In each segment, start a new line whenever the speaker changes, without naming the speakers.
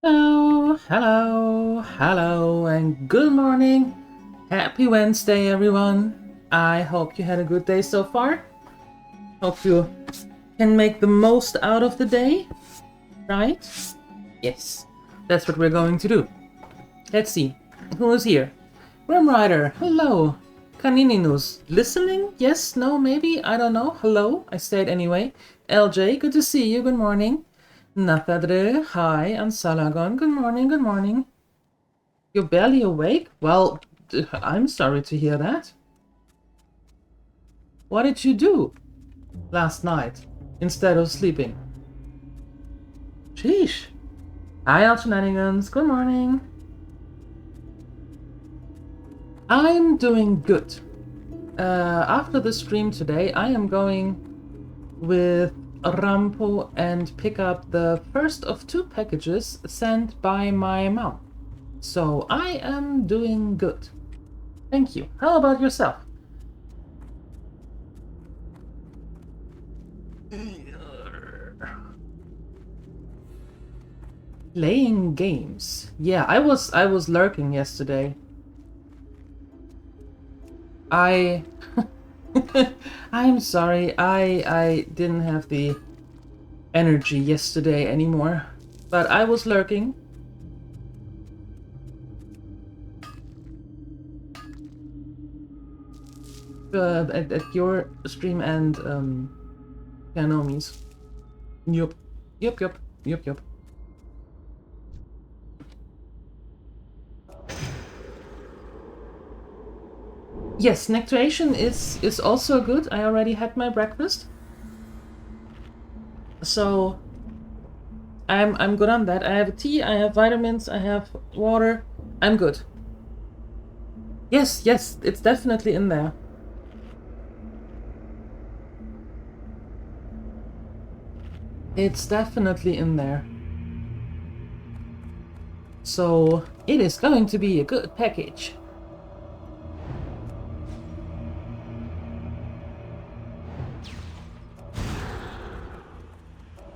Hello, hello, hello, and good morning. Happy Wednesday, everyone. I hope you had a good day so far. Hope you can make the most out of the day, right? Yes, that's what we're going to do. Let's see, who is here? Grim Rider, hello. Kanininus, listening? Yes, no, maybe, I don't know. Hello, I said anyway. LJ, good to see you, good morning. Nathadre, hi, and Salagon, good morning, good morning. You're barely awake? Well, I'm sorry to hear that. What did you do last night instead of sleeping? Sheesh. Hi, Al Shenanigans, good morning. I'm doing good. After the stream today, I am going with Rampo and pick up the first of 2 packages sent by my mom. So I am doing good. Thank you. How about yourself? Playing games. Yeah, I was lurking yesterday. I'm sorry. I didn't have the energy yesterday anymore. But I was lurking. At your stream and Yanomi's. Yup. Yup. Yes, Nectaration is also good. I already had my breakfast. So I'm good on that. I have tea, I have vitamins, I have water. I'm good. Yes, it's definitely in there. It's definitely in there. So it is going to be a good package.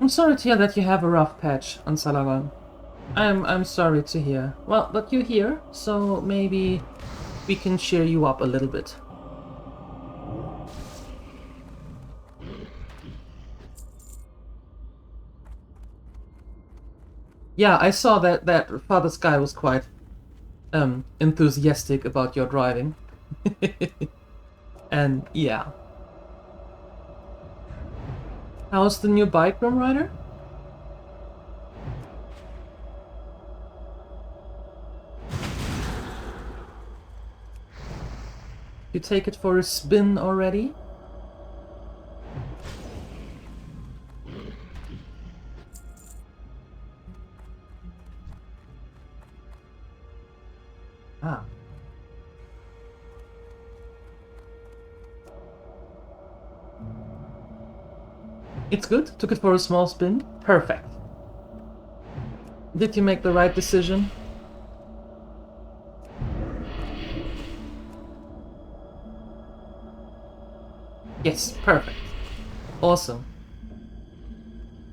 I'm sorry to hear that you have a rough patch on Salavan. I'm sorry to hear. Well, but you're here, so maybe we can cheer you up a little bit. Yeah, I saw that Father Sky was quite enthusiastic about your driving. And yeah. How's the new bike, Grim Rider? You take it for a spin already? Ah. It's good. Took it for a small spin. Perfect. Did you make the right decision? Yes, perfect. Awesome.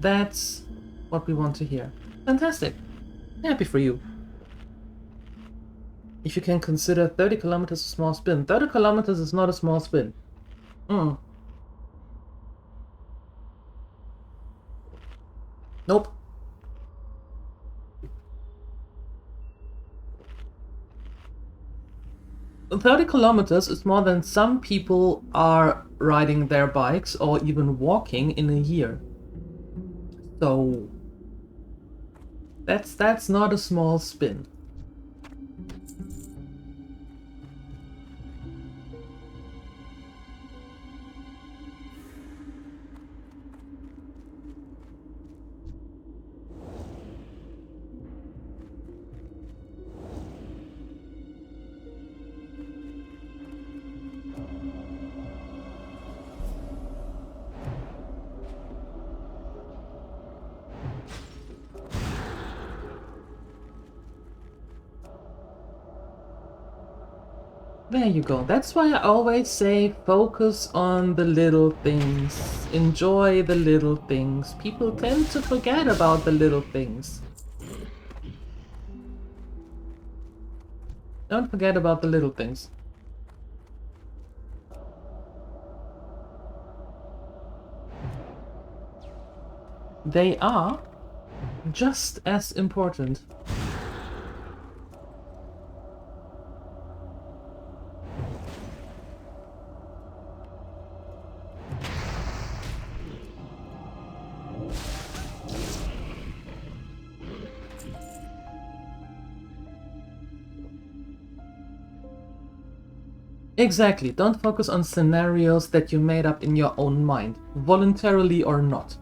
That's what we want to hear. Fantastic. Happy for you. If you can consider 30 kilometers a small spin. 30 kilometers is not a small spin. Nope. "30 kilometers is more than some people are riding their bikes or even walking in a year. So that's not a small spin. There you go. That's why I always say focus on the little things. Enjoy the little things. People tend to forget about the little things. Don't forget about the little things. They are just as important. Exactly. Don't focus on scenarios that you made up in your own mind, voluntarily or not.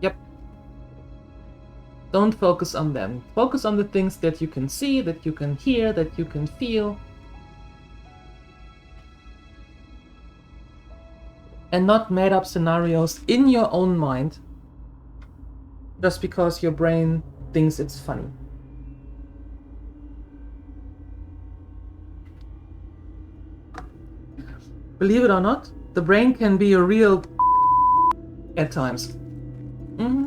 Yep. Don't focus on them. Focus on the things that you can see, that you can hear, that you can feel. And not made up scenarios in your own mind just because your brain thinks it's funny. Believe it or not, the brain can be a real at times. Mm-hmm.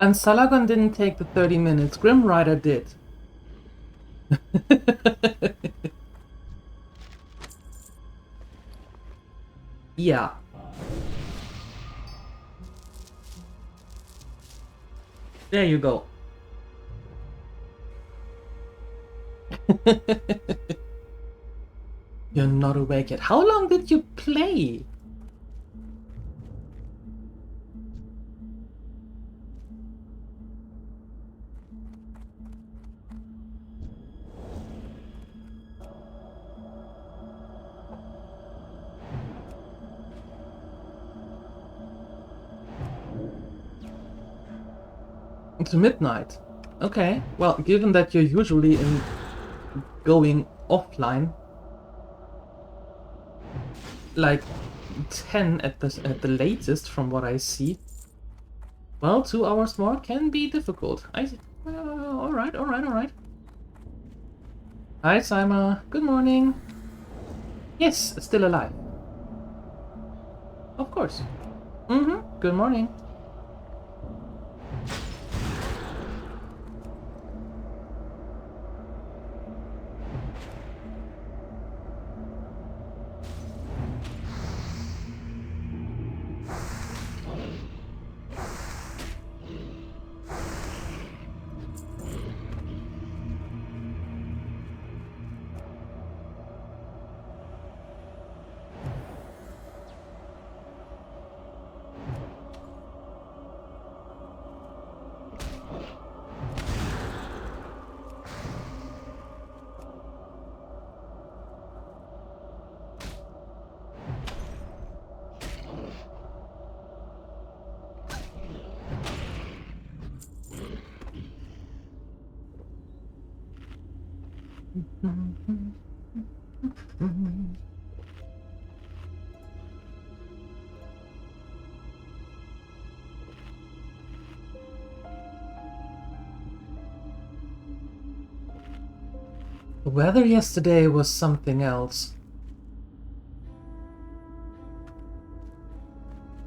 And Salagon didn't take the 30 minutes, Grim Rider did. Yeah. There you go. You're not awake yet. How long did you play? It's midnight. Okay. Well, given that you're usually going offline, like 10 at the latest, from what I see. Well, 2 hours more can be difficult. All right. Hi, Simon. Good morning. Yes, still alive. Of course. Mm-hmm. Good morning. The weather yesterday was something else.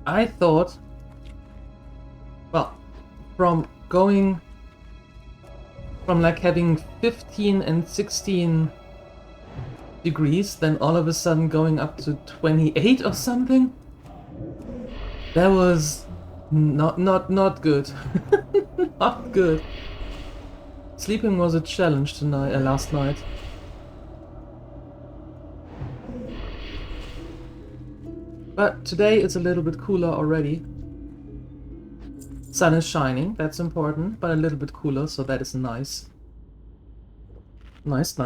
I thought, well, from like having 15 and 16 degrees, then all of a sudden going up to 28 or something. That was not good. Not good. Sleeping was a challenge tonight, last night. But today it's a little bit cooler already. Sun is shining, that's important, but a little bit cooler, so that is nice. Nice.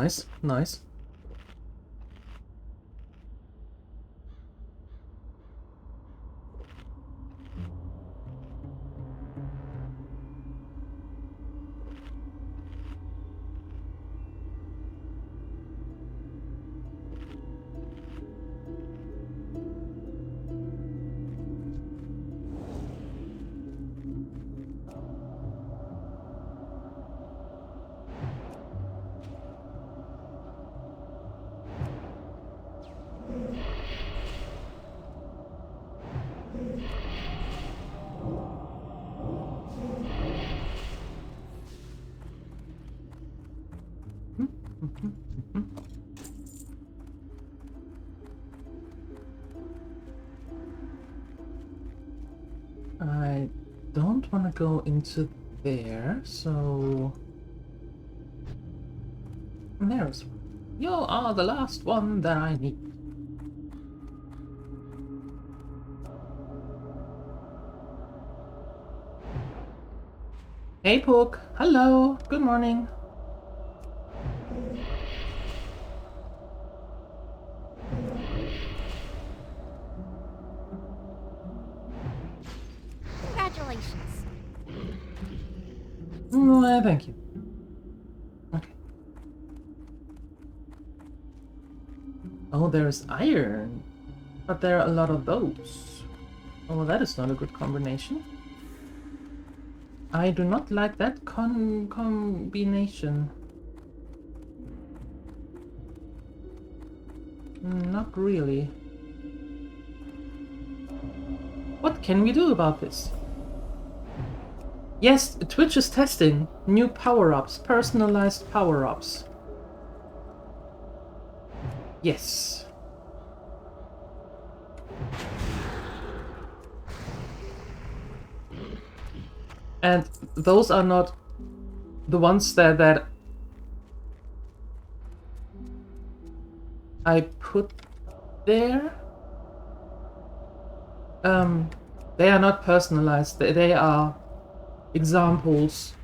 I don't want to go into there, so... There's one. You are the last one that I need. Hey, Pook. Hello. Good morning.
Congratulations.
Thank you. Okay. Oh, there's iron. But there are a lot of those. Oh, that is not a good combination. I do not like that combination. Not really. What can we do about this? Yes, Twitch is testing new power-ups, personalized power-ups. Yes. And those are not the ones that I put there. They are not personalized. They are examples.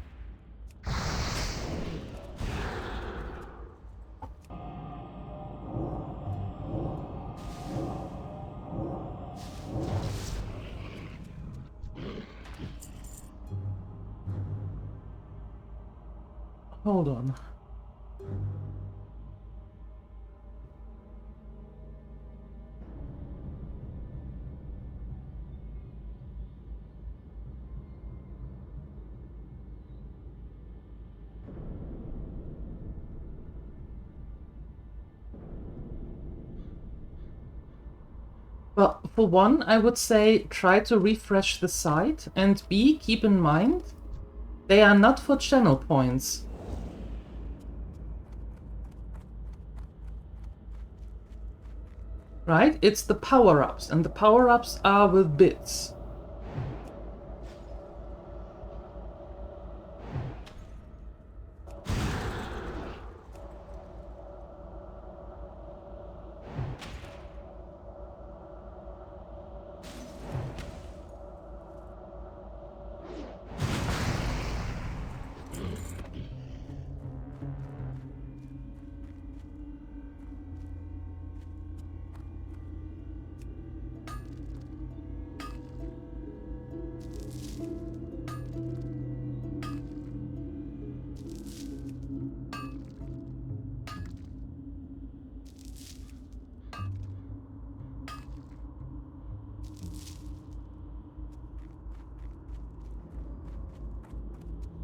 Hold on. Well, for one, I would say try to refresh the site, and B, keep in mind, they are not for channel points. Right? It's the power-ups, and the power-ups are with bits.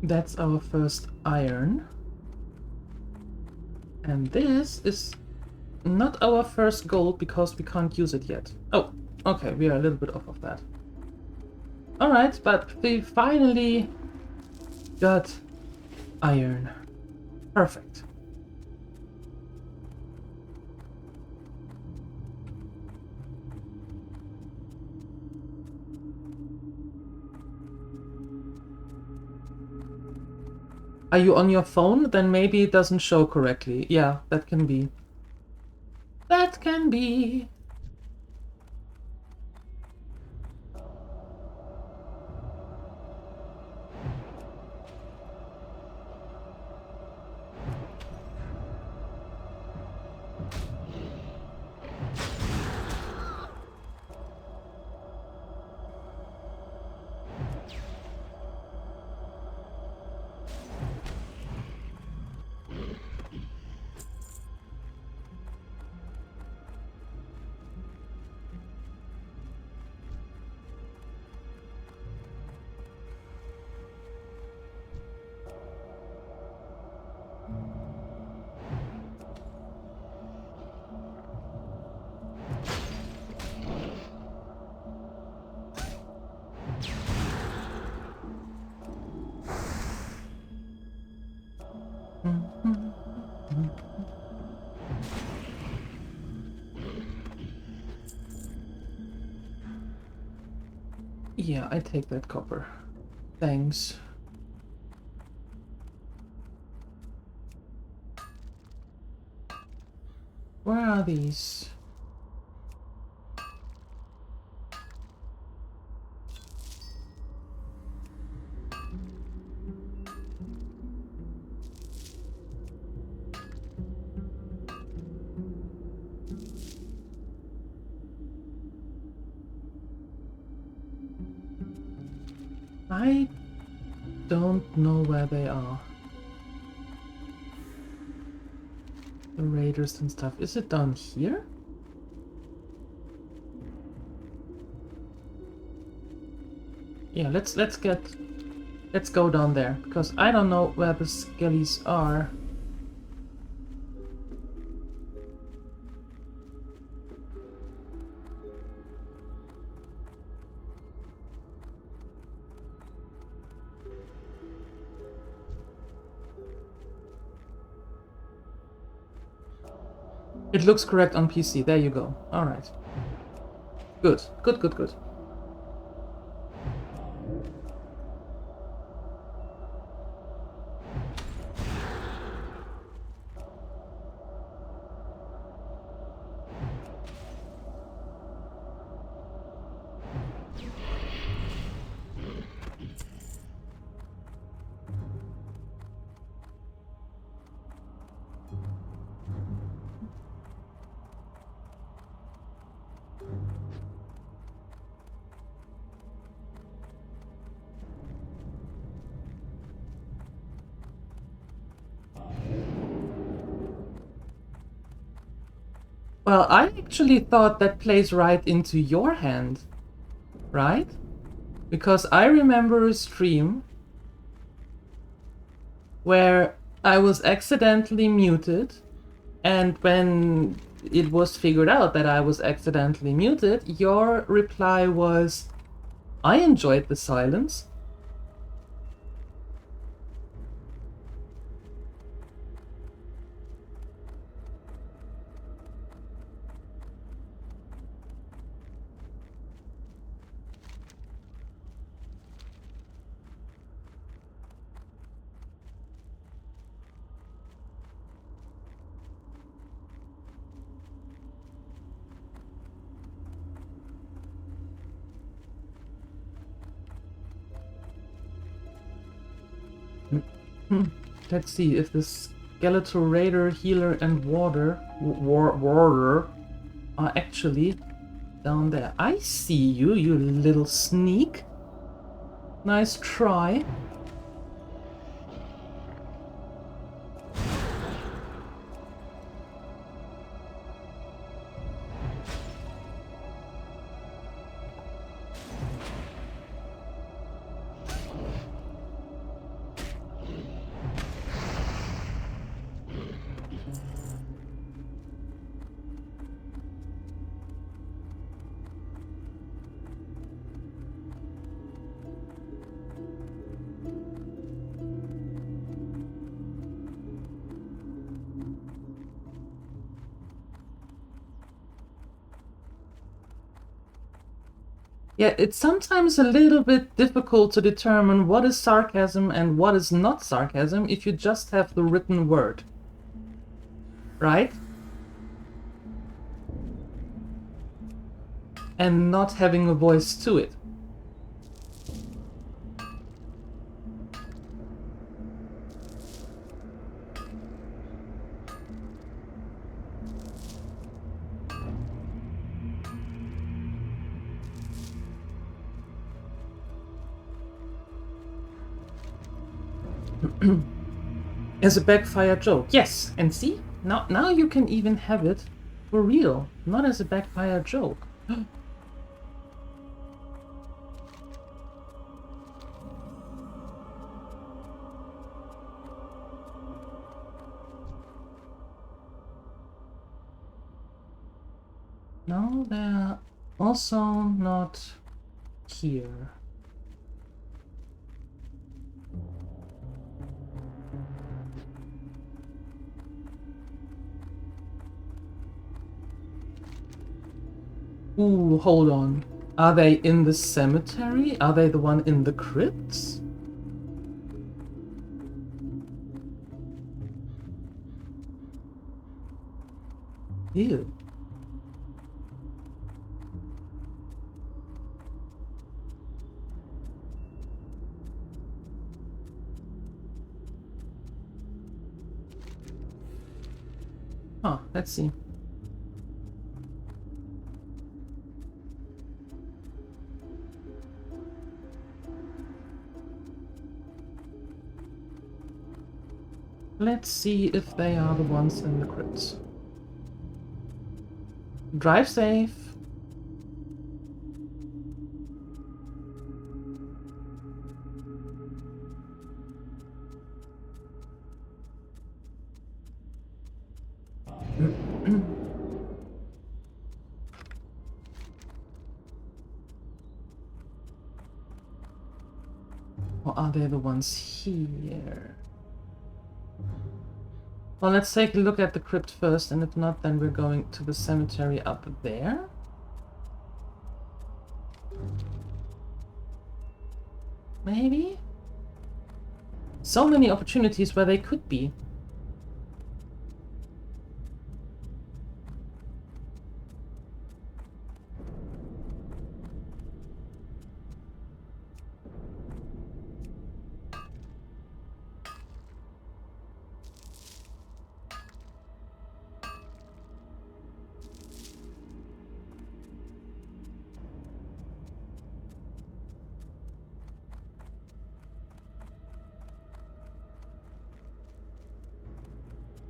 That's our first iron. And this is not our first gold because we can't use it yet. Oh, okay, we are a little bit off of that. Alright, but we finally got iron. Perfect. Are you on your phone? Then maybe it doesn't show correctly. Yeah, that can be. That can be. Yeah, I take that copper. Thanks. Where are these? I don't know where they are. The raiders and stuff. Is it down here? Yeah, let's go down there, because I don't know where the skellies are. It looks correct on PC. There you go. Alright. Good. Good, good, good. Well, I actually thought that plays right into your hand, right? Because I remember a stream where I was accidentally muted, and when it was figured out that I was accidentally muted, your reply was, I enjoyed the silence. Let's see if the skeletal raider, healer, and warder are actually down there. I see you, you little sneak. Nice try. Yeah, it's sometimes a little bit difficult to determine what is sarcasm and what is not sarcasm if you just have the written word. Right? And not having a voice to it. As a backfire joke. Yes, and see? Now you can even have it for real, not as a backfire joke. No, they're also not here. Ooh, hold on. Are they in the cemetery? Are they the one in the crypts? Ew. Huh, let's see. Let's see if they are the ones in the crypts. Drive safe. Or are they the ones here? Well, let's take a look at the crypt first, and if not, then we're going to the cemetery up there. Maybe? So many opportunities where they could be.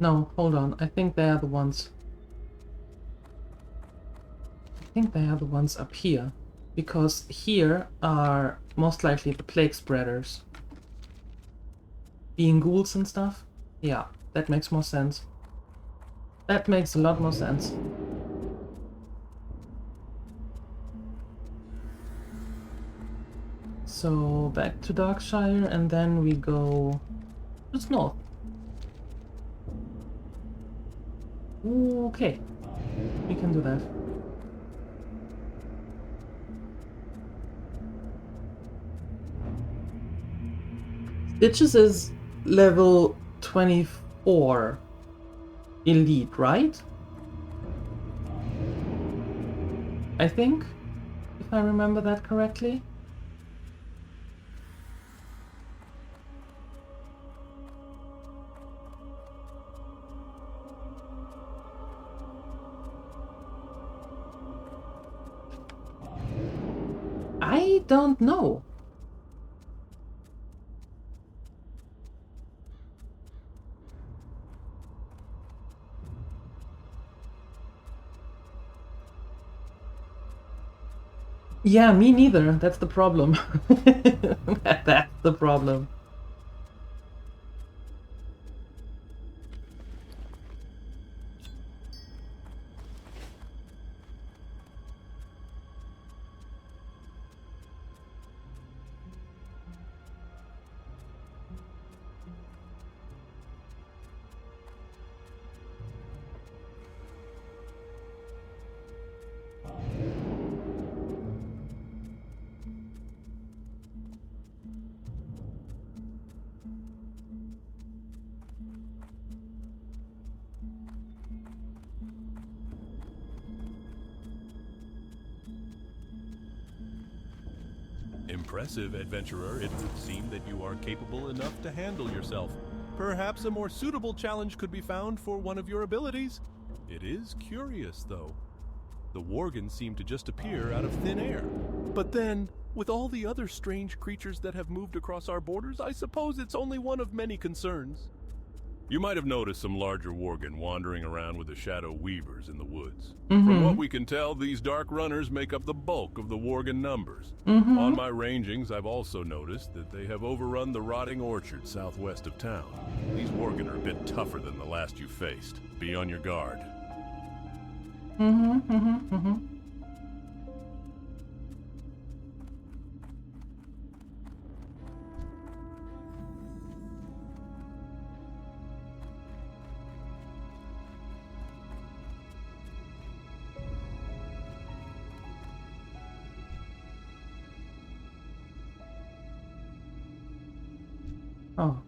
No, hold on. I think they are the ones. I think they are the ones up here. Because here are most likely the plague spreaders. Being ghouls and stuff. Yeah, that makes more sense. That makes a lot more sense. So back to Darkshire, and then we go just north. Okay, we can do that. Stitches is level 24 elite, right? I think, if I remember that correctly. I don't know. Yeah, me neither. That's the problem. That's the problem.
Impressive, adventurer. It would seem that you are capable enough to handle yourself. Perhaps a more suitable challenge could be found for one of your abilities. It is curious, though. The Worgen seem to just appear out of thin air. But then, with all the other strange creatures that have moved across our borders, I suppose it's only one of many concerns. You might have noticed some larger Worgen wandering around with the Shadow Weavers in the woods. From what we can tell, these Dark Runners make up the bulk of the Worgen numbers. On my rangings, I've also noticed that they have overrun the rotting orchard southwest of town. These Worgen are a bit tougher than the last you faced. Be on your guard.
Oh.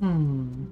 Hmm.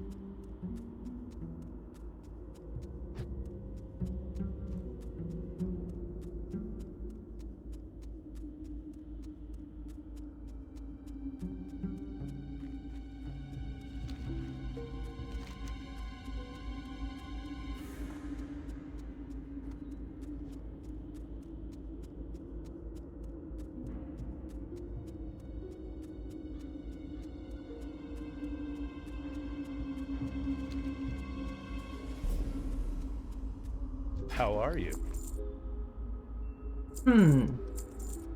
How are you?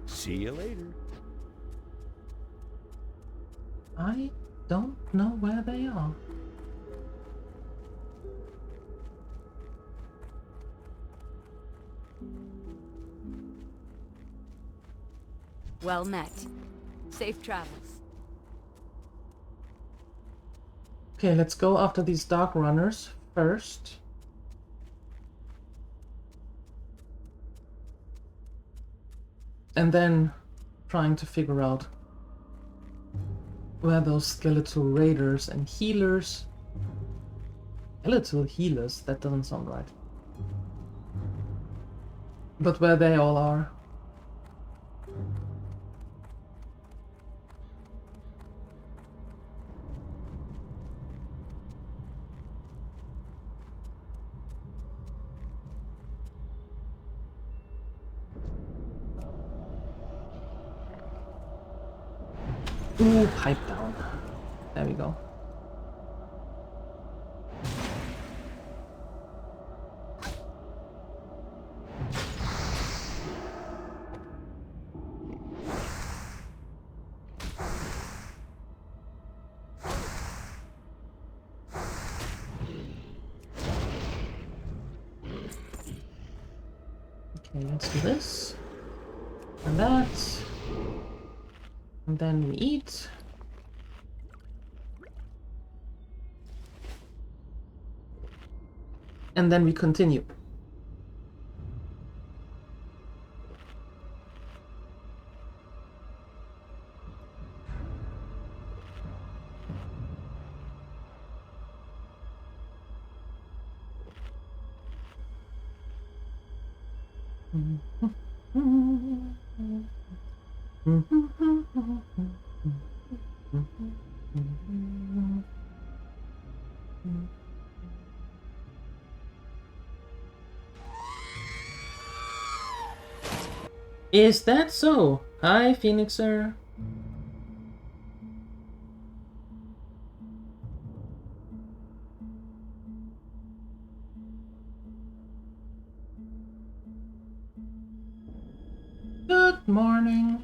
See you later.
I don't know where they are.
Well met. Safe travels.
Okay, let's go after these dark runners first. And then trying to figure out where those skeletal raiders and healers... Skeletal healers? That doesn't sound right. But where they all are. Ooh, pipe down. There we go. Okay, let's do this. And that. And then we eat. And then we continue. Is that so? Hi, Phoenixer. Good morning.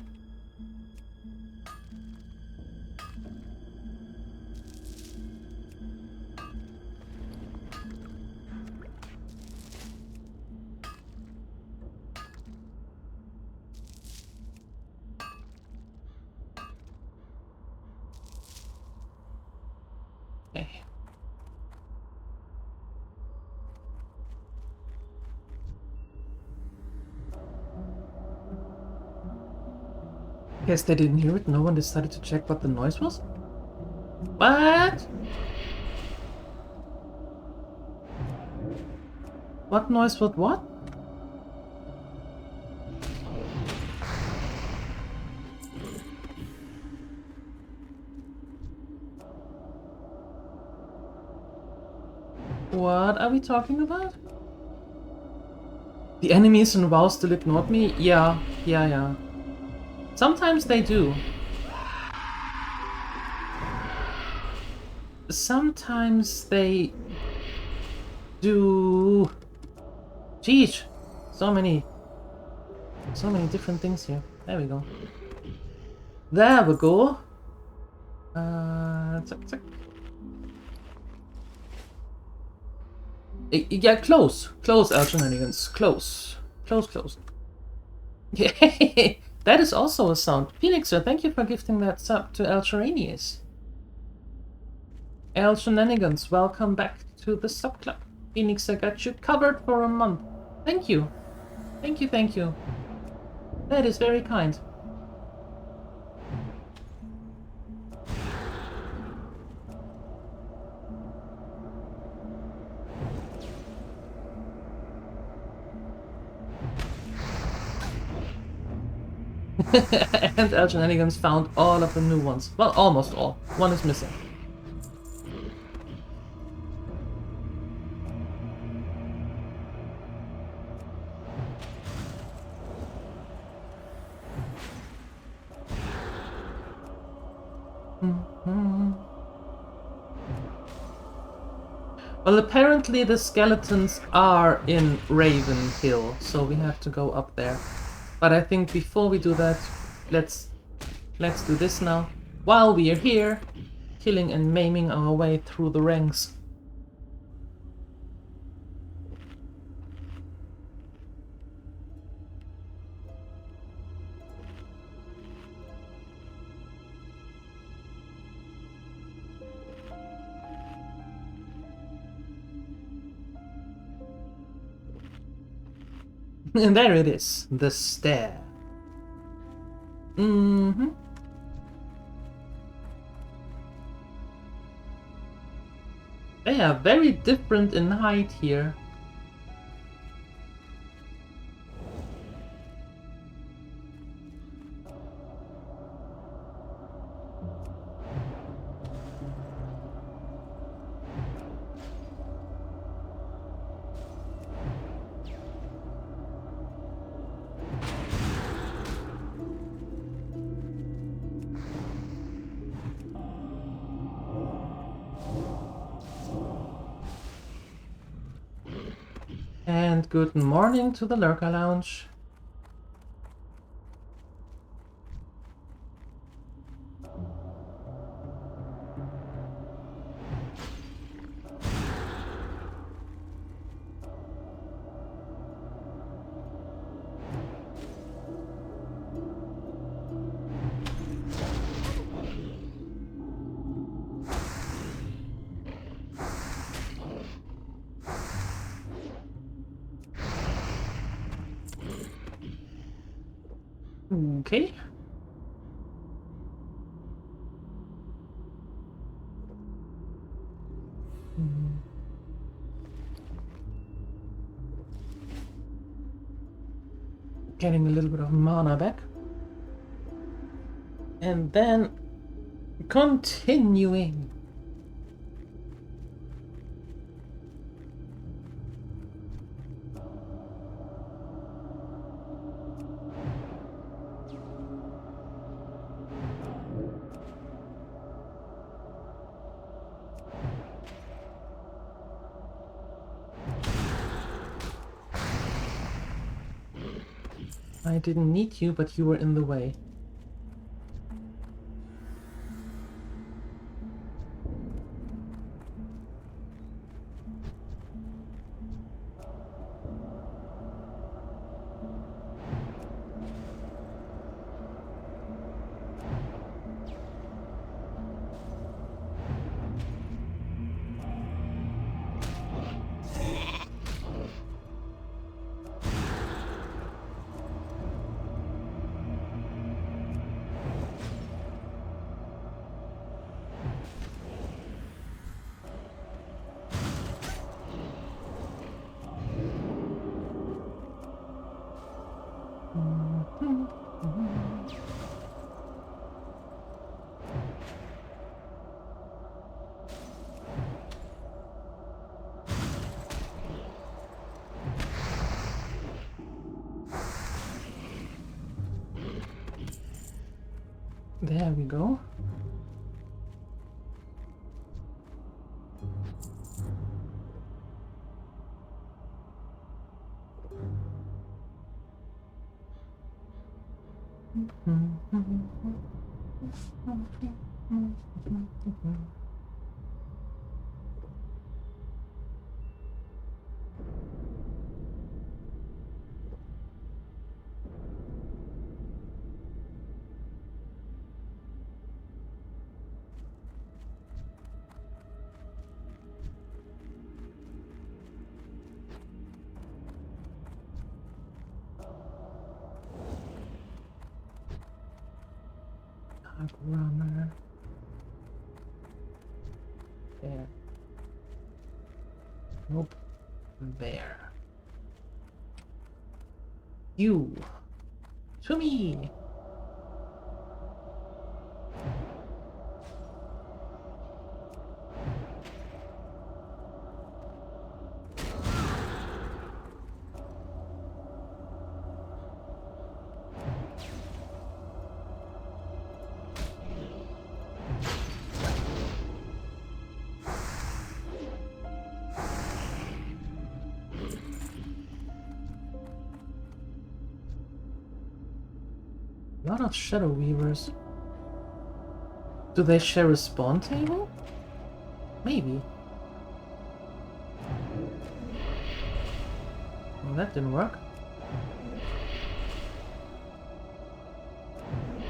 Okay. Guess they didn't hear it. No one decided to check what the noise was? What? What noise was what? What are we talking about? The enemies in WoW still ignored me? Yeah. Sometimes they do. Sometimes they do. Jeez, so many different things here. There we go. There we go. Zack, zack. Yeah, close. Close, Shenanigans. Close. Close, close. Yeah, that is also a sound. Phoenixer, thank you for gifting that sub to Elcheranius. Shenanigans, welcome back to the sub club. Phoenixer got you covered for a month. Thank you. Thank you, thank you. That is very kind. And Shenanigans found all of the new ones. Well, almost all. One is missing. Well, apparently the skeletons are in Raven Hill, so we have to go up there. But I think before we do that, let's do this now. While we are here, killing and maiming our way through the ranks. And there it is, the stair. Mm-hmm. They are very different in height here. And good morning to the Lurker Lounge. Okay. Getting a little bit of mana back. And then continuing. I didn't need you, but you were in the way. There we go. Runner. There. Nope. There. You. To me. A lot of Shadow Weavers. Do they share a spawn table? Maybe. Well, that didn't work.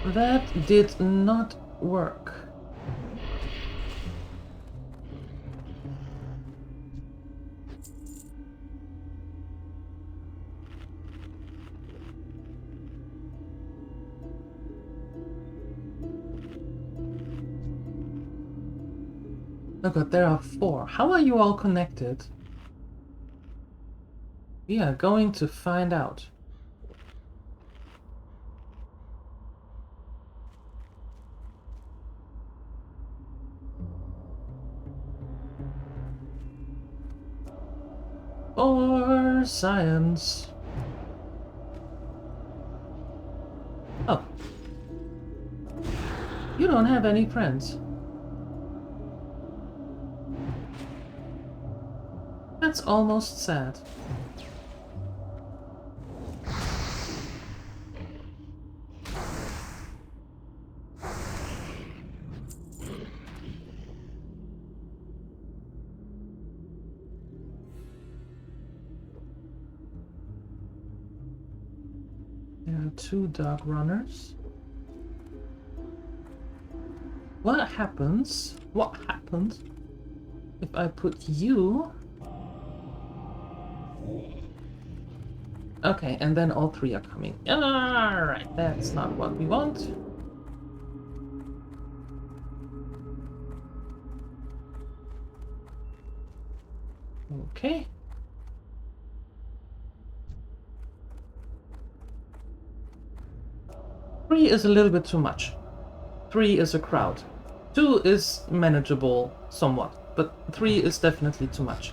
That did not work. Oh god, there are 4. How are you all connected? We are going to find out. For science. Oh. You don't have any friends. That's almost sad. There are 2 dog runners. What happens if I put you... Okay, and then all 3 are coming. Alright, that's not what we want. Okay. Three is a little bit too much. 3 is a crowd. 2 is manageable somewhat, but 3 is definitely too much.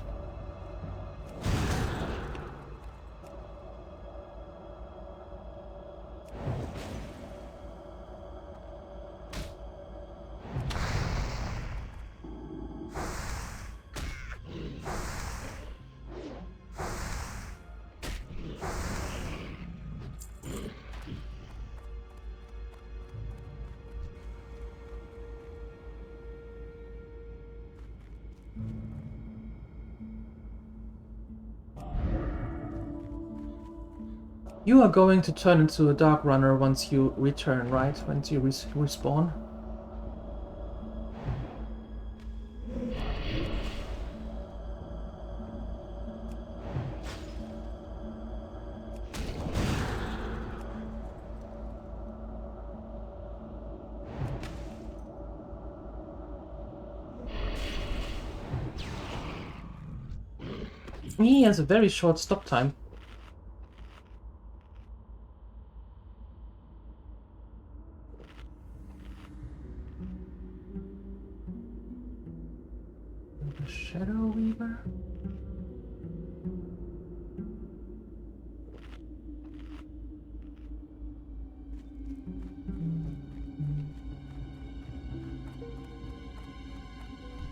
You are going to turn into a dog runner once you return, right? Once you respawn? He has a very short stop time. Shadow Weaver?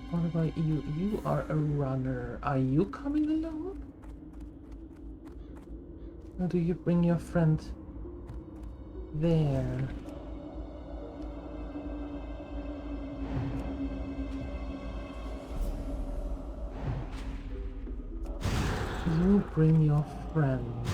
What about you? You are a runner. Are you coming alone? Or do you bring your friend there? you bring your friends?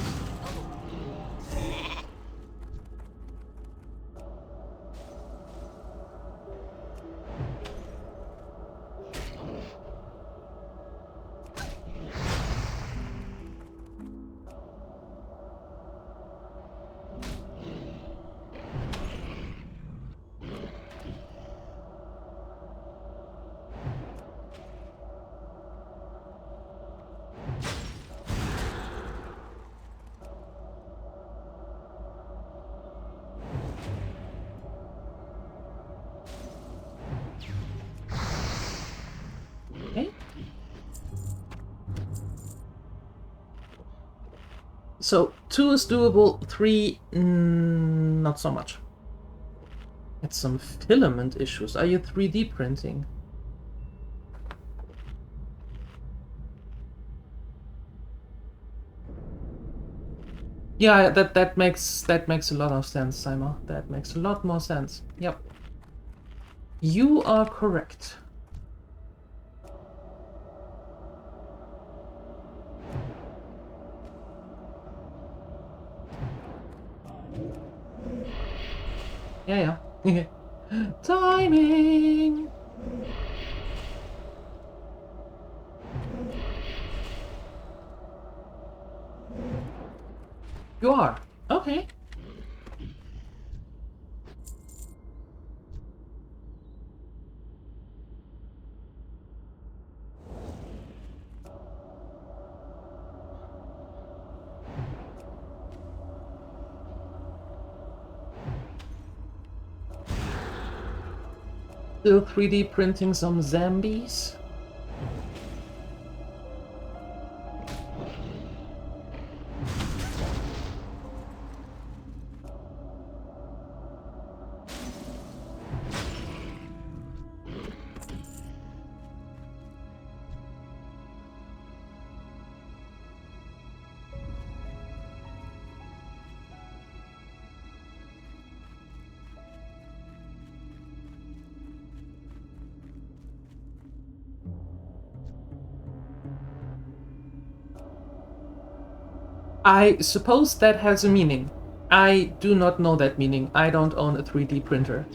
Okay. So 2 is doable, 3 not so much. It's some filament issues. Are you 3D printing? Yeah, that makes a lot of sense, Simon. That makes a lot more sense. Yep. You are correct. Yeah. Timing. You are. Okay. Still 3D printing some zombies. I suppose that has a meaning. I do not know that meaning. I don't own a 3D printer.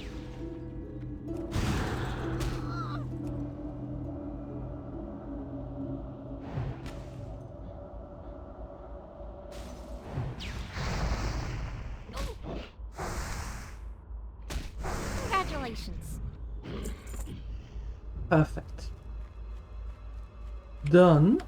Congratulations.
Perfect. Done.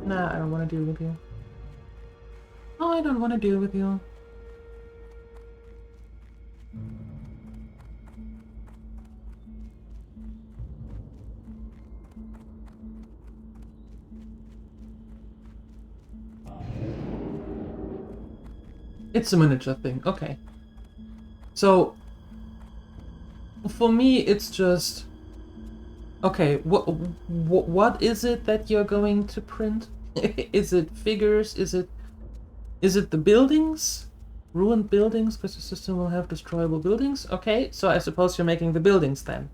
Nah, I don't want to deal with you. No, I don't want to deal with you. It's a miniature thing, okay. So, for me, it's just... Okay, what is it that you're going to print? Is it figures? Is it the buildings? Ruined buildings? Because the system will have destroyable buildings? Okay, so I suppose you're making the buildings then.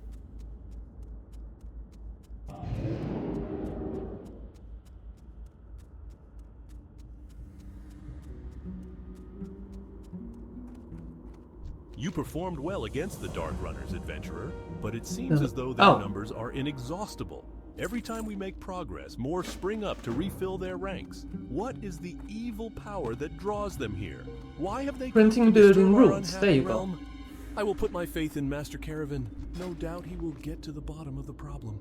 You performed well against the Dark Runners, adventurer, but it seems
No.
as though their
Oh.
numbers are inexhaustible. Every time we make progress, more spring up to refill their ranks. What is the evil power that draws them here? Why have they
Printing
come to disturb
building
our
rules.
unhappy
There you go.
realm? I will put my faith in Master Caravan. No doubt he will get to the bottom of the problem.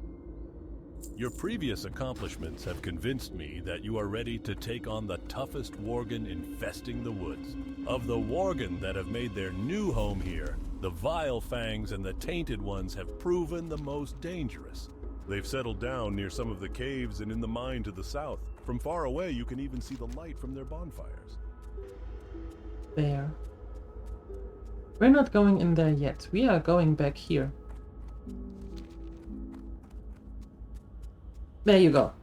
Your previous accomplishments have convinced me that you are ready to take on the toughest worgen infesting the woods. Of the worgen that have made their new home here, the Vile Fangs and the Tainted Ones have proven the most dangerous. They've settled down near some of the caves and in the mine to the south. From far away, you can even see the light from their bonfires.
There. We're not going in there yet. We are going back here. There you go.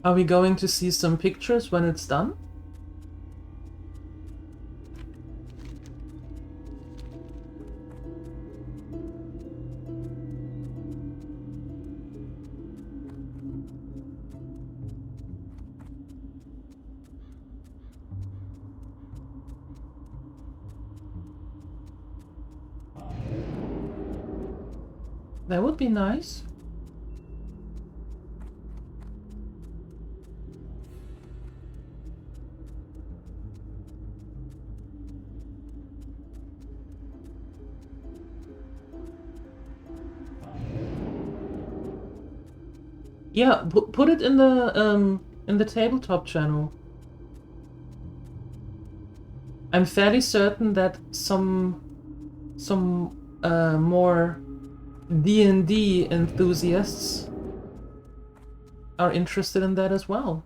Are we going to see some pictures when it's done? That would be nice. Yeah, put it in the tabletop channel. I'm fairly certain that some more D&D enthusiasts are interested in that as well.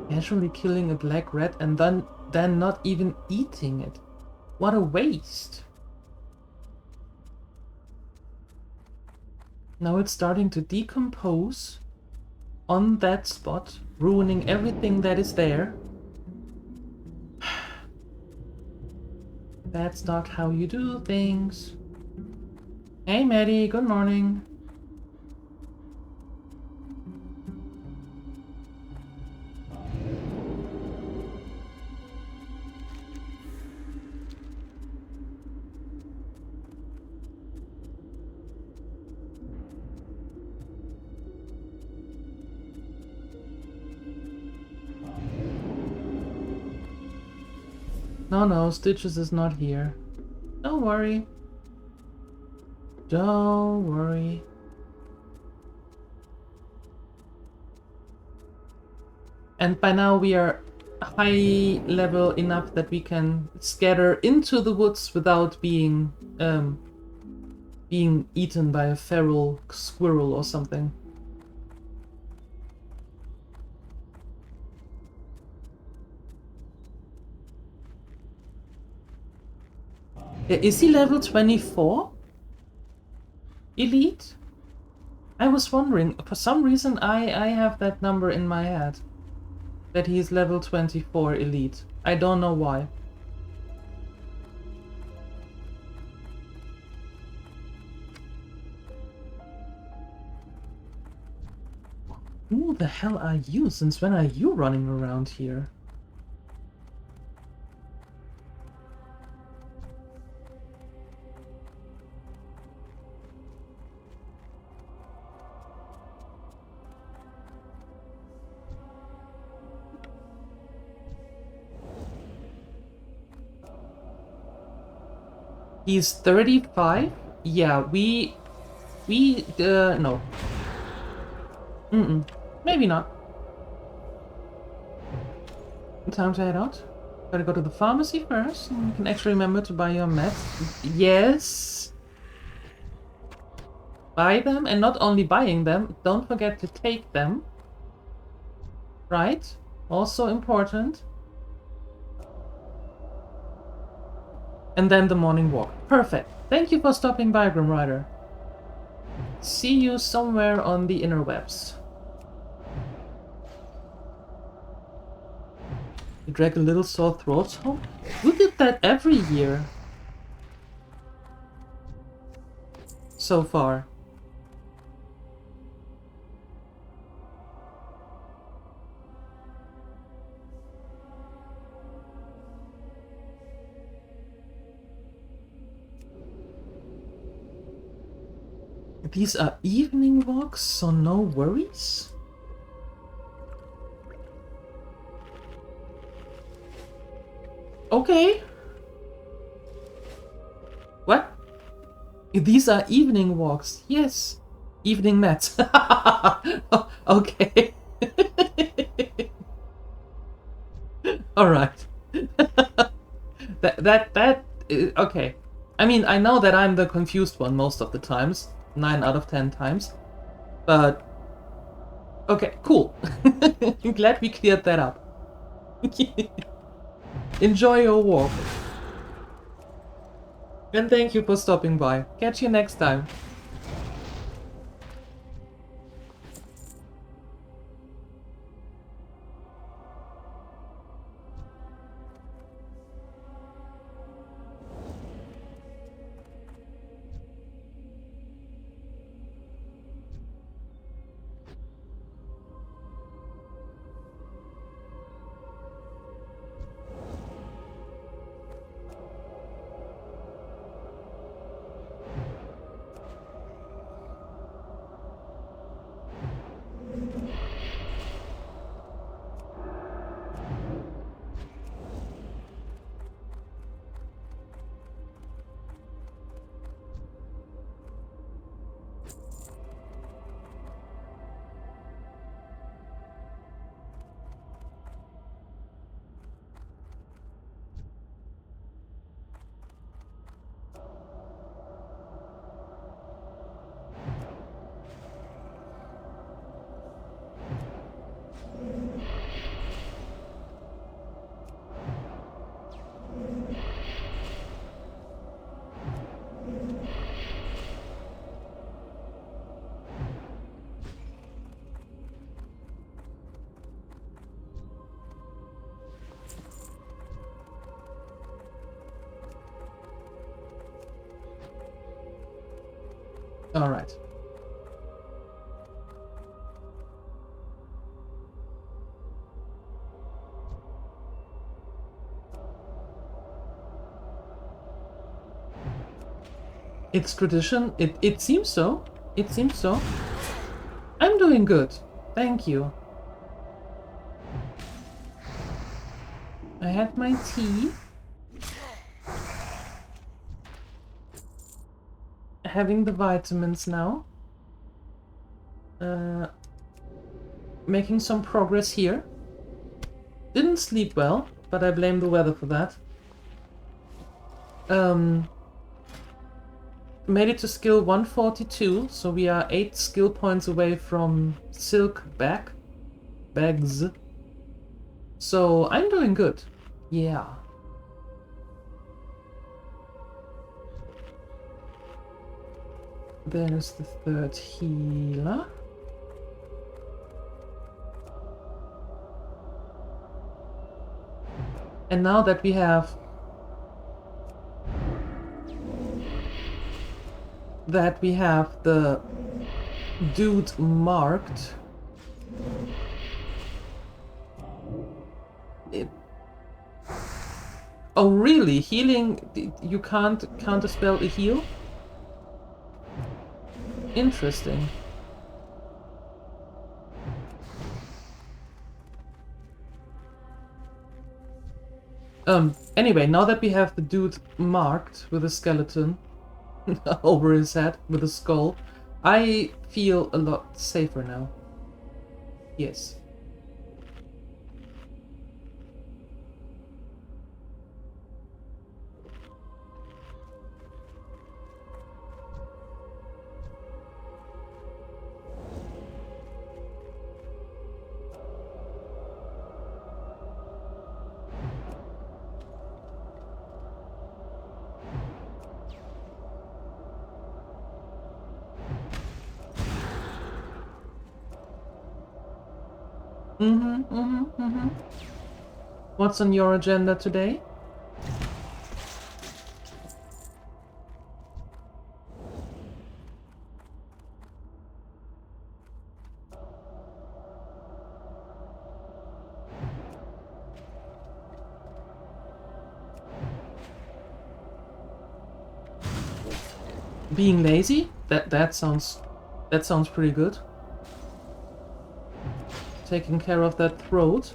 Casually killing a black rat and then not even eating it. What a waste. Now it's starting to decompose on that spot, ruining everything that is there. That's not how you do things. Hey Maddie, good morning. No, Stitches is not here. Don't worry. Don't worry. And by now we are high level enough that we can scatter into the woods without being eaten by a feral squirrel or something. Is he level 24? Elite? I was wondering, for some reason I have that number in my head. That he's level 24 elite. I don't know why. Who the hell are you? Since when are you running around here? He's 35? Yeah, no. Maybe not. Time to head out. Gotta go to the pharmacy first, and you can actually remember to buy your meds. Yes! Buy them, and not only buying them, don't forget to take them. Right? Also important. And then the morning walk. Perfect. Thank you for stopping by, Grim Rider. See you somewhere on the interwebs. You drag a little sore throat home? We did that every year. So far. These are evening walks, so no worries? Okay. What? These are evening walks. Yes. Evening mats. Okay. All right. Okay. I mean, I know that I'm the confused one most of the times. 9 out of 10 times. But okay, cool. I'm glad we cleared that up. Enjoy your walk. And thank you for stopping by. Catch you next time. All right. It's tradition. It seems so. It seems so. I'm doing good. Thank you. I had my tea. Having the vitamins now. Making some progress here. Didn't sleep well, but I blame the weather for that. Made it to skill 142, so we are 8 skill points away from silk bags. So I'm doing good. Yeah. There's the third healer. And now that we have the dude marked, oh really? Healing, you can't counterspell a heal? Interesting. Anyway, now that we have the dude marked with a skeleton over his head with a skull, I feel a lot safer now. Yes. What's on your agenda today? Being lazy? That sounds pretty good. Taking care of that throat.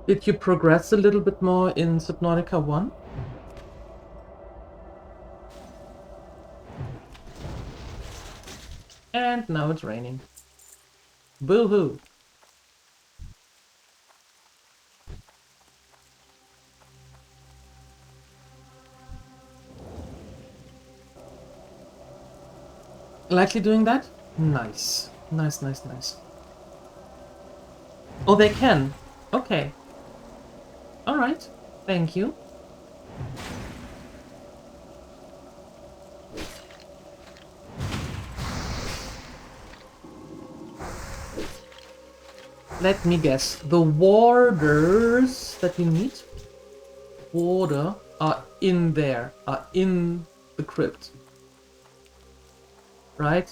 Did you progress a little bit more in Subnautica 1? And now it's raining. Boo-hoo! Likely doing that? Nice. Nice, nice, nice. Oh, they can? Okay. Alright. Thank you. Let me guess. The warders that we need are in there. Are in the crypt. Right?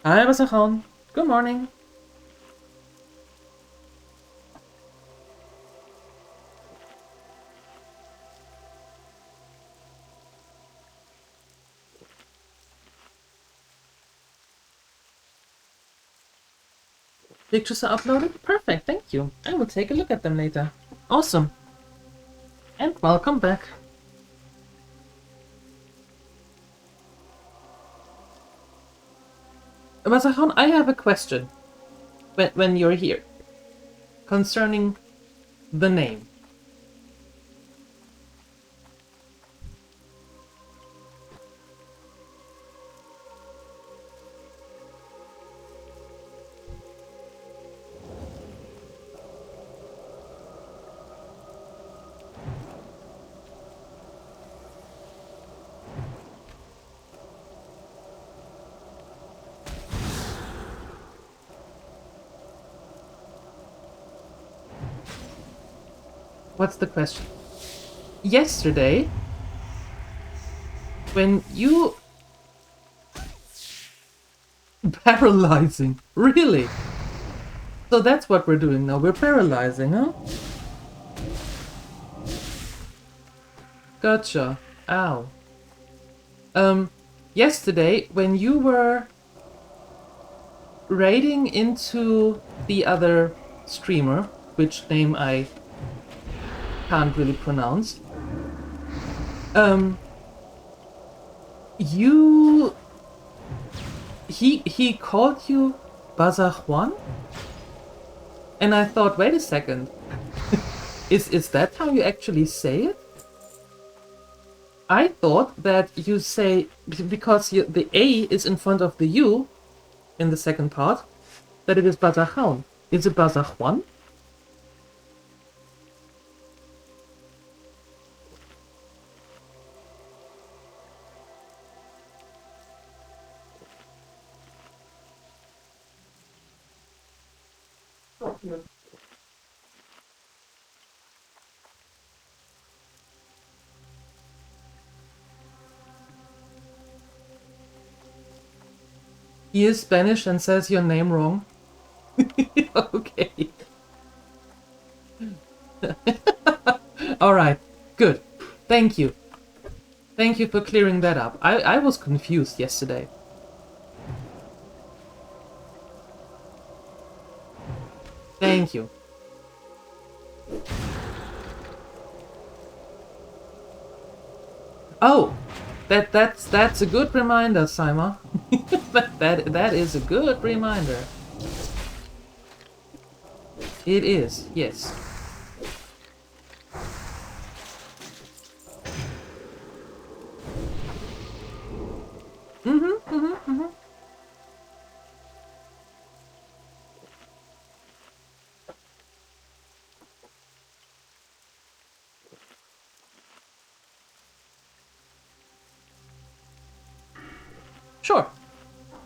Hi, Basachan. Good morning. Pictures are uploaded? Perfect, thank you. I will take a look at them later. Awesome. And welcome back. Basachan, I have a question. When you're here. Concerning the name. What's the question? Yesterday, when you... Paralyzing? Really? So that's what we're doing now, we're paralyzing, huh? Gotcha. Ow. Yesterday, when you were raiding into the other streamer, which name I can't really pronounce. He called you Bazajuan? And I thought, wait a second. Is that how you actually say it? I thought that you say, because the A is in front of the U in the second part, that it is Bazajuan. Is it Bazajuan? He is Spanish and says your name wrong. Okay. Alright, good. Thank you. Thank you for clearing that up. I was confused yesterday. Thank you. Oh, that's a good reminder, Saima. that is a good reminder. It is, yes. Sure.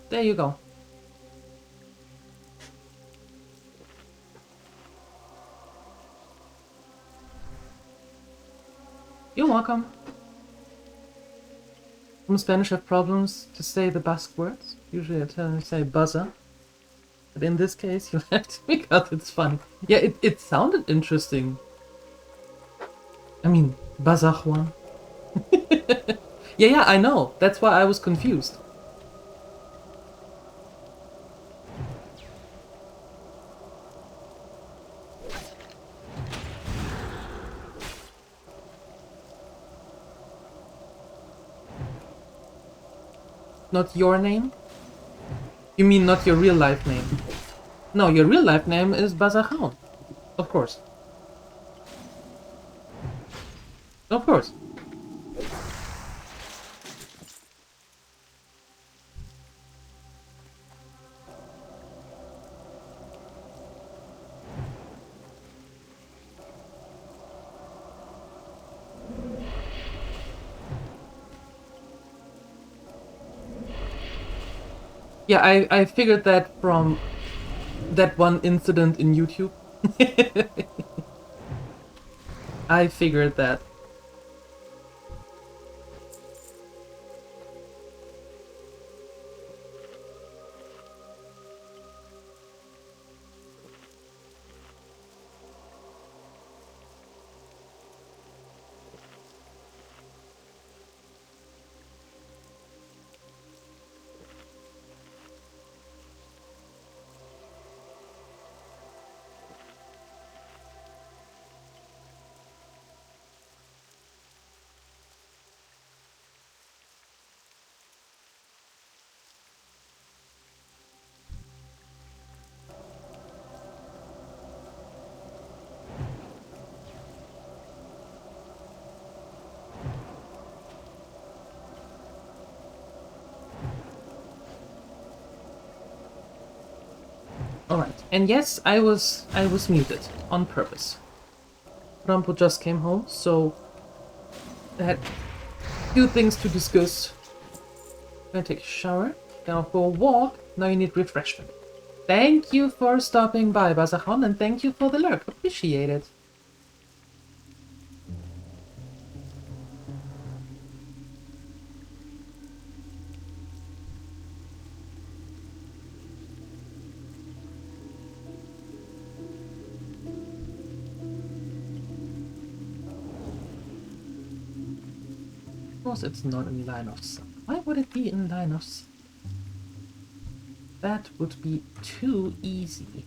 There you go. You're welcome. Some Spanish have problems to say the Basque words. Usually I tell them to say buzzer. But in this case, you have to because it's funny. Yeah, it sounded interesting. I mean, Bazajuan. Yeah, I know. That's why I was confused. Not your name? You mean not your real life name? No, your real life name is Bazajuan. Of course. Of course. Yeah, I figured that from that one incident in YouTube. I figured that. Alright, and yes, I was muted on purpose. Rampo just came home, so I had few things to discuss. Gonna take a shower, gonna go a walk, now you need refreshment. Thank you for stopping by, Bazahan, and thank you for the lurk. Appreciate it. Of course it's not in line of sight. Why would it be in line of sight? That would be too easy.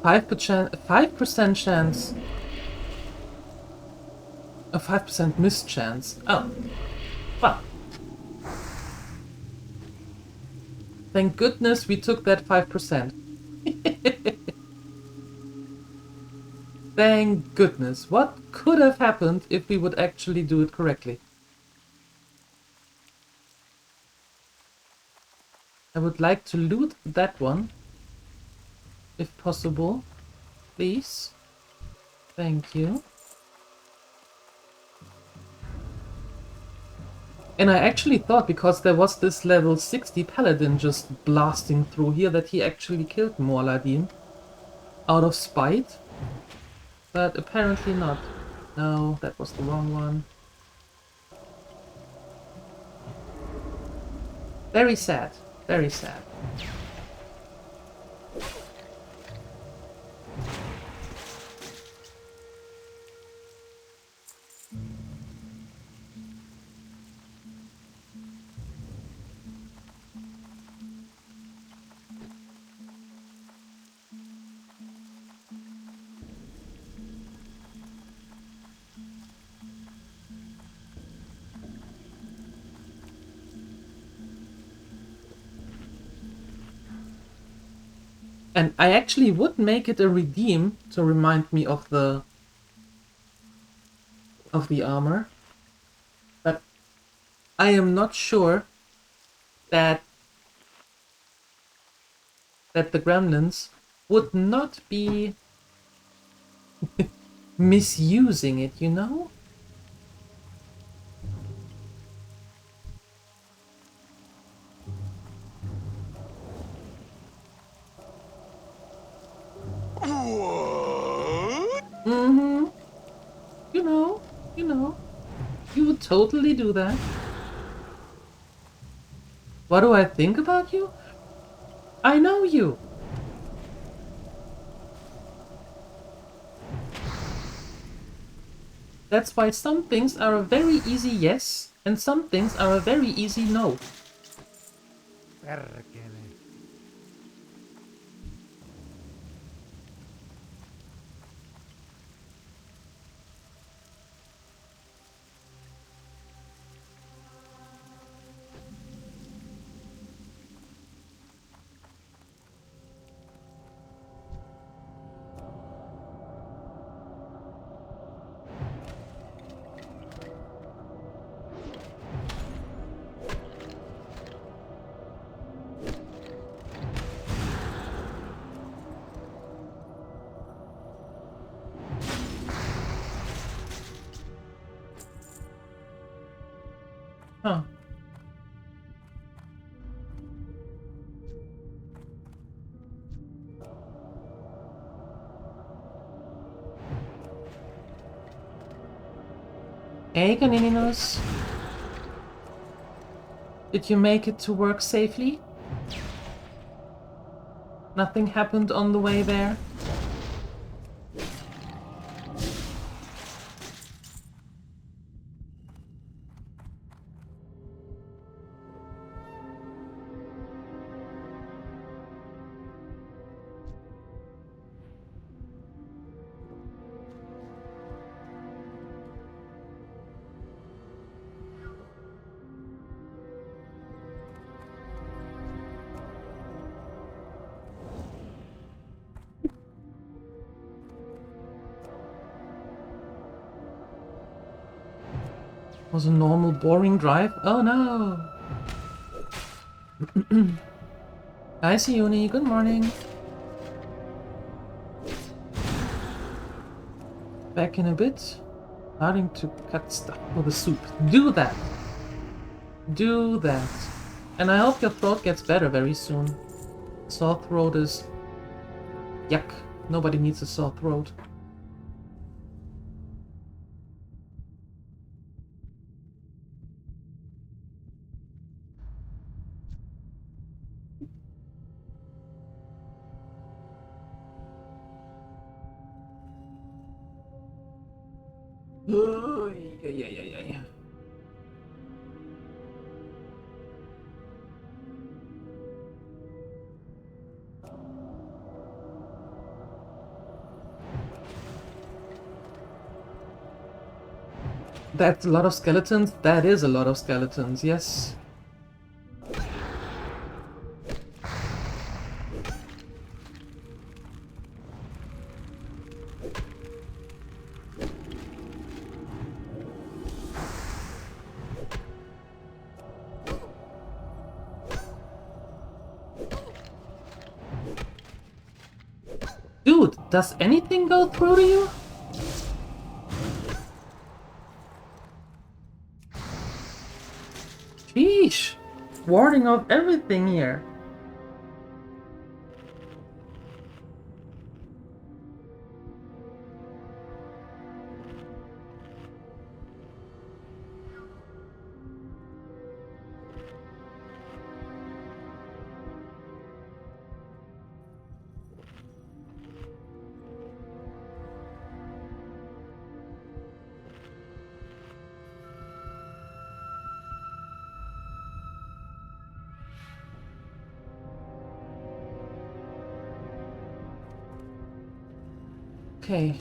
Five percent chance. A 5% miss chance. Oh. Well. Thank goodness we took that 5%. Thank goodness. What could have happened if we would actually do it correctly? I would like to loot that one. If possible. Please. Thank you. And I actually thought, because there was this level 60 paladin just blasting through here, that he actually killed Morladin out of spite. But apparently not. No, that was the wrong one. Very sad. Very sad. And I actually would make it a redeem to remind me of the armor. But I am not sure that the gremlins would not be misusing it, you know? Mm-hmm. You know, you would totally do that. What do I think about you? I know you. That's why some things are a very easy yes, and some things are a very easy no. Huh. Hey, Canininos. Did you make it to work safely? Nothing happened on the way there? Was a normal boring drive? Oh no! Hi Sione, good morning. Back in a bit. Starting to cut stuff for the soup. Do that! Do that. And I hope your throat gets better very soon. Sore throat is... yuck. Nobody needs a sore throat. Yeah. That's a lot of skeletons? That is a lot of skeletons, yes. Dude, does anything go through to you? Sheesh. Warding off everything here. Okay.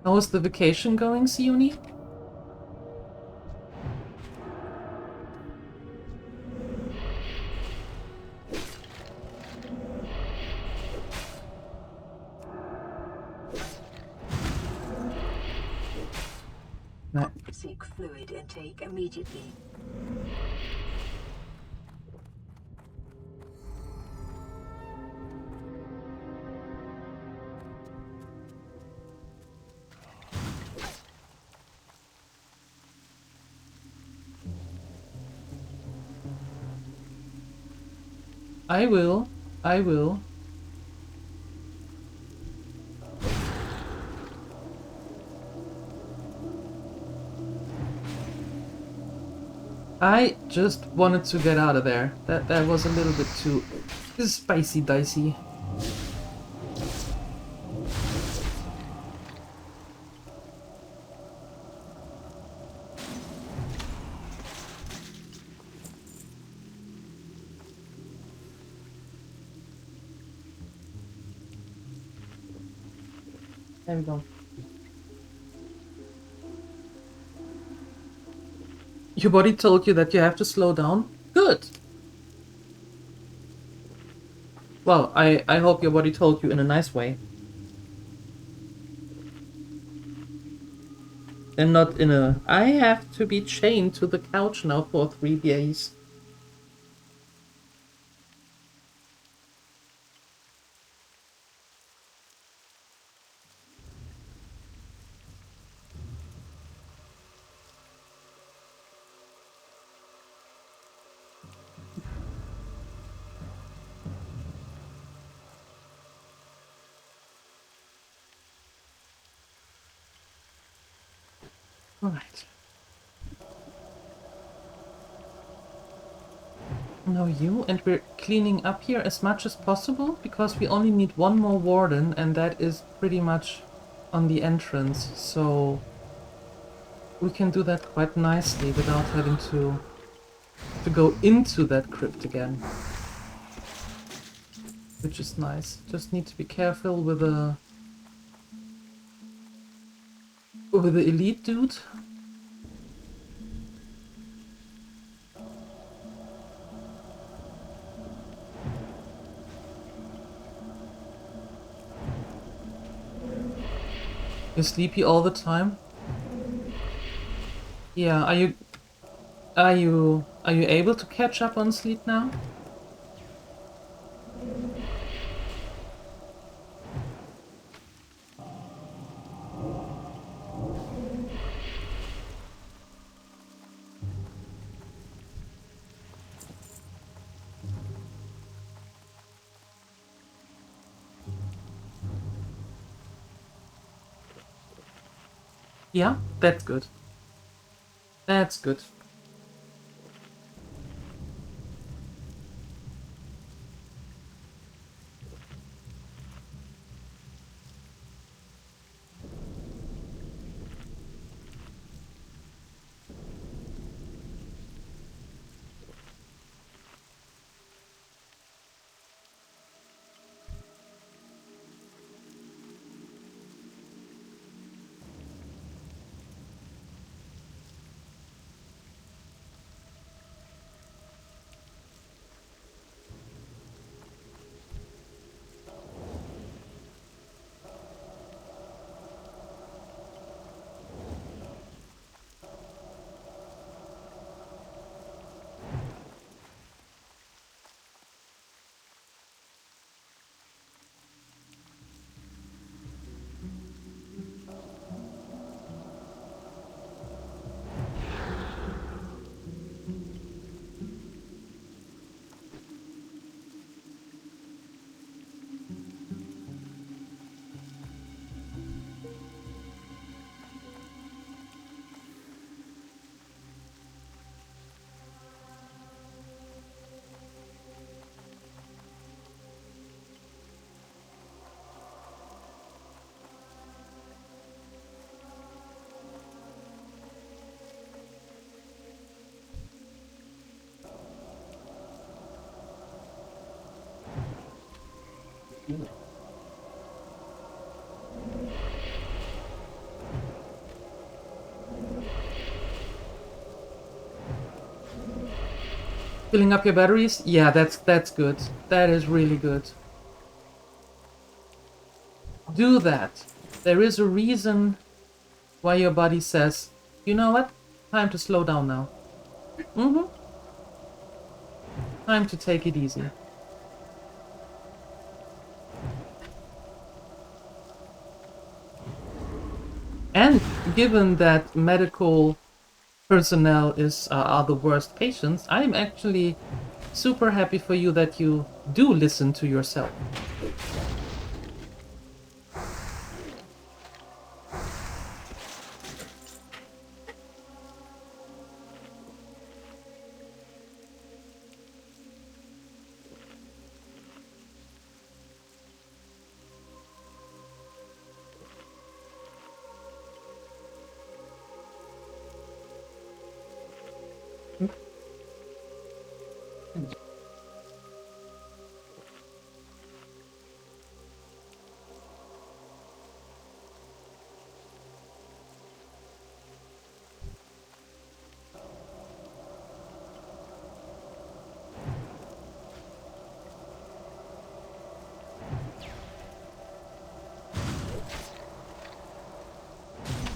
How is the vacation going, Sione? No.
Seek fluid intake immediately.
I will. I will. I just wanted to get out of there. That was a little bit too spicy dicey. There we go. Your body told you that you have to slow down? Good! Well, I hope your body told you in a nice way. And not in a, I have to be chained to the couch now for 3 days. Alright. Now you, and we're cleaning up here as much as possible, because we only need one more warden, and that is pretty much on the entrance, so we can do that quite nicely without having to go into that crypt again. Which is nice. Just need to be careful with the elite dude. You're sleepy all the time? Yeah, are you able to catch up on sleep now? Yeah, that's good. That's good. Filling up your batteries? Yeah, that's good. That is really good. Do that. There is a reason why your body says, you know what? Time to slow down now. Mm-hmm. Time to take it easy. And given that medical personnel are the worst patients, I'm actually super happy for you that you do listen to yourself.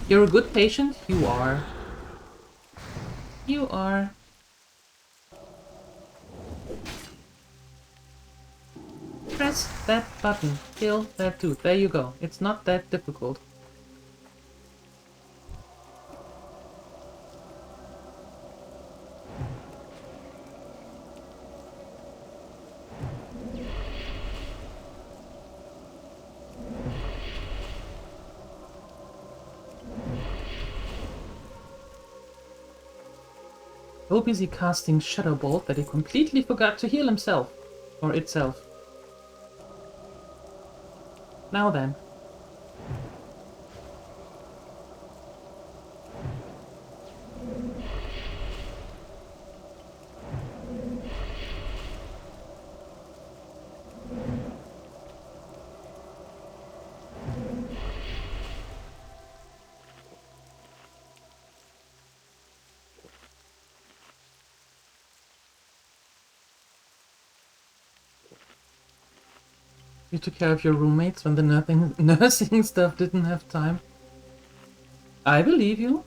You're a good patient? You are. You are. Press that button. Kill that dude. There you go. It's not that difficult. So busy casting Shadow Bolt that he completely forgot to heal himself. Or itself. Now then. You took care of your roommates when the nursing stuff didn't have time. I believe you.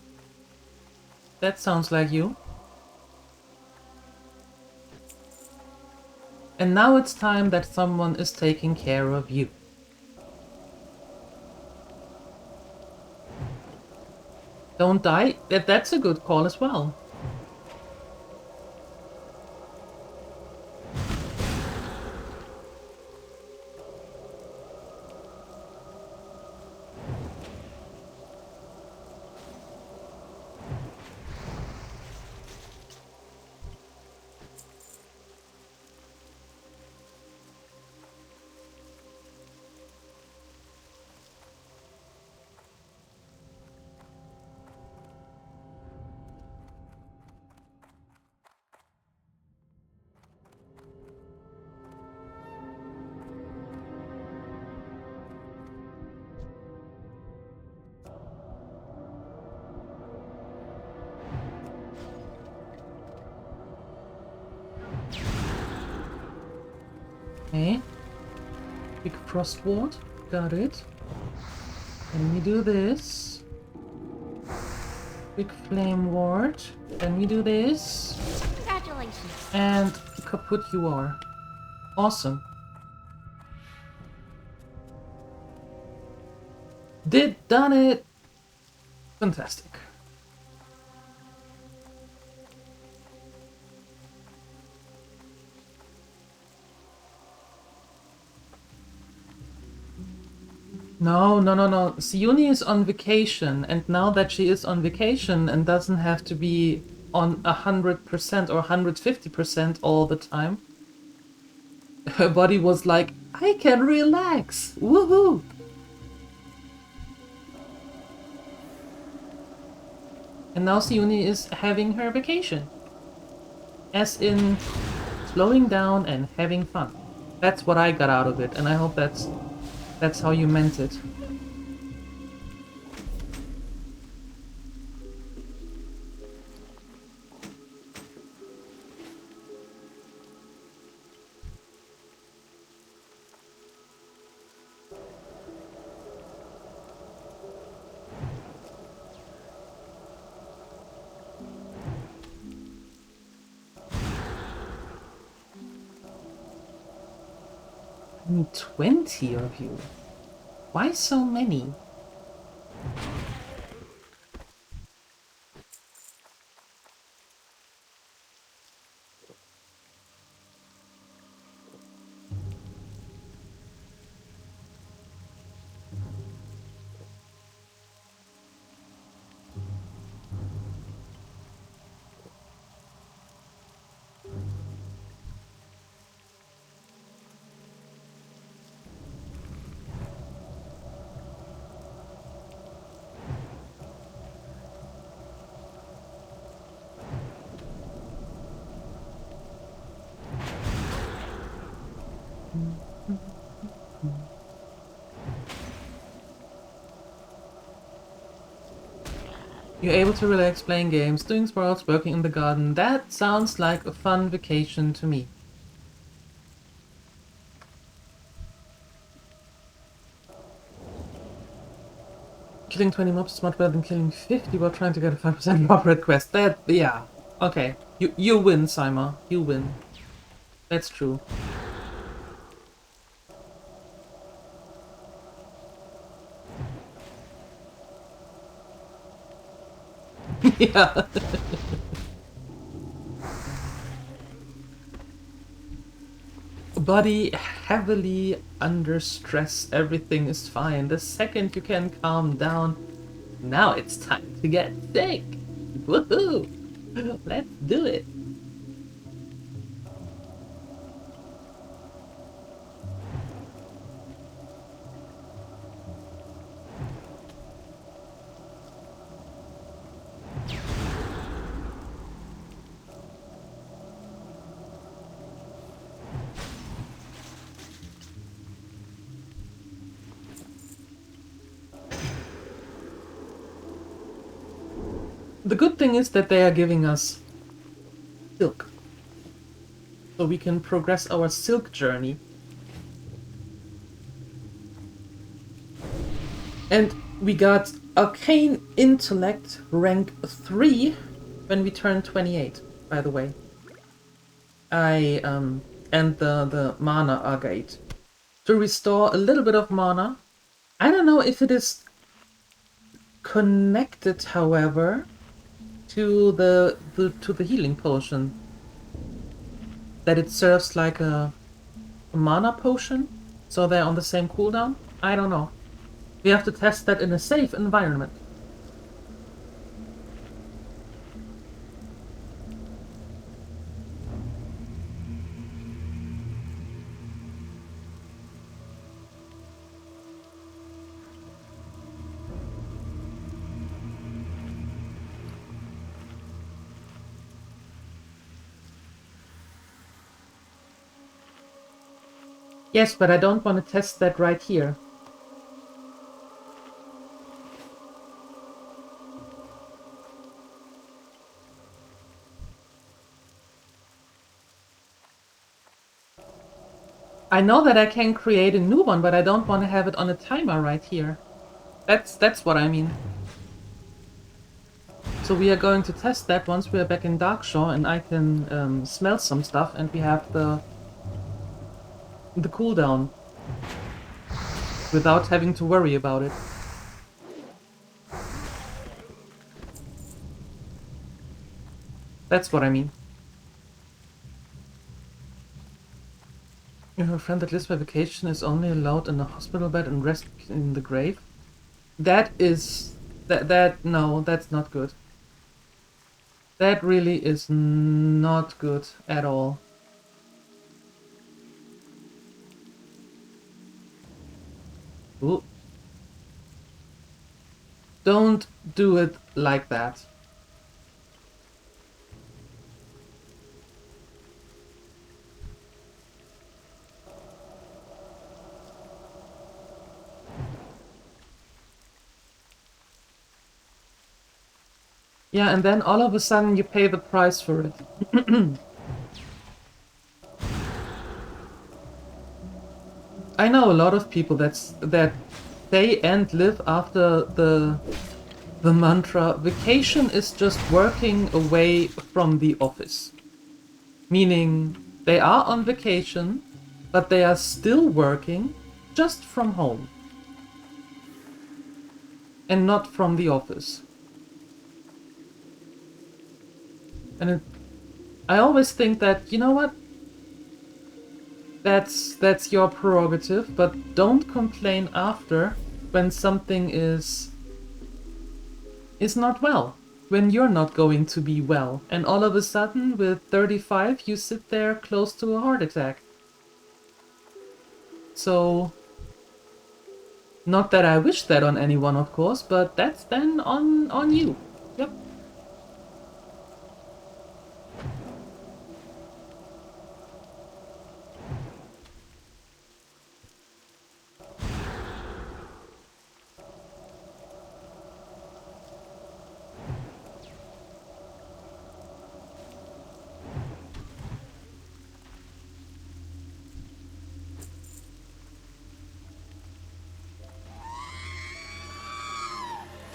That sounds like you. And now it's time that someone is taking care of you. Don't die. That's a good call as well. Okay. Big frost ward. Got it. Then we do this. Big flame ward. Then we do this.
Congratulations.
And kaput you are. Awesome. Done it! Fantastic. No. Siuni is on vacation, and now that she is on vacation and doesn't have to be on 100% or 150% all the time, her body was like, I can relax! Woohoo! And now Siuni is having her vacation. As in, slowing down and having fun. That's what I got out of it, and I hope that's how you meant it. 20 of you. Why so many? You're able to relax playing games, doing sports, working in the garden. That sounds like a fun vacation to me. Killing 20 mobs is much better than killing 50 while trying to get a 5% drop rate quest. That, yeah. Okay. You win, Sima. You win. That's true. Yeah. Body heavily under stress, everything is fine. The second you can calm down, now it's time to get sick. Woohoo! Let's do it. The good thing is that they are giving us silk. So we can progress our silk journey. And we got Arcane Intellect rank 3 when we turned 28, by the way. And the mana agate. To restore a little bit of mana. I don't know if it is connected, however, to the healing potion, that it serves like a mana potion, so they're on the same cooldown. I don't know. We have to test that in a safe environment. Yes, but I don't want to test that right here. I know that I can create a new one, but I don't want to have it on a timer right here. That's what I mean. So we are going to test that once we are back in Darkshore and I can smell some stuff and we have the cooldown without having to worry about it. That's what I mean. You have a friend that lives by vacation is only allowed in a hospital bed and rest in the grave? That is... no, that's not good. That really is not good at all. Ooh. Don't do it like that. Yeah, and then all of a sudden you pay the price for it. I know a lot of people that say and live after the mantra, vacation is just working away from the office. Meaning they are on vacation, but they are still working just from home and not from the office. And I always think that, you know what? That's your prerogative, but don't complain after when something is not well. When you're not going to be well, and all of a sudden with 35 you sit there close to a heart attack. So, not that I wish that on anyone, of course, but that's then on you. Yep.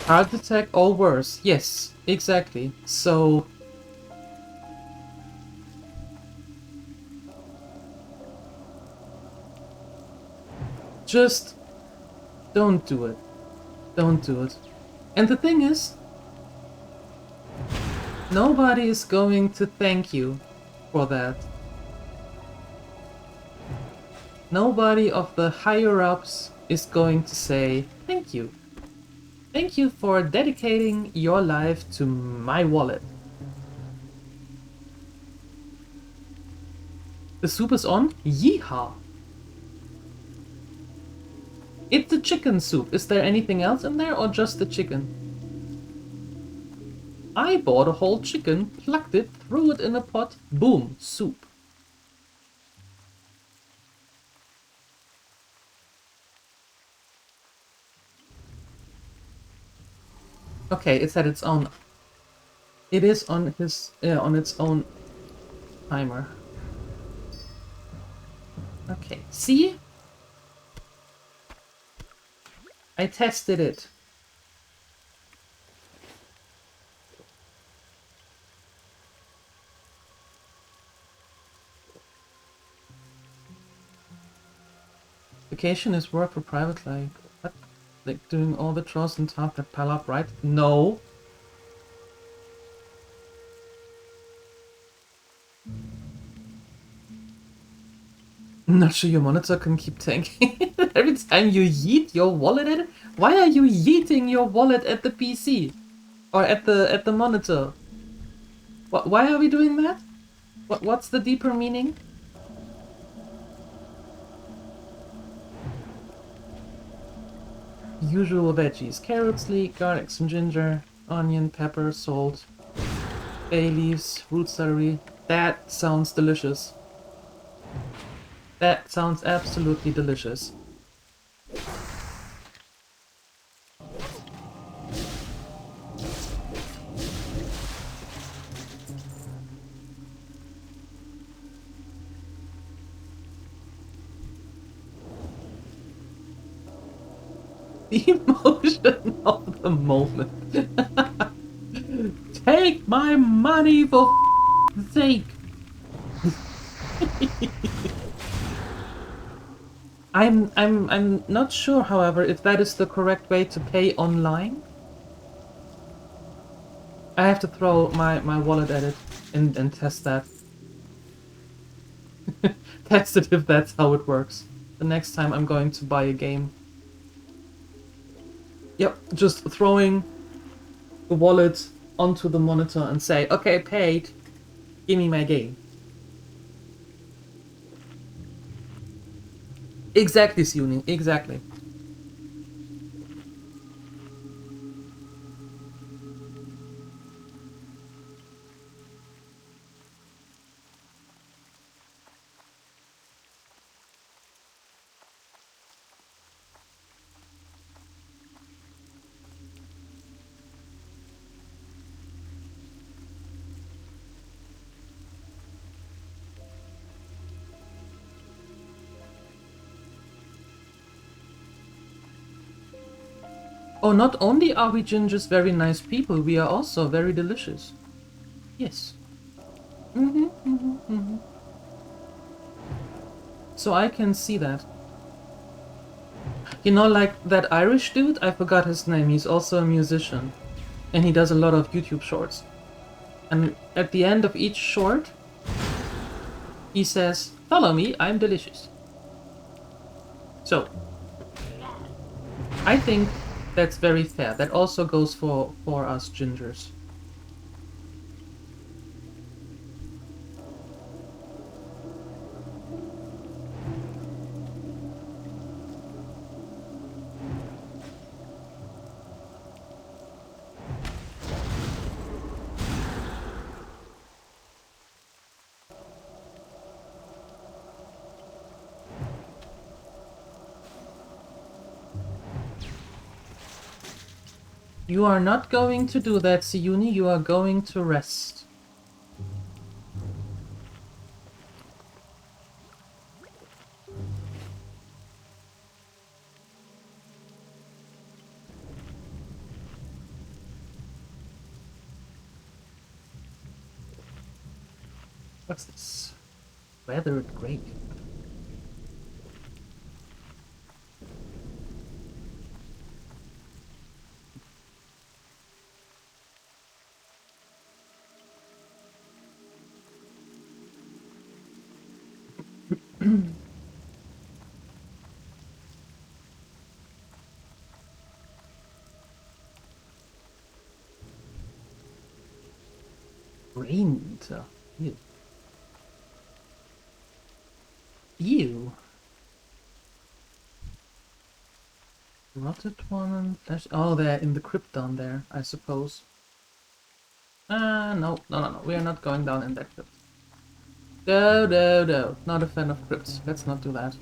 Heart attack or worse. Yes, exactly. So just don't do it. Don't do it. And the thing is, nobody is going to thank you for that. Nobody of the higher-ups is going to say thank you. Thank you for dedicating your life to my wallet. The soup is on? Yeehaw! It's the chicken soup. Is there anything else in there or just the chicken? I bought a whole chicken, plucked it, threw it in a pot, boom, soup. Okay, it's at its own. It is on its own timer. Okay, see? I tested it. Vacation is work for private, like what? Like doing all the chores and tasks that pile up, right? No. I'm not sure your monitor can keep tanking. Every time you yeet your wallet at it? Why are you yeeting your wallet at the PC? Or at the monitor? Why are we doing that? What's the deeper meaning? Usual veggies. Carrots, leek, garlic, some ginger, onion, pepper, salt, bay leaves, root celery. That sounds delicious. That sounds absolutely delicious. The emotion of the moment. Take my money for sake. I'm not sure, however, if that is the correct way to pay online. I have to throw my wallet at it and test that. Test it if that's how it works. The next time I'm going to buy a game. Yep, just throwing the wallet onto the monitor and say, okay, paid, give me my game. Exactly, Siuning, exactly. Oh, not only are we gingers very nice people, we are also very delicious. Yes. So I can see that. You know, like that Irish dude? I forgot his name. He's also a musician. And he does a lot of YouTube shorts. And at the end of each short, he says, "Follow me, I'm delicious." So, I think that's very fair. That also goes for us gingers. You are not going to do that, Siyuni. You are going to rest. What's this? Weathered grape. Brain eater. Ew. Ew. Rotted one and flesh. Oh, they're in the crypt down there, I suppose. No. We are not going down in that crypt. No. Not a fan of crypts. Let's not do that.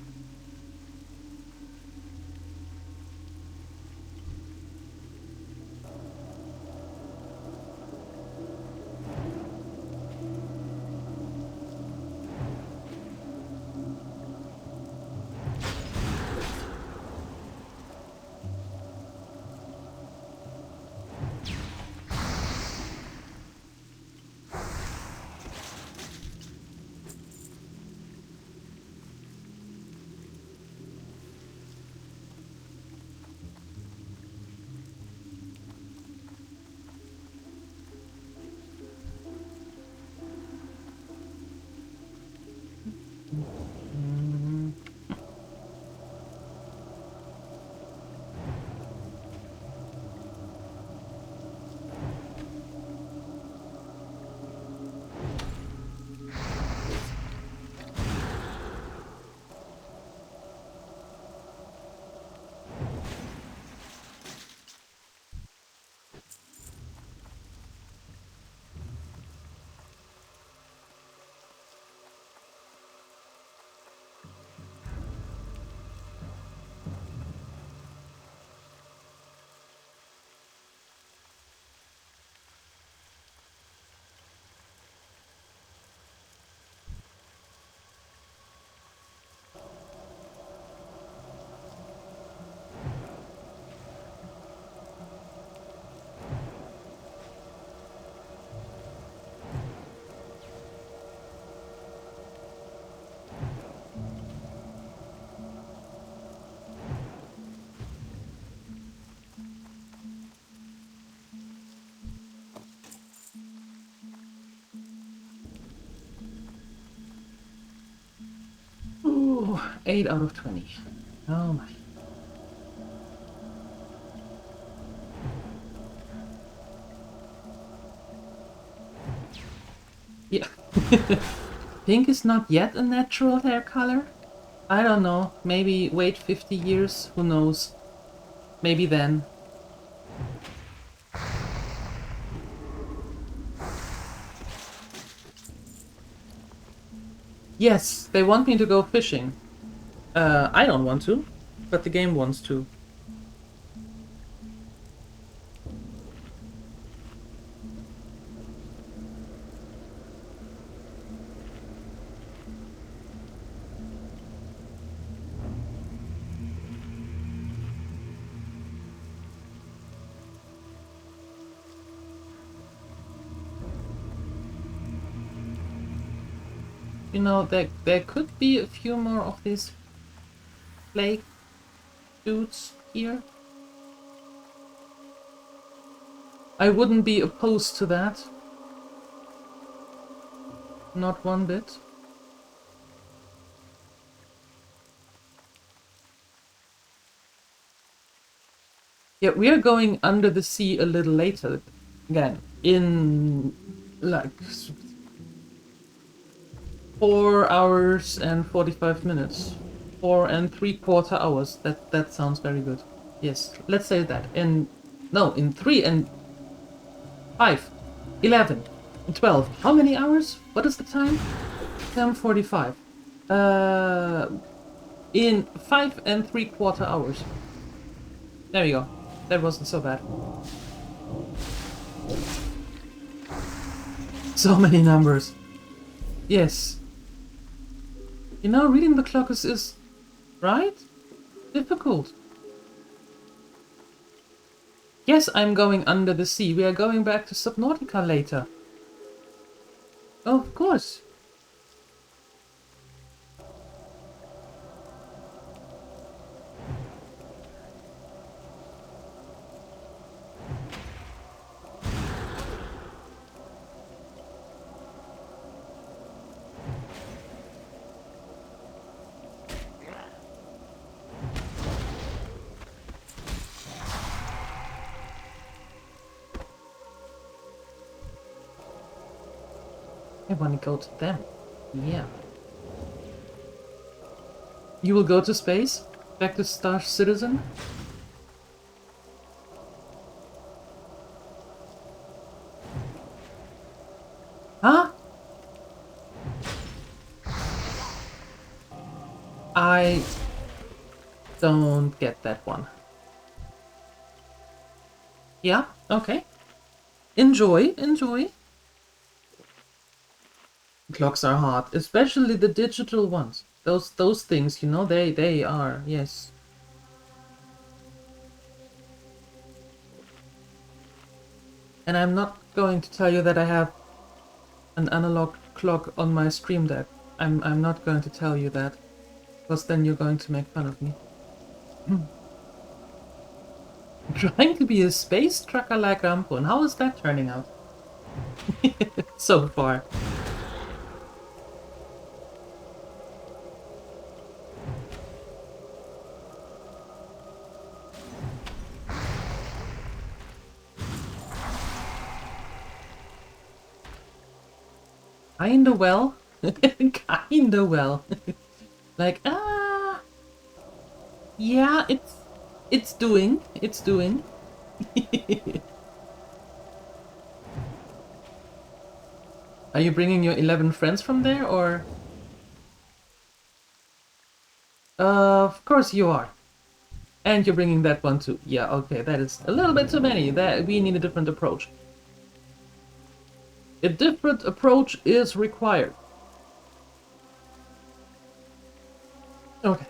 Ooh, 8 out of 20. Oh my. Yeah. Pink is not yet a natural hair color? I don't know. Maybe wait 50 years? Who knows? Maybe then. Yes, they want me to go fishing. I don't want to, but the game wants to. You know, there could be a few more of these plague dudes here. I wouldn't be opposed to that. Not one bit. Yeah, we are going under the sea a little later. Again, in like 4 hours and 45 minutes. 4 and 3/4 hours. That sounds very good. Yes, let's say that. In 3 and 5, 11, and 12. How many hours? What is the time? 10:45. In 5 and 3/4 hours. There we go. That wasn't so bad. So many numbers. Yes. You know, reading the clock is right? Difficult. Yes, I'm going under the sea. We are going back to Subnautica later. Of course. I want to go to them. Yeah. You will go to space? Back to Star Citizen? Huh? I don't get that one. Yeah, okay. Enjoy, enjoy. Clocks are hard, especially the digital ones. Those things, you know, they are, yes. And I'm not going to tell you that I have an analog clock on my stream deck. I'm not going to tell you that, because then you're going to make fun of me. Trying to be a space trucker like Rampo, and how is that turning out? So far. Kinda well. Kinda well. Like, yeah, it's doing. It's doing. Are you bringing your 11 friends from there, or? Of course you are. And you're bringing that one too. Yeah, okay, that is a little bit too many. That we need a different approach. A different approach is required. Okay.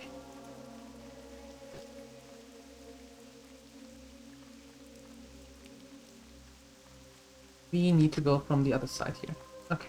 We need to go from the other side here. Okay.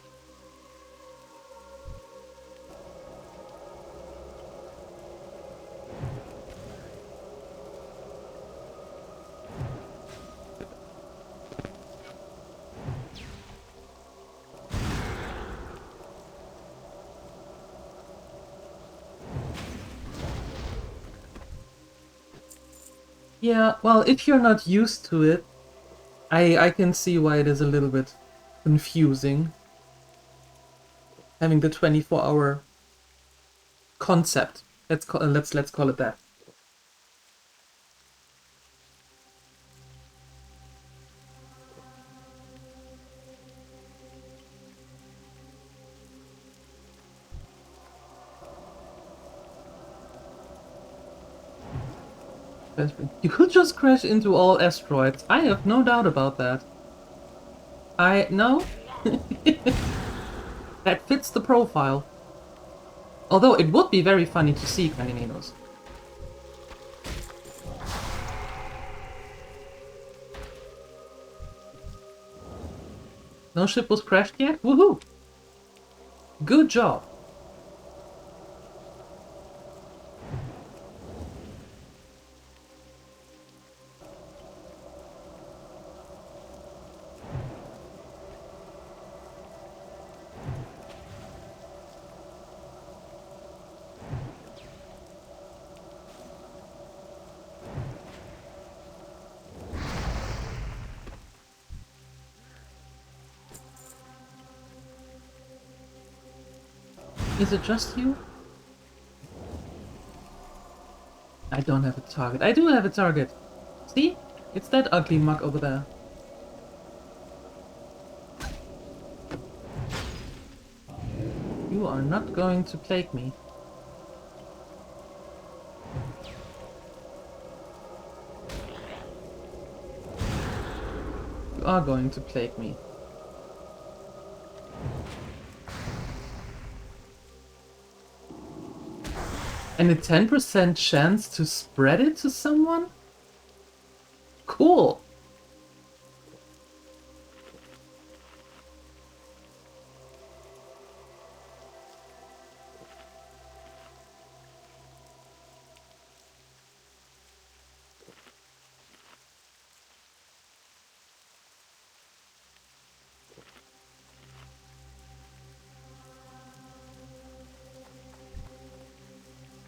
Yeah, well, if you're not used to it, I can see why it is a little bit confusing. Having the 24-hour concept. Let's call it that. You could just crash into all asteroids. I have no doubt about that. No. That fits the profile. Although it would be very funny to see Candineros. No ship was crashed yet? Woohoo! Good job. Is it just you? I don't have a target. I do have a target. See? It's that ugly mug over there. You are not going to plague me. You are going to plague me. And a 10% chance to spread it to someone? Cool.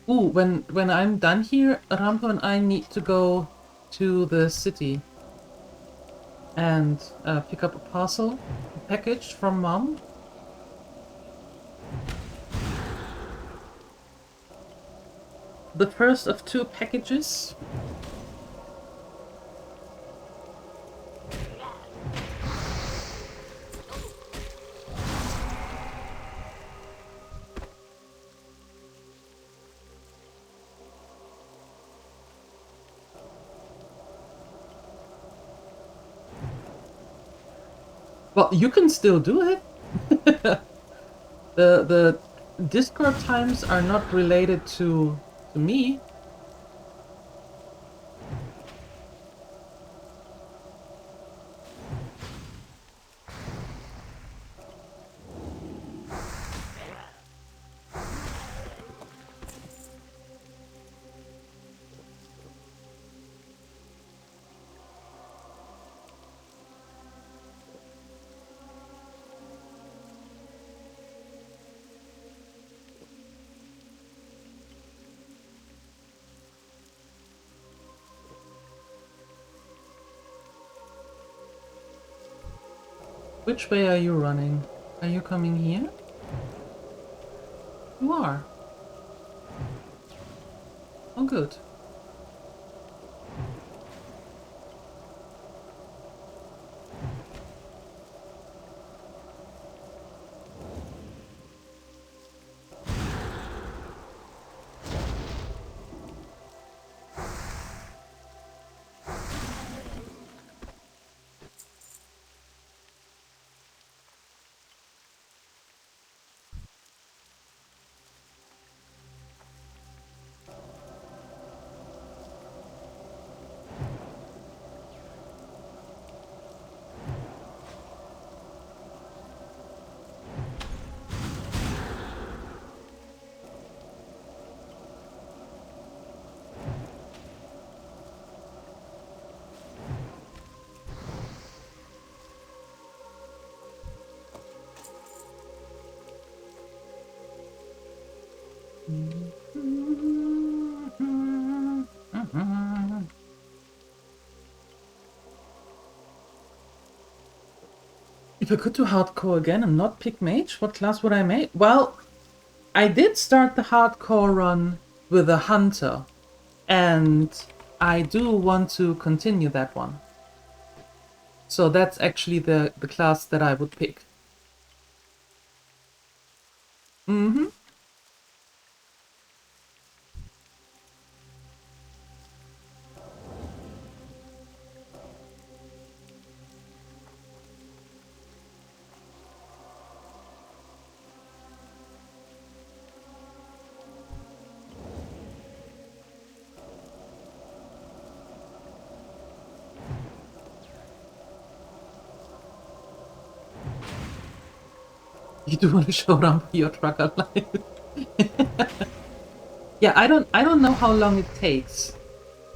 Ooh, when I'm done here, Rampo and I need to go to the city and pick up a parcel, a package from Mom. The first of 2 packages. Well, you can still do it. The Discord times are not related to me. Which way are you running? Are you coming here? You are. Oh, good. If I could do hardcore again and not pick mage, what class would I make? Well, I did start the hardcore run with a hunter, and I do want to continue that one. So that's actually the class that I would pick. Mm-hmm. You do want to show Rambo your truck alive. Yeah, I don't know how long it takes.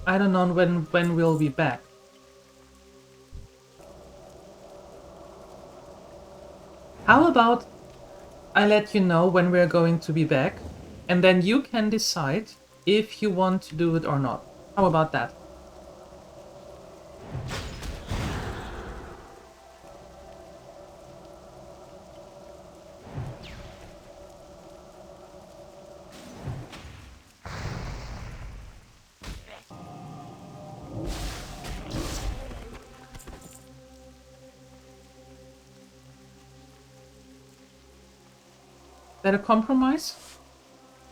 I don't know when we'll be back. How about I let you know when we're going to be back, and then you can decide if you want to do it or not. How about that? that a compromise?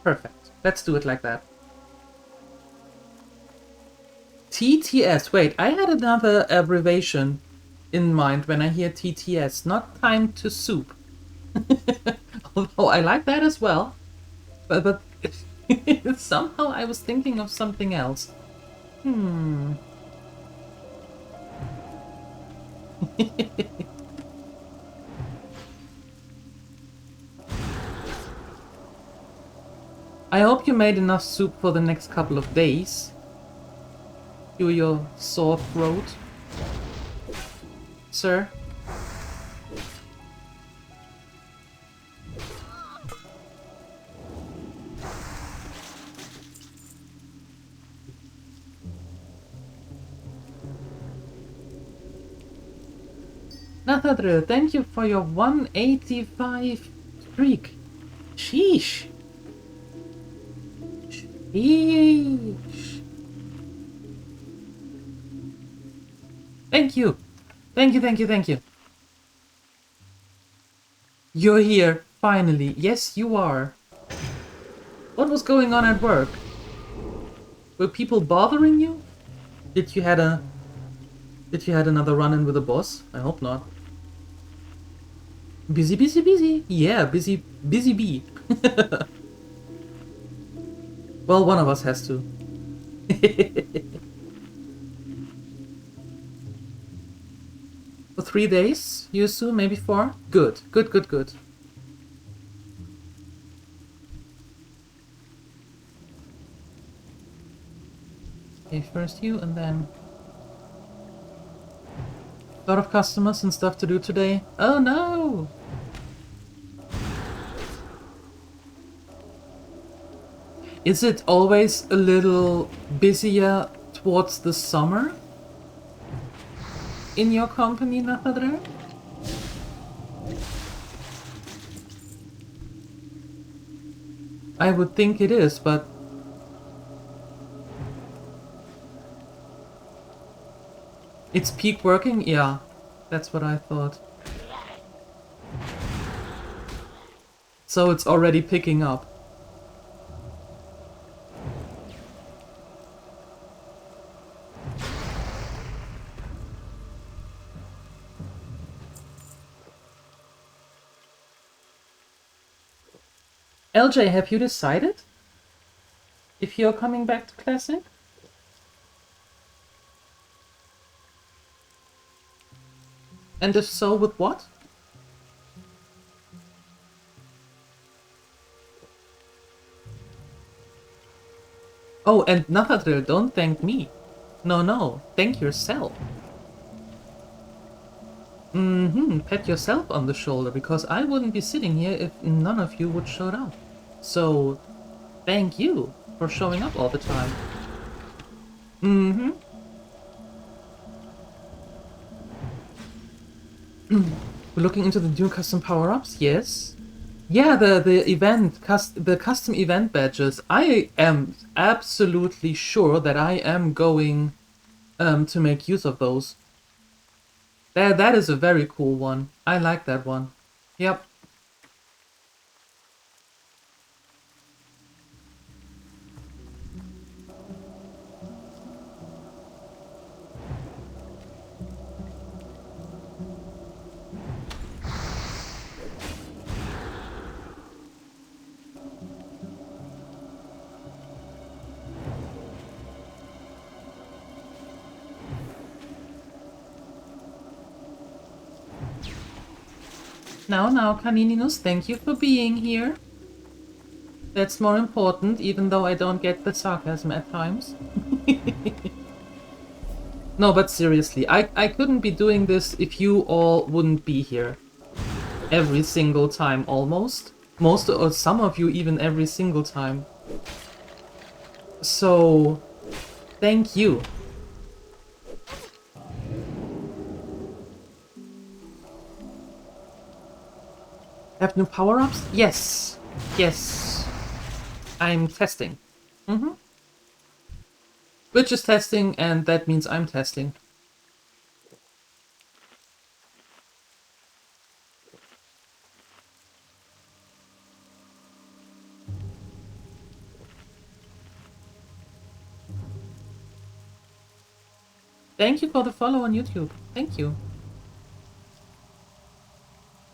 Perfect. Let's do it like that. TTS. Wait, I had another abbreviation in mind when I hear TTS. Not time to soup. Although I like that as well. But somehow I was thinking of something else. I hope you made enough soup for the next couple of days. Cure your sore throat, sir. Nathadrill, thank you for your 185 streak. Sheesh. Sheesh. Thank you. Thank you, thank you, thank you. You're here, finally. Yes, you are. What was going on at work? Were people bothering you? Did you had another run-in with the boss? I hope not. Busy, busy, busy. Yeah, busy, busy bee. Well, one of us has to. For 3 days, you assume? Maybe 4? Good, good, good, good. Okay, first you, and then... A lot of customers and stuff to do today. Oh no! Is it always a little busier towards the summer? In your company, Nathadre? I would think it is, but... It's peak working? Yeah, that's what I thought. So it's already picking up. LJ, have you decided if you're coming back to Classic? And if so, with what? Oh, and Nathadrill, don't thank me. No, no, thank yourself. Pat yourself on the shoulder, because I wouldn't be sitting here if none of you would show up. So, thank you for showing up all the time. We're looking into the new custom power-ups? Yes. Yeah, the custom event badges. I am absolutely sure that I am going to make use of those. That is a very cool one. I like that one. Yep. Now, Canininus, thank you for being here. That's more important, even though I don't get the sarcasm at times. No, but seriously, I couldn't be doing this if you all wouldn't be here. Every single time, almost. Most, or some of you even every single time. So, thank you. Have new power-ups? Yes. Yes. I'm testing. Twitch is testing, and that means I'm testing. Thank you for the follow on YouTube. Thank you.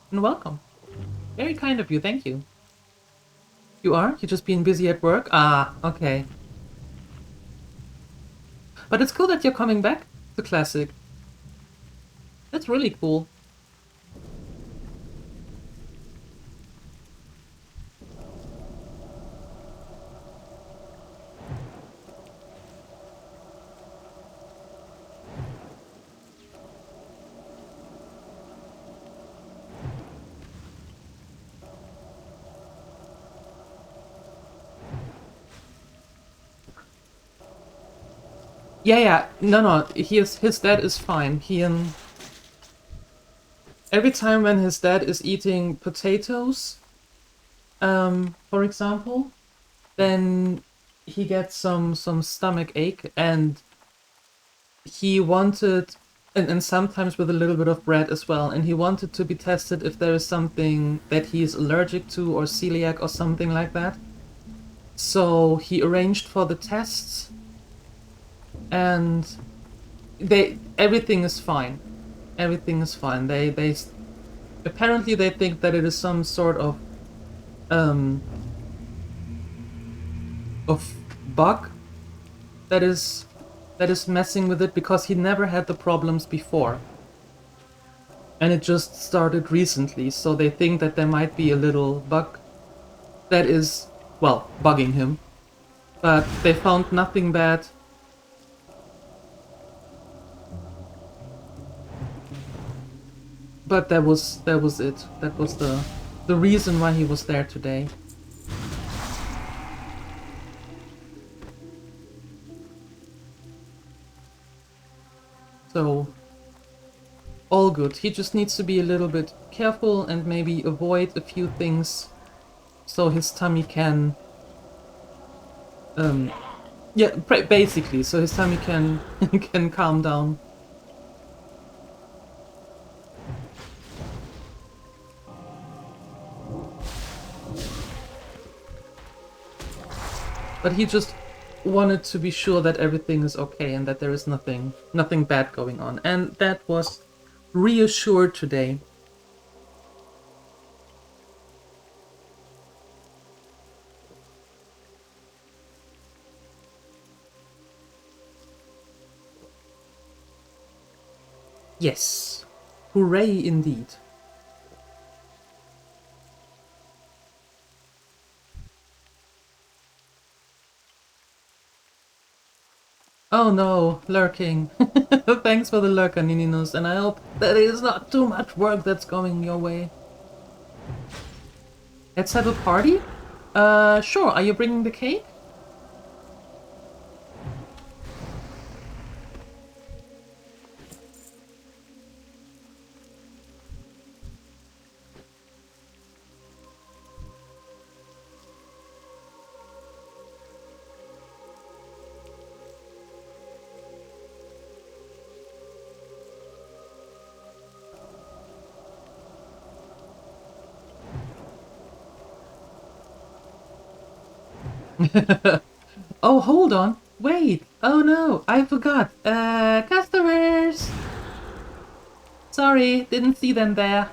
And welcome. Very kind of you, thank you. You are? You're just being busy at work? Ah, okay. But it's cool that you're coming back to Classic. That's really cool. Yeah, no, his dad is fine. Every time when his dad is eating potatoes, for example, then he gets some stomach ache, and he wanted, and sometimes with a little bit of bread as well, and he wanted to be tested if there is something that he's allergic to or celiac or something like that. So he arranged for the tests, and everything is fine. Everything is fine. They apparently they think that it is some sort of bug that is messing with it, because he never had the problems before. And it just started recently, so they think that there might be a little bug that is, well, bugging him. But they found nothing bad. But that was it. That was the reason why he was there today. So, all good. He just needs to be a little bit careful and maybe avoid a few things so his tummy can... yeah, basically, so his tummy can, can calm down. But he just wanted to be sure that everything is okay and that there is nothing bad going on. And that was reassured today. Yes. Hooray indeed. Oh no, lurking. Thanks for the lurk, Anininus, and I hope that it is not too much work that's going your way. Let's have a party? Sure, are you bringing the cake? Oh, hold on. Wait. Oh no, I forgot. Customers! Sorry, didn't see them there.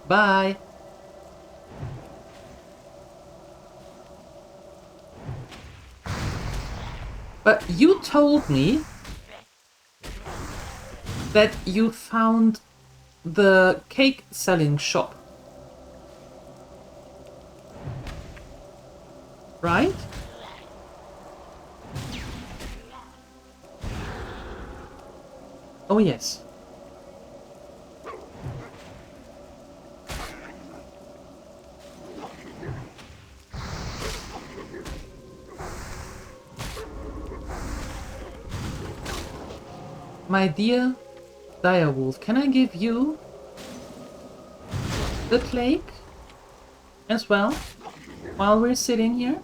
Bye. But you told me that you found the cake selling shop. Right? Oh yes. My dear Direwolf, can I give you the plague as well while we're sitting here?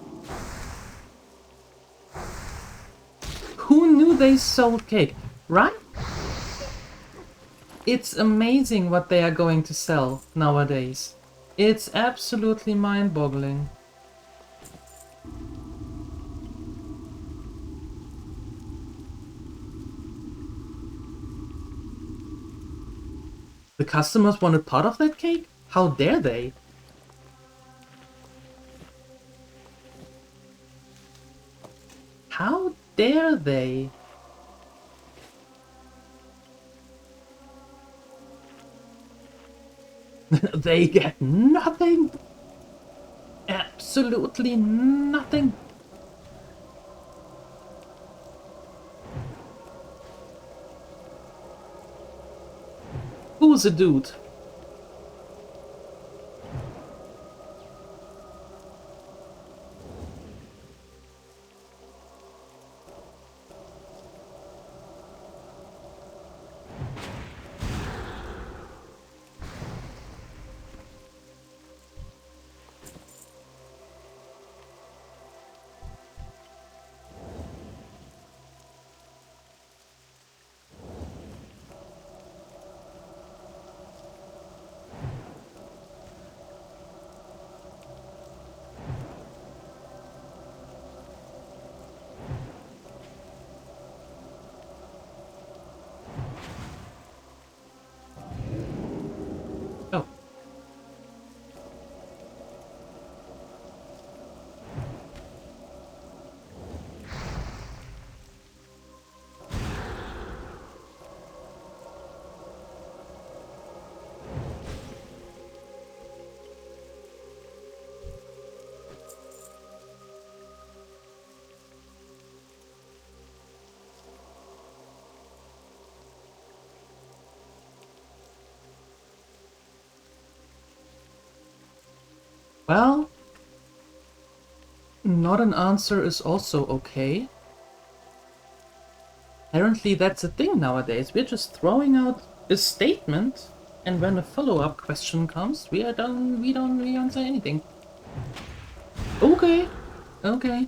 Who knew they sold cake, right? It's amazing what they are going to sell nowadays. It's absolutely mind-boggling. The customers wanted part of that cake? How dare they? How dare they? They get nothing. Absolutely nothing. Who's a dude? Oh. Well, not an answer is also okay. Apparently that's a thing nowadays. We're just throwing out a statement, and when a follow-up question comes, we don't say anything. Okay. Okay.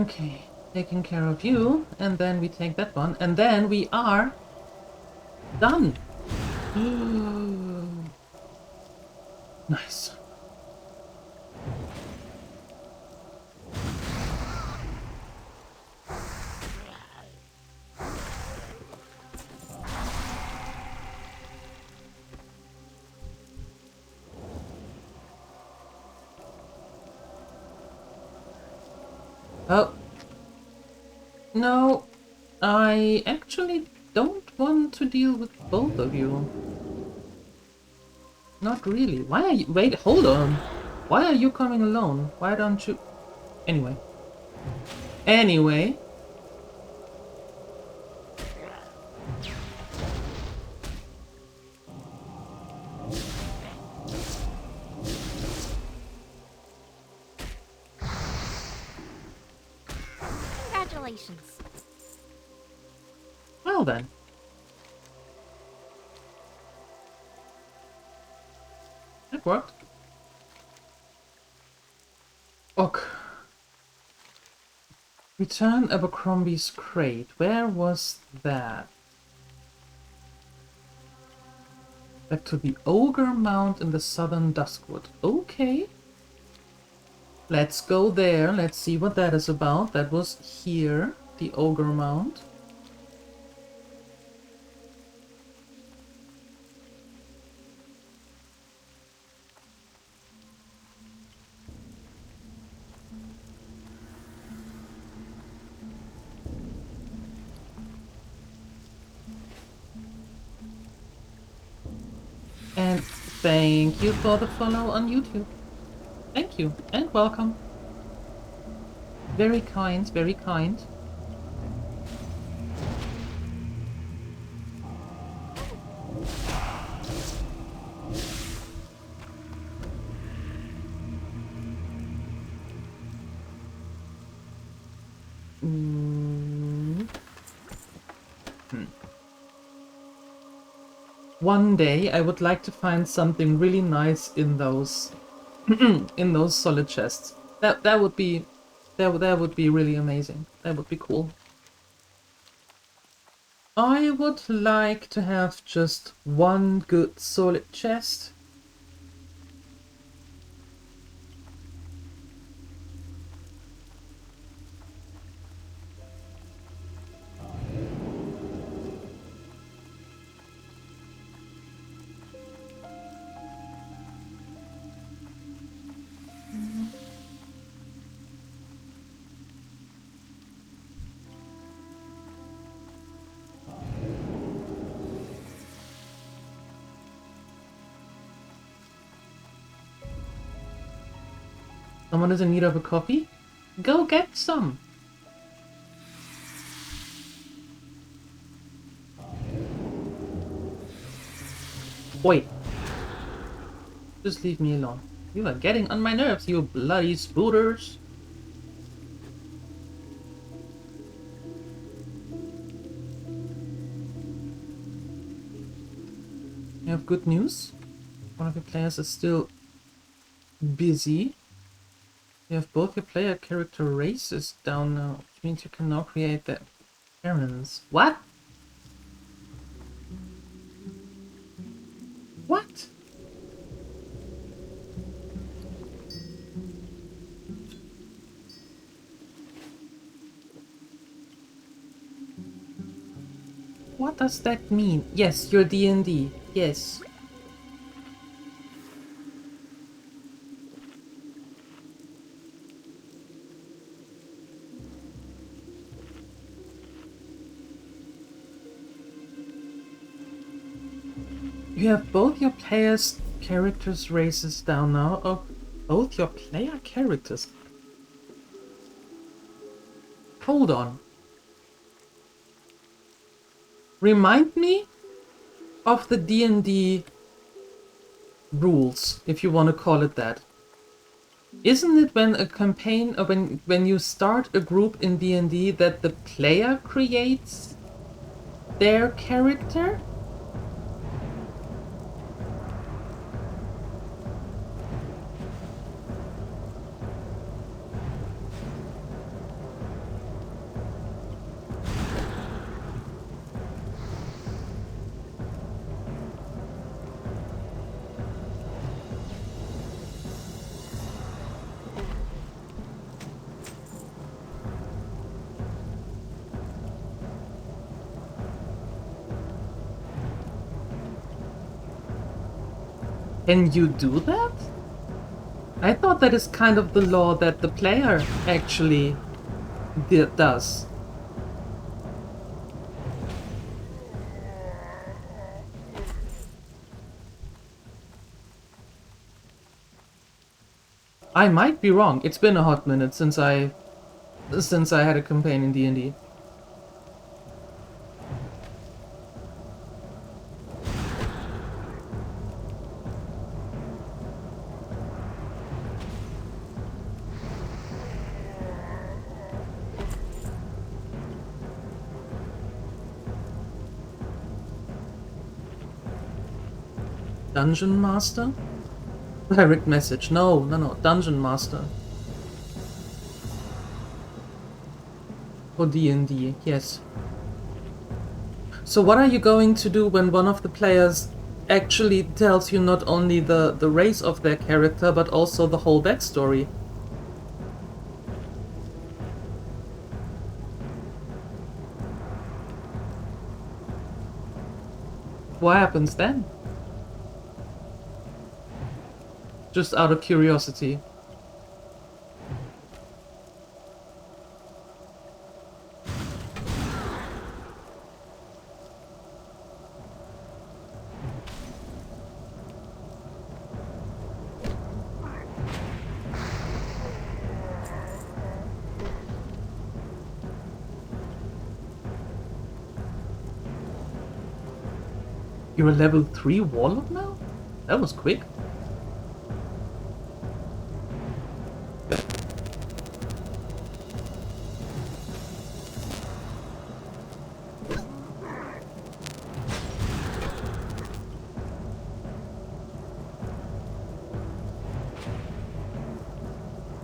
Okay, taking care of you, and then we take that one, and then we are done. Nice. Oh. No, I actually don't want to deal with both of you. Not really. Why are you— wait, hold on. Why are you coming alone? Why don't you— Anyway. Anyway.
Congratulations.
Well then. That worked. Ok. Return Abercrombie's crate. Where was that? Back to the Ogre Mount in the southern Duskwood. Okay. Let's go there. Let's see what that is about. That was here. The Ogre Mount. And thank you for the follow on YouTube. Thank you and welcome. Very kind, very kind. One day I would like to find something really nice in those in those solid chests. That would be that would be really amazing. That would be cool. I would like to have just one good solid chest. Someone is in need of a coffee? Go get some! Wait. Just leave me alone. You are getting on my nerves, you bloody spooters! You have good news? One of your players is still busy. You have both your player character races down now, which means you can now create the errands. What? What? What does that mean? Yes, you're D&D. Yes. You have both your players' characters' races down now. Oh, both your player characters. Hold on. Remind me of the D&D rules, if you want to call it that. Isn't it when a campaign, or when you start a group in D&D, that the player creates their character? Can you do that? I thought that is kind of the law that the player actually does. I might be wrong. It's been a hot minute since I had a campaign in D&D. Dungeon Master? Direct message. No. Dungeon Master. For D&D, yes. So what are you going to do when one of the players actually tells you not only the race of their character, but also the whole backstory? What happens then? Just out of curiosity. You're a level 3 warlock now? That was quick.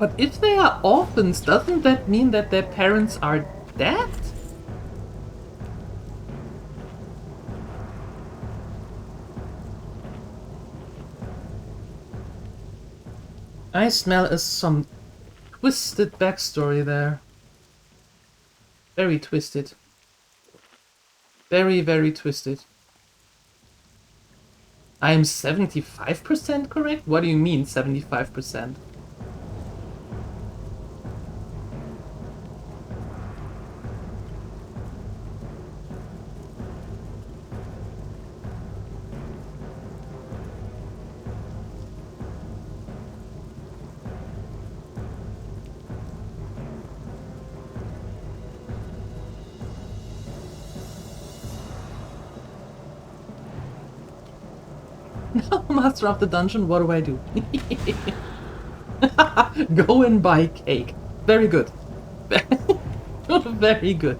But if they are orphans, doesn't that mean that their parents are dead? I smell some twisted backstory there. Very twisted. Very, very twisted. I am 75% correct? What do you mean 75%? Master of the dungeon, what do I do? Go and buy cake. Very good. Very good.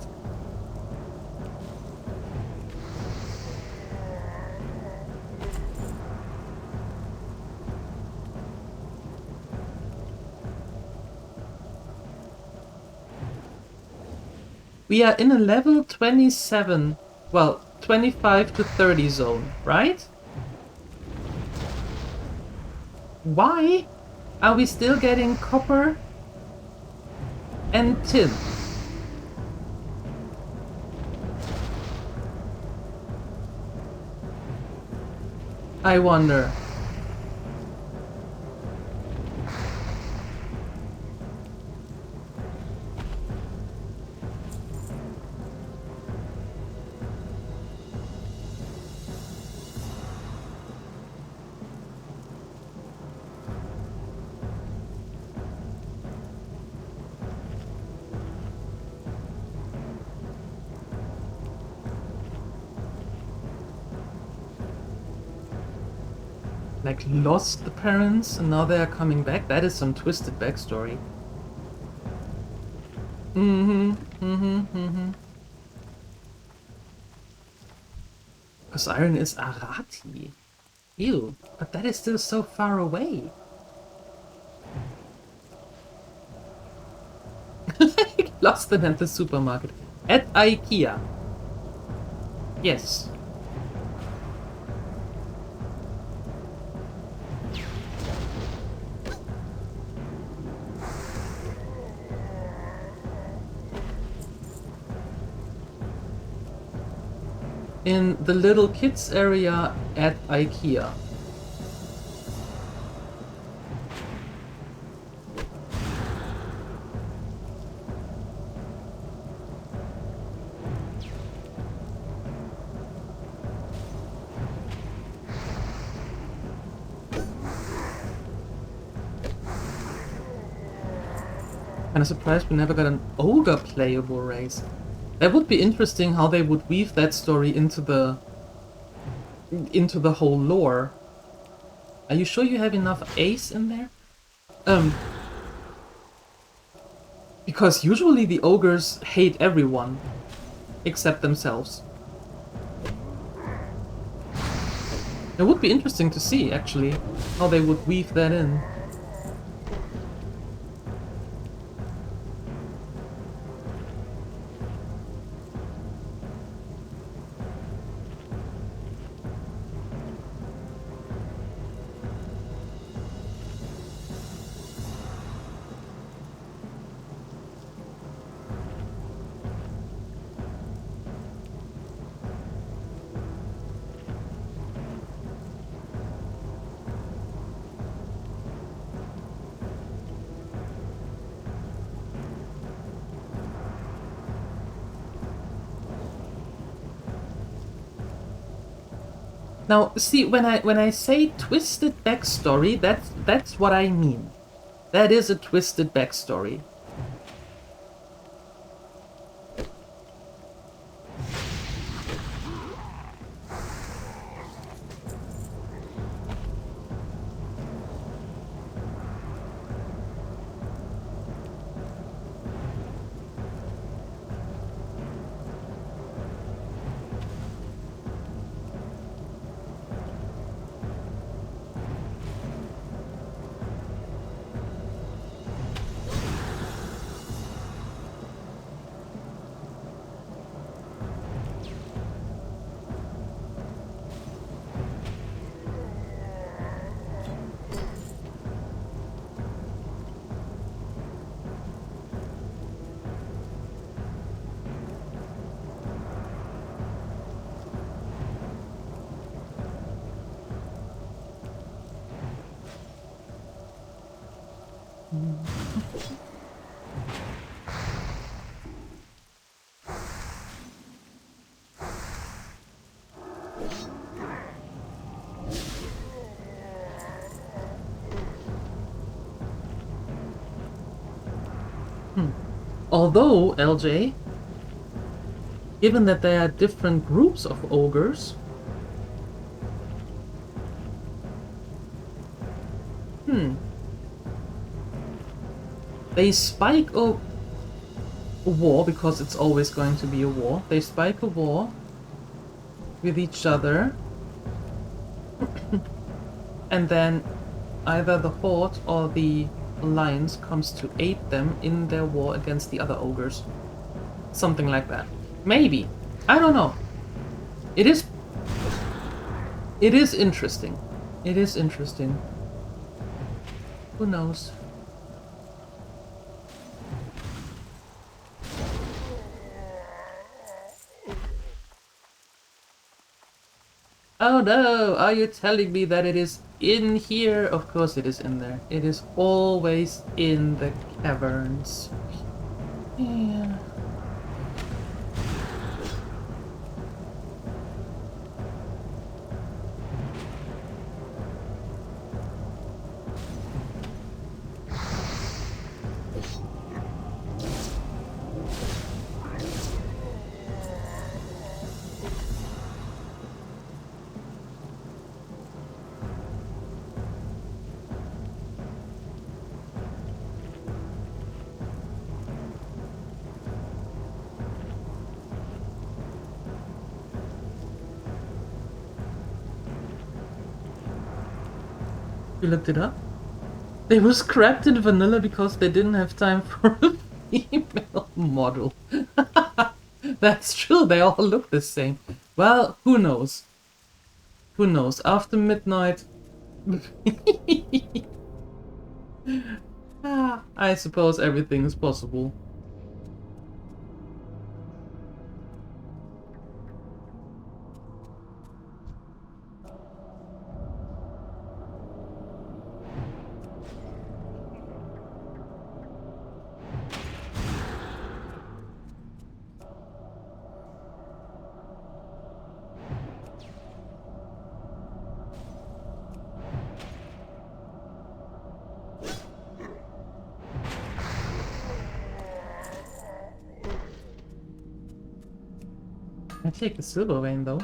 We are in a level 27, well, 25 to 30 zone, right? Why are we still getting copper and tin? I wonder. Like, lost the parents and now they are coming back? That is some twisted backstory. Poseidon is Arati. Ew, but that is still so far away. Lost them at the supermarket. At IKEA. Yes. In the little kids area at IKEA. Kinda surprised we never got an ogre playable race. That would be interesting how they would weave that story into the whole lore. Are you sure you have enough ace in there? Because usually the ogres hate everyone except themselves. It would be interesting to see, actually, how they would weave that in. Now, see, when I say twisted backstory, that's what I mean. That is a twisted backstory. Although, LJ, given that there are different groups of ogres, they spike a war, because it's always going to be a war. They spike a war with each other, and then either the Horde or the Alliance comes to aid them in their war against the other ogres. Something like that. Maybe. I don't know. It is interesting. It is interesting. Who knows? Oh no! Are you telling me that it is in here? Of course it is in there. It is always in the caverns. Yeah. You looked it up? They were scrapped in vanilla because they didn't have time for a female model. That's true, they all look the same. Well, who knows? Who knows? After midnight... I suppose everything is possible. I take the silver vein though.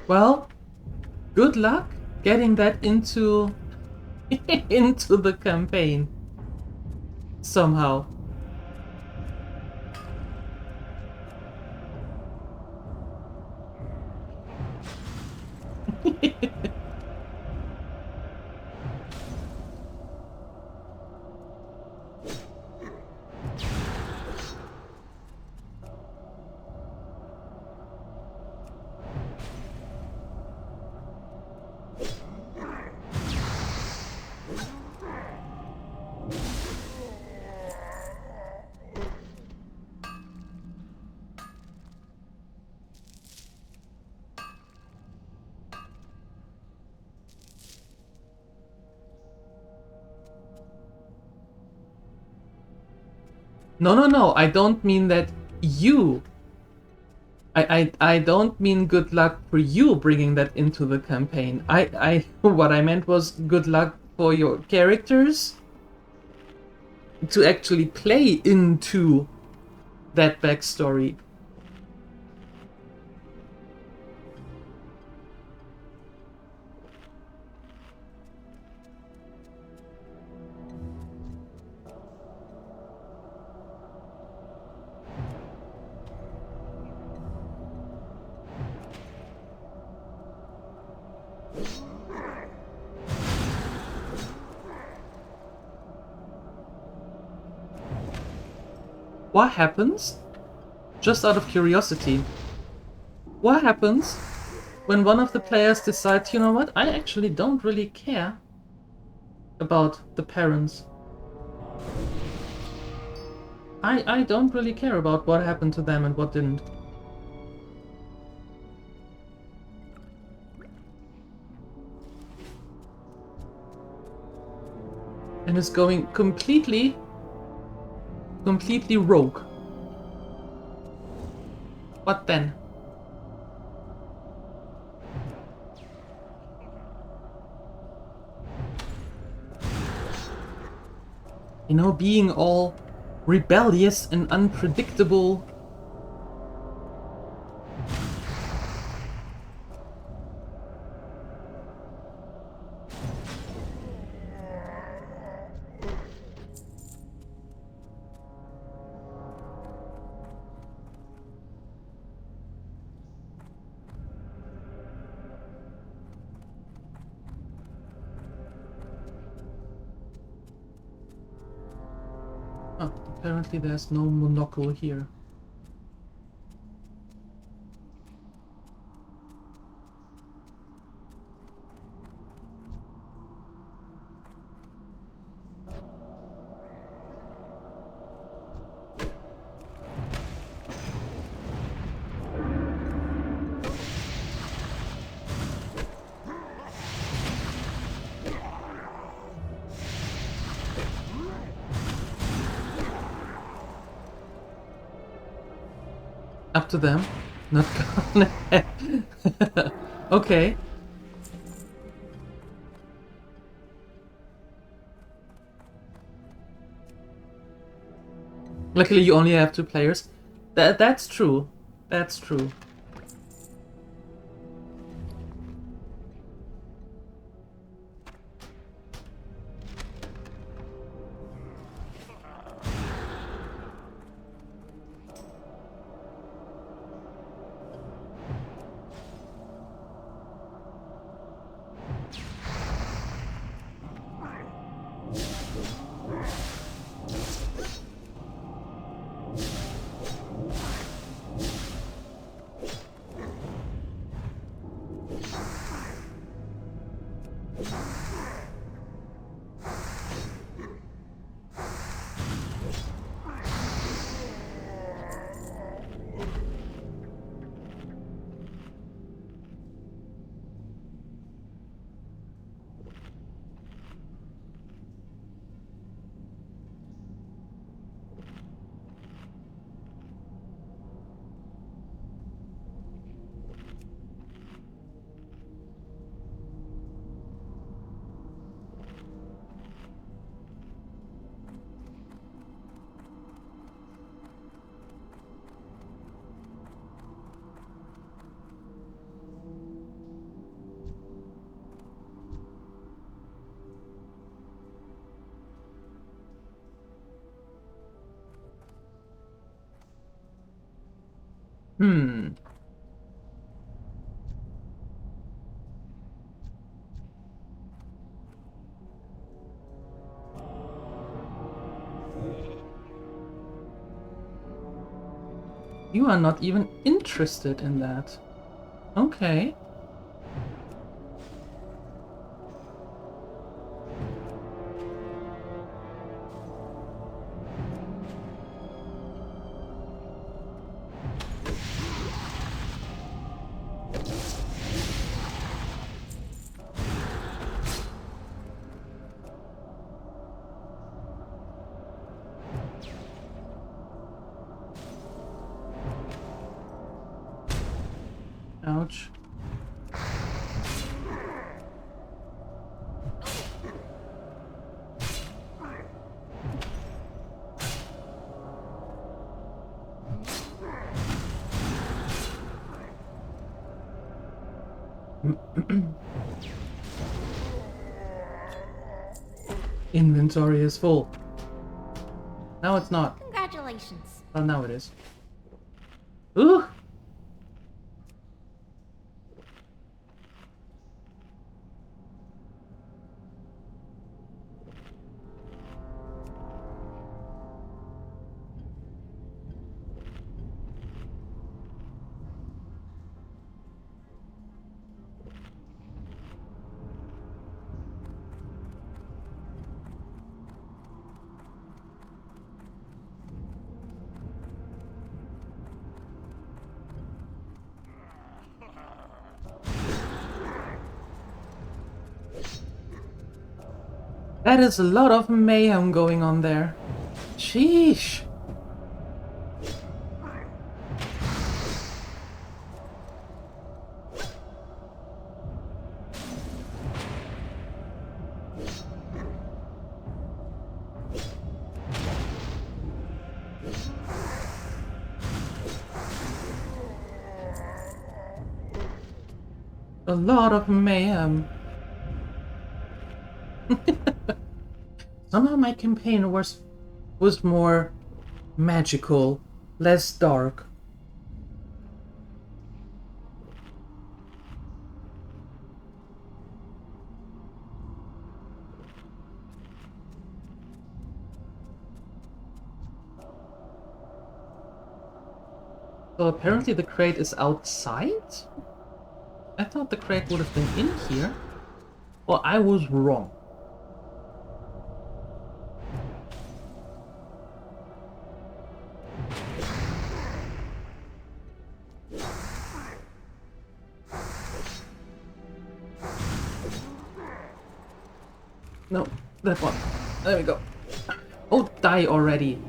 Well, good luck getting that into into the campaign somehow. No, I don't mean that you. I don't mean good luck for you bringing that into the campaign. What I meant was good luck for your characters to actually play into that backstory. What happens, just out of curiosity, what happens when one of the players decides, you know what, I actually don't really care about the parents. I don't really care about what happened to them and what didn't. And is going completely rogue. What then? You know, being all rebellious and unpredictable. Oh, apparently there's no monocle here. Up to them. Not gonna. Okay. Luckily you only have 2 players. That's true. That's true. Hmm. You are not even interested in that. Okay. Ouch. Inventory is full. Now it's not.
Congratulations.
Well, now it is. Ooh! That is a lot of mayhem going on there. Sheesh. A lot of mayhem. Somehow my campaign was more magical, less dark. So apparently the crate is outside? I thought the crate would have been in here. Well, I was wrong. No, that one. There we go. Oh, die already.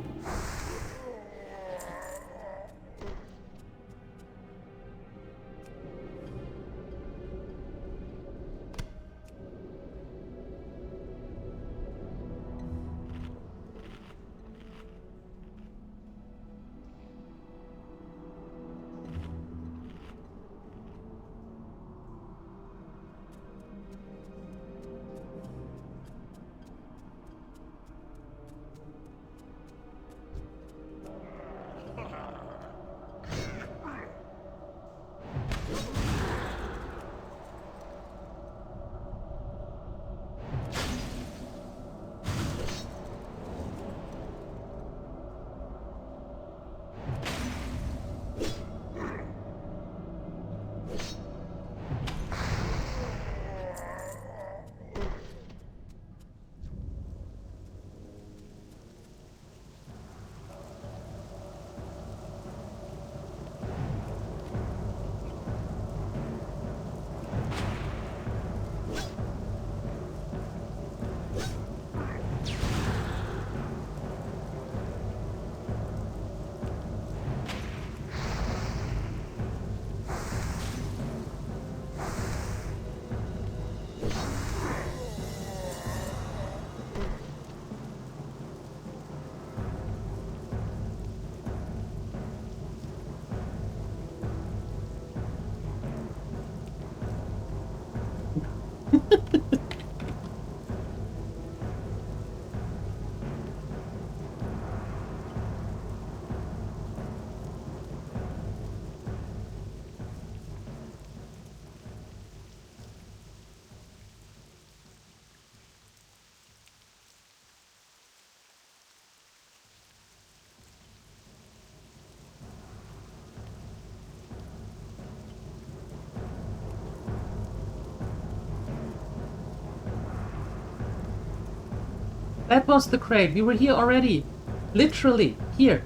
That was the crate. We were here already. Literally, here.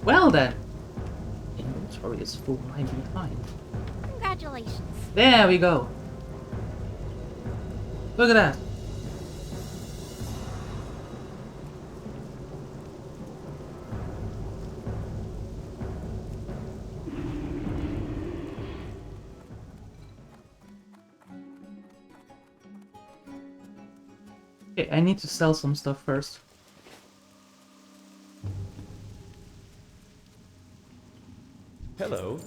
Well then. Inventory is full. I'm behind.
Congratulations.
There we go. Look at that. Okay, I need to sell some stuff first.
Hello.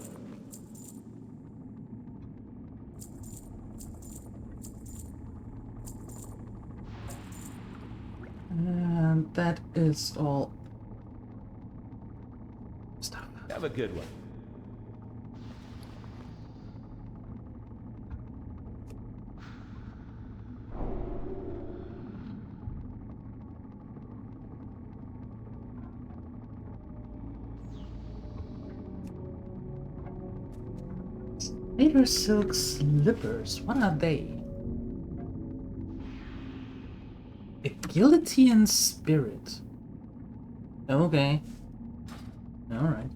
And that is all stuff.
Have a good one.
Spider silk slippers. What are they? Agility and spirit. Okay. Alright.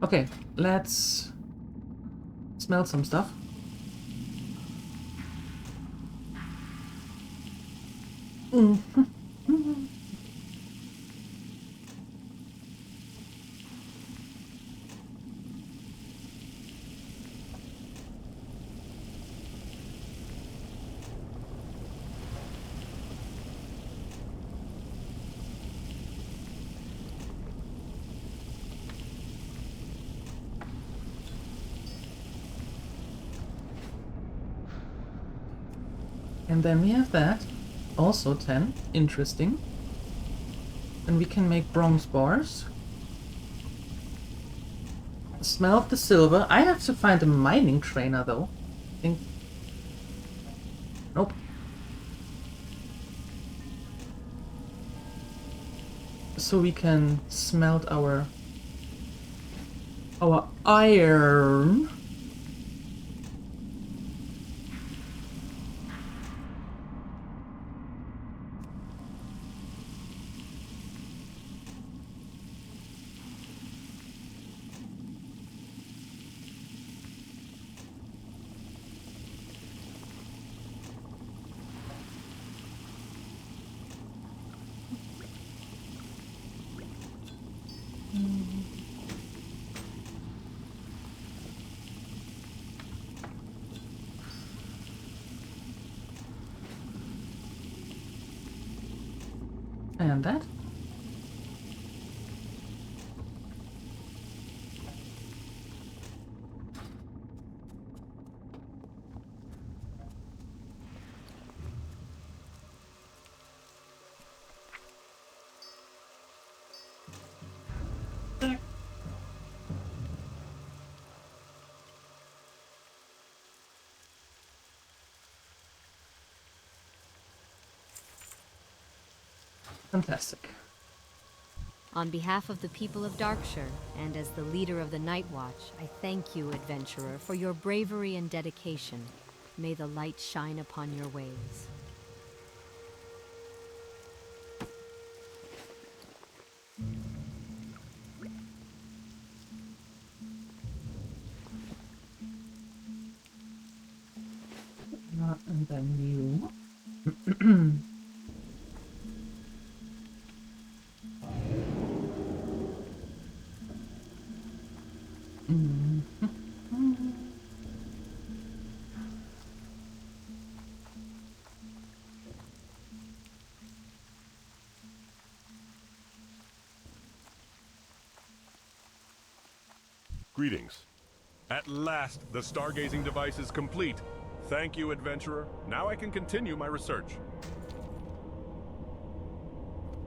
Okay, let's smell some stuff. And then we have that. Also 10. Interesting. And we can make bronze bars. Smelt the silver. I have to find a mining trainer though. I think. Nope. So we can smelt our iron. And that. Fantastic.
On behalf of the people of Darkshire, and as the leader of the Night Watch, I thank you, adventurer, for your bravery and dedication. May the light shine upon your ways.
And then you.
Greetings. At last, the stargazing device is complete. Thank you, adventurer. Now I can continue my research.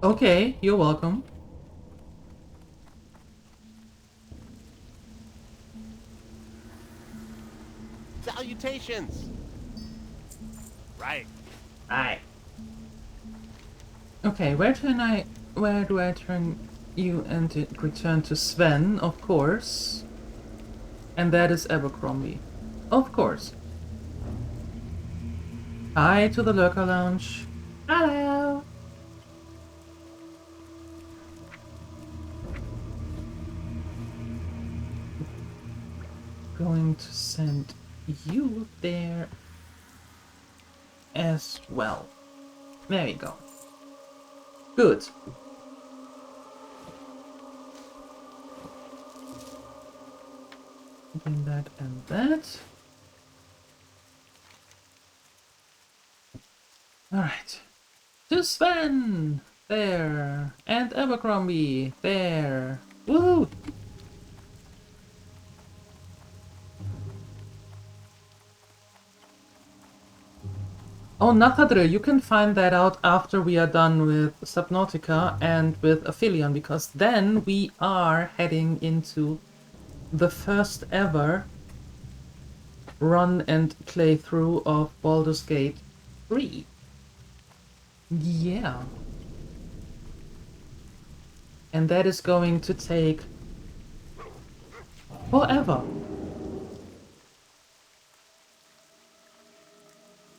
Okay, you're welcome.
Salutations! Right.
Aye. Okay, where do I turn you and return to Sven, of course. And that is Abercrombie. Of course. Hi to the Lurker Lounge. Hello! Going to send you there as well. There you go. Good. Doing that and that. Alright. To Sven! There. And Abercrombie. There. Woohoo! Oh, Nathadril, you can find that out after we are done with Subnautica and with Aphelion, because then we are heading into the first ever run and playthrough of Baldur's Gate 3. Yeah. And that is going to take forever.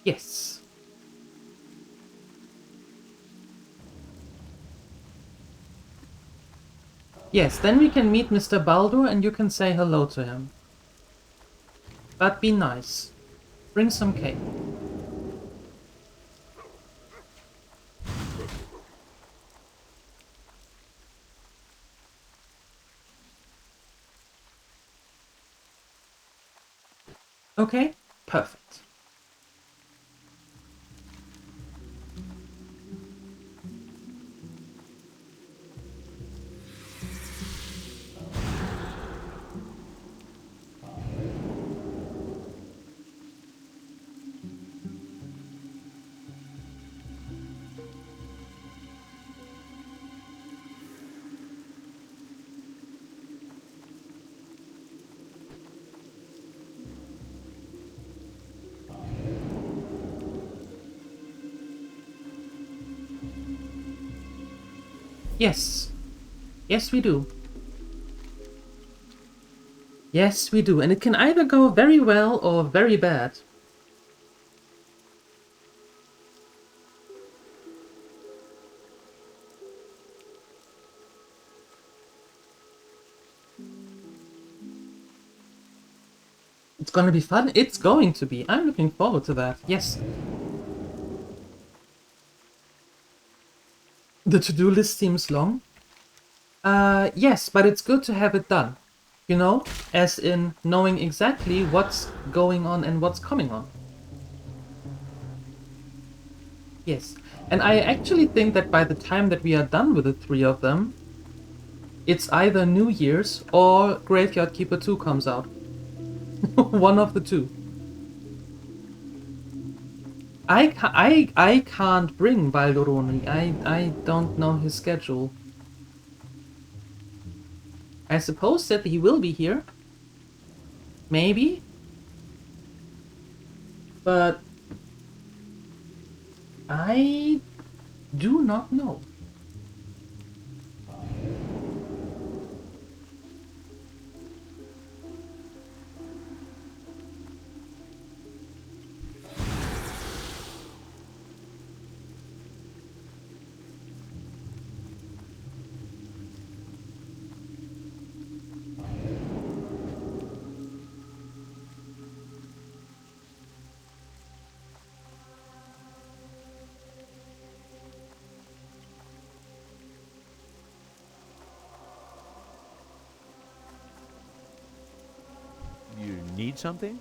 Yes. Yes, then we can meet Mr. Baldur and you can say hello to him. But be nice. Bring some cake. Okay, perfect. Yes. Yes, we do. Yes, we do. And it can either go very well or very bad. It's gonna be fun. It's going to be. I'm looking forward to that. Yes. The to-do list seems long. Yes, but it's good to have it done. You know, as in knowing exactly what's going on and what's coming on. Yes, and I actually think that by the time that we are done with the 3 of them, it's either New Year's or Graveyard Keeper 2 comes out. One of the two. I can't bring Balduroni. I don't know his schedule. I suppose that he will be here. Maybe. But I do not know.
You need something?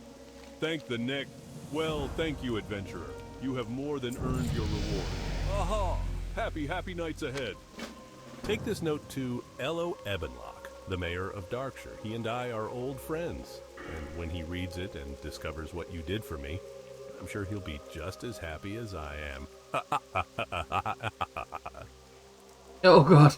Thank the neck. Well, thank you, adventurer. You have more than earned your reward. Aha! Happy nights ahead. Take this note to Ello Ebenlock, the mayor of Darkshire. He and I are old friends. And when he reads it and discovers what you did for me, I'm sure he'll be just as happy as I am.
Oh god.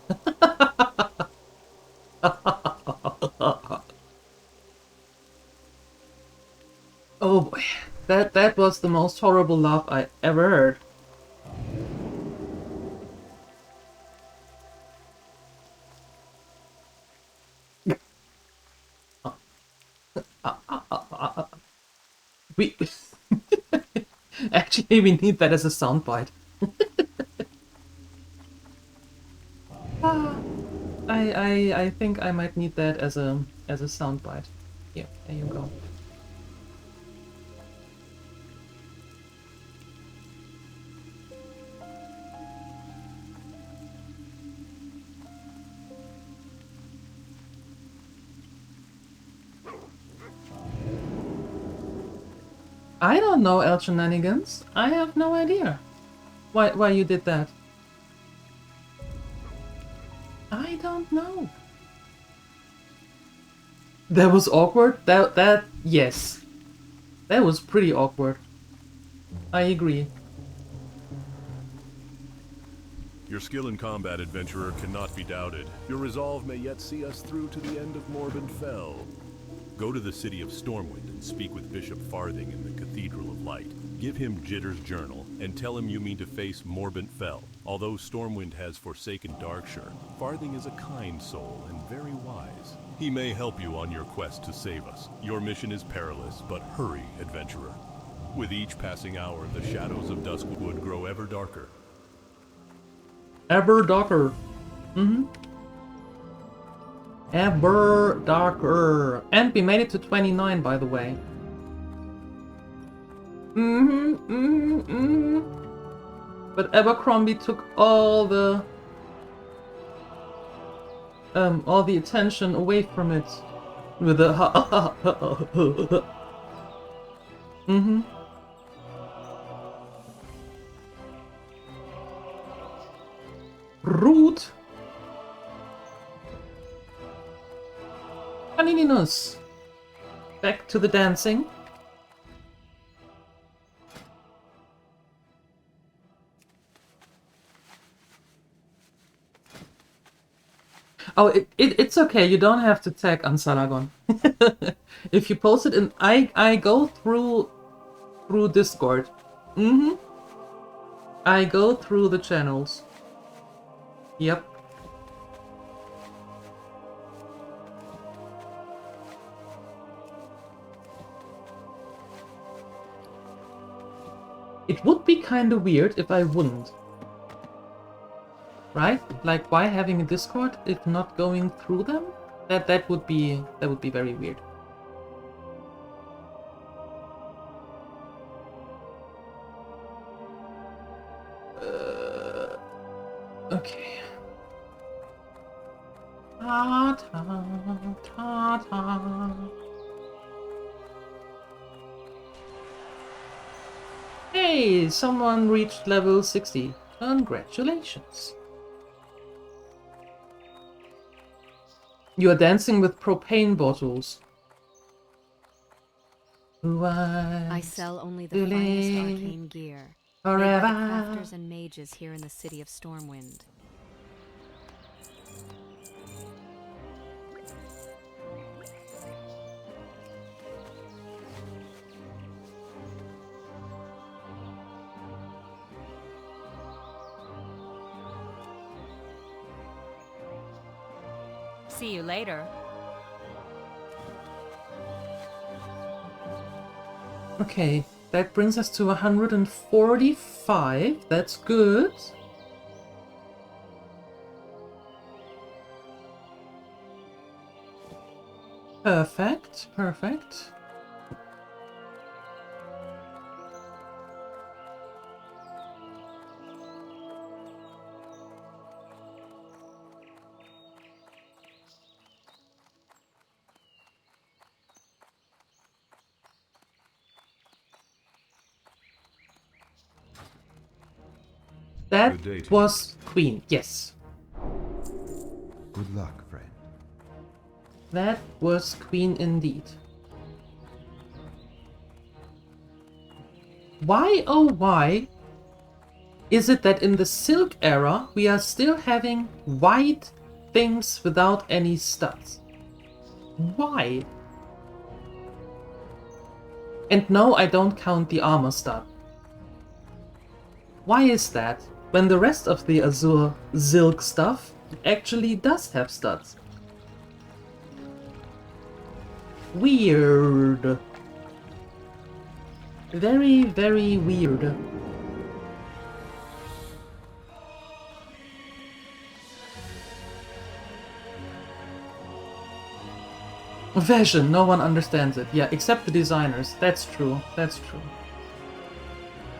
Oh boy. That was the most horrible laugh I ever heard. We actually we need that as a soundbite. I think I might need that as a soundbite. Yeah, there you go. I don't know, El Shenanigans. I have no idea. Why you did that? I don't know. That was awkward? Yes. That was pretty awkward. I agree.
Your skill in combat, adventurer, cannot be doubted. Your resolve may yet see us through to the end of Morbid Fell. Go to the city of Stormwind and speak with Bishop Farthing in the Cathedral of Light. Give him Jitter's journal and tell him you mean to face Morbid Fell. Although Stormwind has forsaken Darkshire, Farthing is a kind soul and very wise. He may help you on your quest to save us. Your mission is perilous, but hurry, adventurer. With each passing hour, the shadows of Duskwood grow ever darker.
Ever darker. Ever darker. And we made it to 29, by the way. But Abercrombie took all the attention away from it with the Rude. Panininus. Back to the dancing. Oh, it's okay. You don't have to tag Ansalagon. If you post it in, I go through Discord. I go through the channels. Yep. It would be kind of weird if I wouldn't. Right? Like, why having a Discord if not going through them? That would be very weird. Okay. Ta ta ta ta. Hey, someone reached level 60. Congratulations. You are dancing with propane bottles.
I sell only the finest arcane gear. Made by the crafters and mages here in the city of Stormwind.
See you later.
Okay, that brings us to 145. That's good. Perfect, perfect. That was Queen, yes.
Good luck, friend.
That was Queen indeed. Why, oh why, is it that in the Silk era we are still having white things without any studs? Why? And no, I don't count the armor stud. Why is that? When the rest of the Azure Zilk stuff actually does have studs. Weird. Very, very weird. Vision, no one understands it. Yeah, except the designers. That's true. That's true.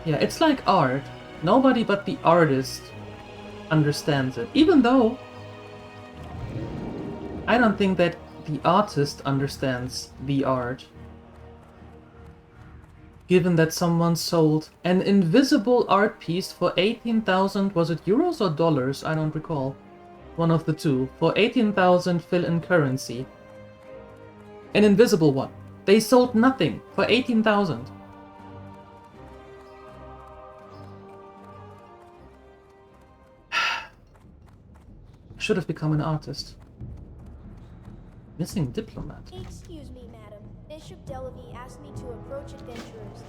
Yeah, it's like art. Nobody but the artist understands it. Even though I don't think that the artist understands the art. Given that someone sold an invisible art piece for 18,000, was it euros or dollars? I don't recall. One of the two. For 18,000 fill-in currency. An invisible one. They sold nothing for 18,000. Should have become an artist. Missing diplomat.
Excuse me, madam. Bishop Delavy asked me to approach adventurers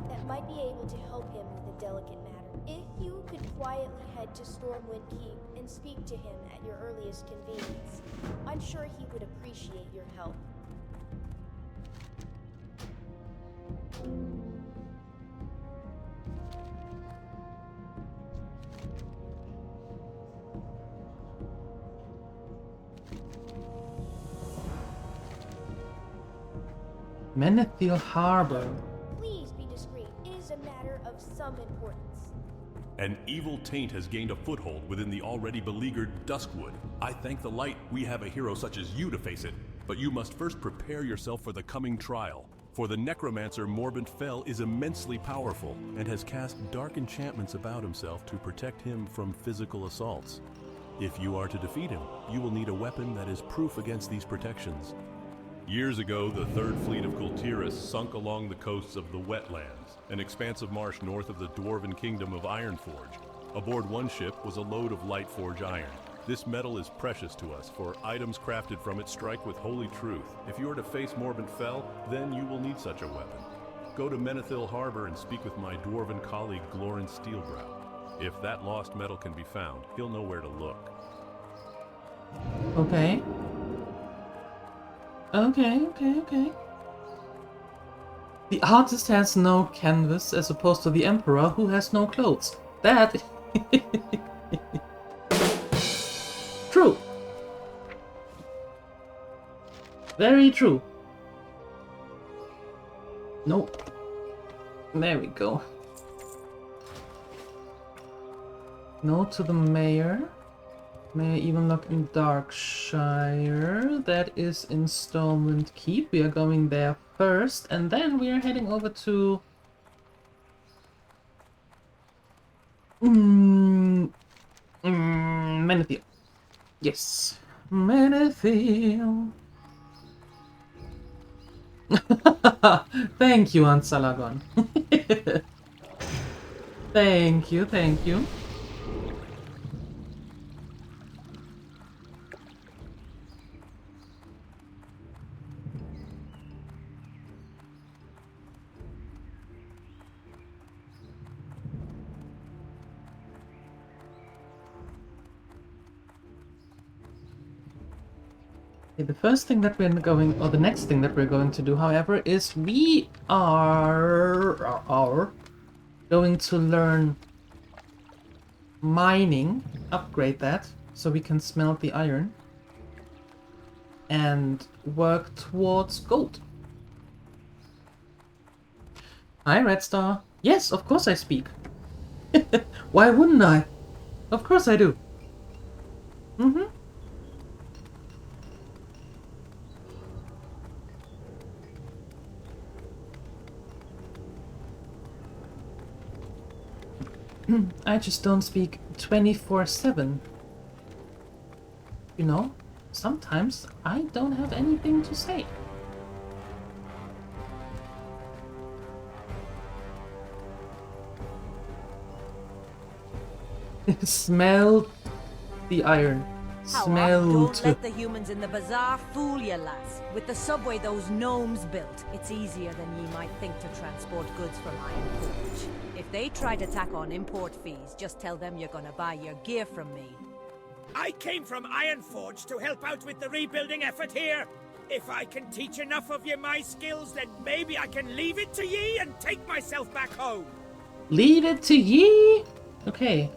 that might be able to help him with a delicate matter. If you could quietly head to Stormwind Keep and speak to him at your earliest convenience, I'm sure he would appreciate your help.
Menethil Harbor.
Please be discreet. It is a matter of some importance.
An evil taint has gained a foothold within the already beleaguered Duskwood. I thank the light we have a hero such as you to face it, but you must first prepare yourself for the coming trial. For the necromancer Morbid Fell is immensely powerful, and has cast dark enchantments about himself to protect him from physical assaults. If you are to defeat him, you will need a weapon that is proof against these protections. Years ago, the Third Fleet of Kultiris sunk along the coasts of the Wetlands, an expanse of marsh north of the dwarven kingdom of Ironforge. Aboard one ship was a load of Lightforge iron. This metal is precious to us, for items crafted from it strike with holy truth. If you are to face Morbid Fell, then you will need such a weapon. Go to Menethil Harbor and speak with my dwarven colleague Glorin Steelbrow. If that lost metal can be found, he'll know where to look.
Okay. Okay. The artist has no canvas as opposed to the emperor who has no clothes. That... True. Very true. Nope. There we go. No to the mayor. Mayor even look in Darkshire. That is in Stormwind Keep. We are going there first, and then we are heading over to... Menethil. Yes. Menethil. Thank you, Aunt Salagon. Thank you. The first thing that we're going, or the next thing that we're going to do, however, is we are going to learn mining, upgrade that, so we can smelt the iron, and work towards gold. Hi, Red Star. Yes, of course I speak. Why wouldn't I? Of course I do. I just don't speak 24/7. You know, sometimes I don't have anything to say. Smell the iron.
Don't let the humans in the bazaar fool you, lass. With the subway those gnomes built, it's easier than ye might think to transport goods from Ironforge. If they try to tack on import fees, just tell them you're gonna buy your gear from me.
I came from Ironforge to help out with the rebuilding effort here. If I can teach enough of you my skills, then maybe I can leave it to ye and take myself back home.
Leave it to ye? Okay.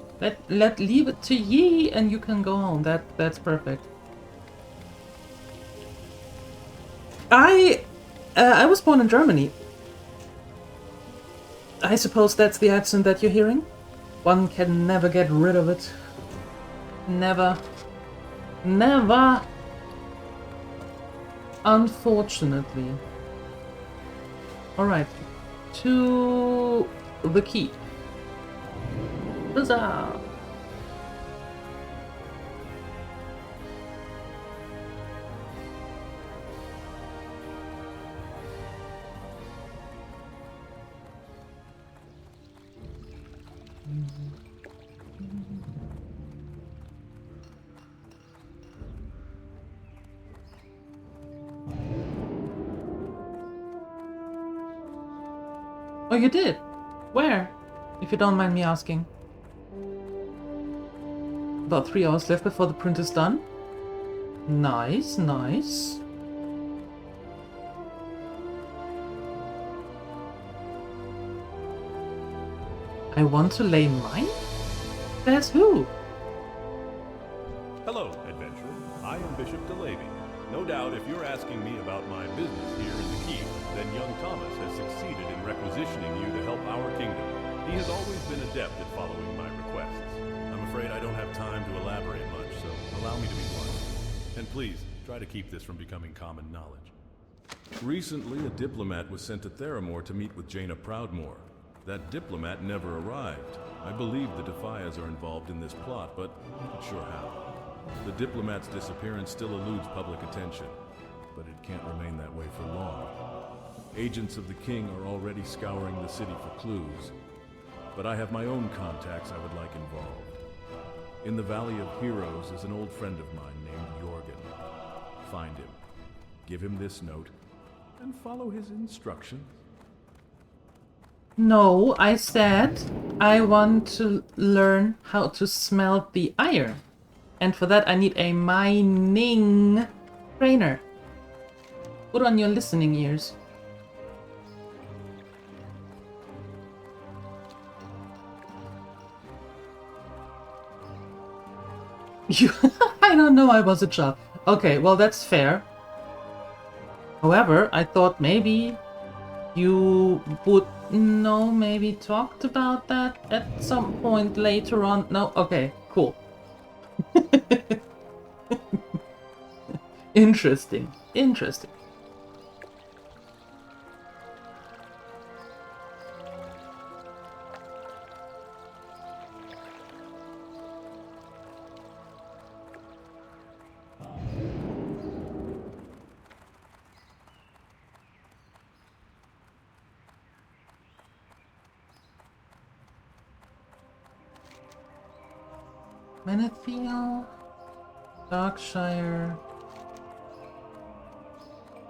Let leave it to ye and you can go home. That's perfect. I was born in Germany. I suppose that's the accent that you're hearing? One can never get rid of it. Never. Never. Unfortunately. Alright. to the keep. Huzzah! Oh, you did? Where? If you don't mind me asking. About 3 hours left before the print is done. Nice, nice. I want to lay mine? There's who?
Hello, adventurer. I am Bishop DieLuette. No doubt if you're asking me about my business here in the keep, then young Thomas has succeeded in requisitioning you to help our kingdom. He has always been adept at following my requests. I'm afraid I don't have time to elaborate much, so allow me to be blunt. And please, try to keep this from becoming common knowledge. Recently, a diplomat was sent to Theramore to meet with Jaina Proudmoore. That diplomat never arrived. I believe the Defias are involved in this plot, but I'm not sure how. The diplomat's disappearance still eludes public attention, but it can't remain that way for long. Agents of the king are already scouring the city for clues, but I have my own contacts I would like involved. In the Valley of Heroes is an old friend of mine named Jorgen. Find him, give him this note, and follow his instructions.
No, I said I want to learn how to smelt the iron. And for that I need a mining trainer. Put on your listening ears. I don't know, I was a child. Okay, well that's fair. However, I thought maybe you would know, maybe talked about that at some point later on. No? Okay, cool. Interesting. Interesting. Menethil, Darkshire,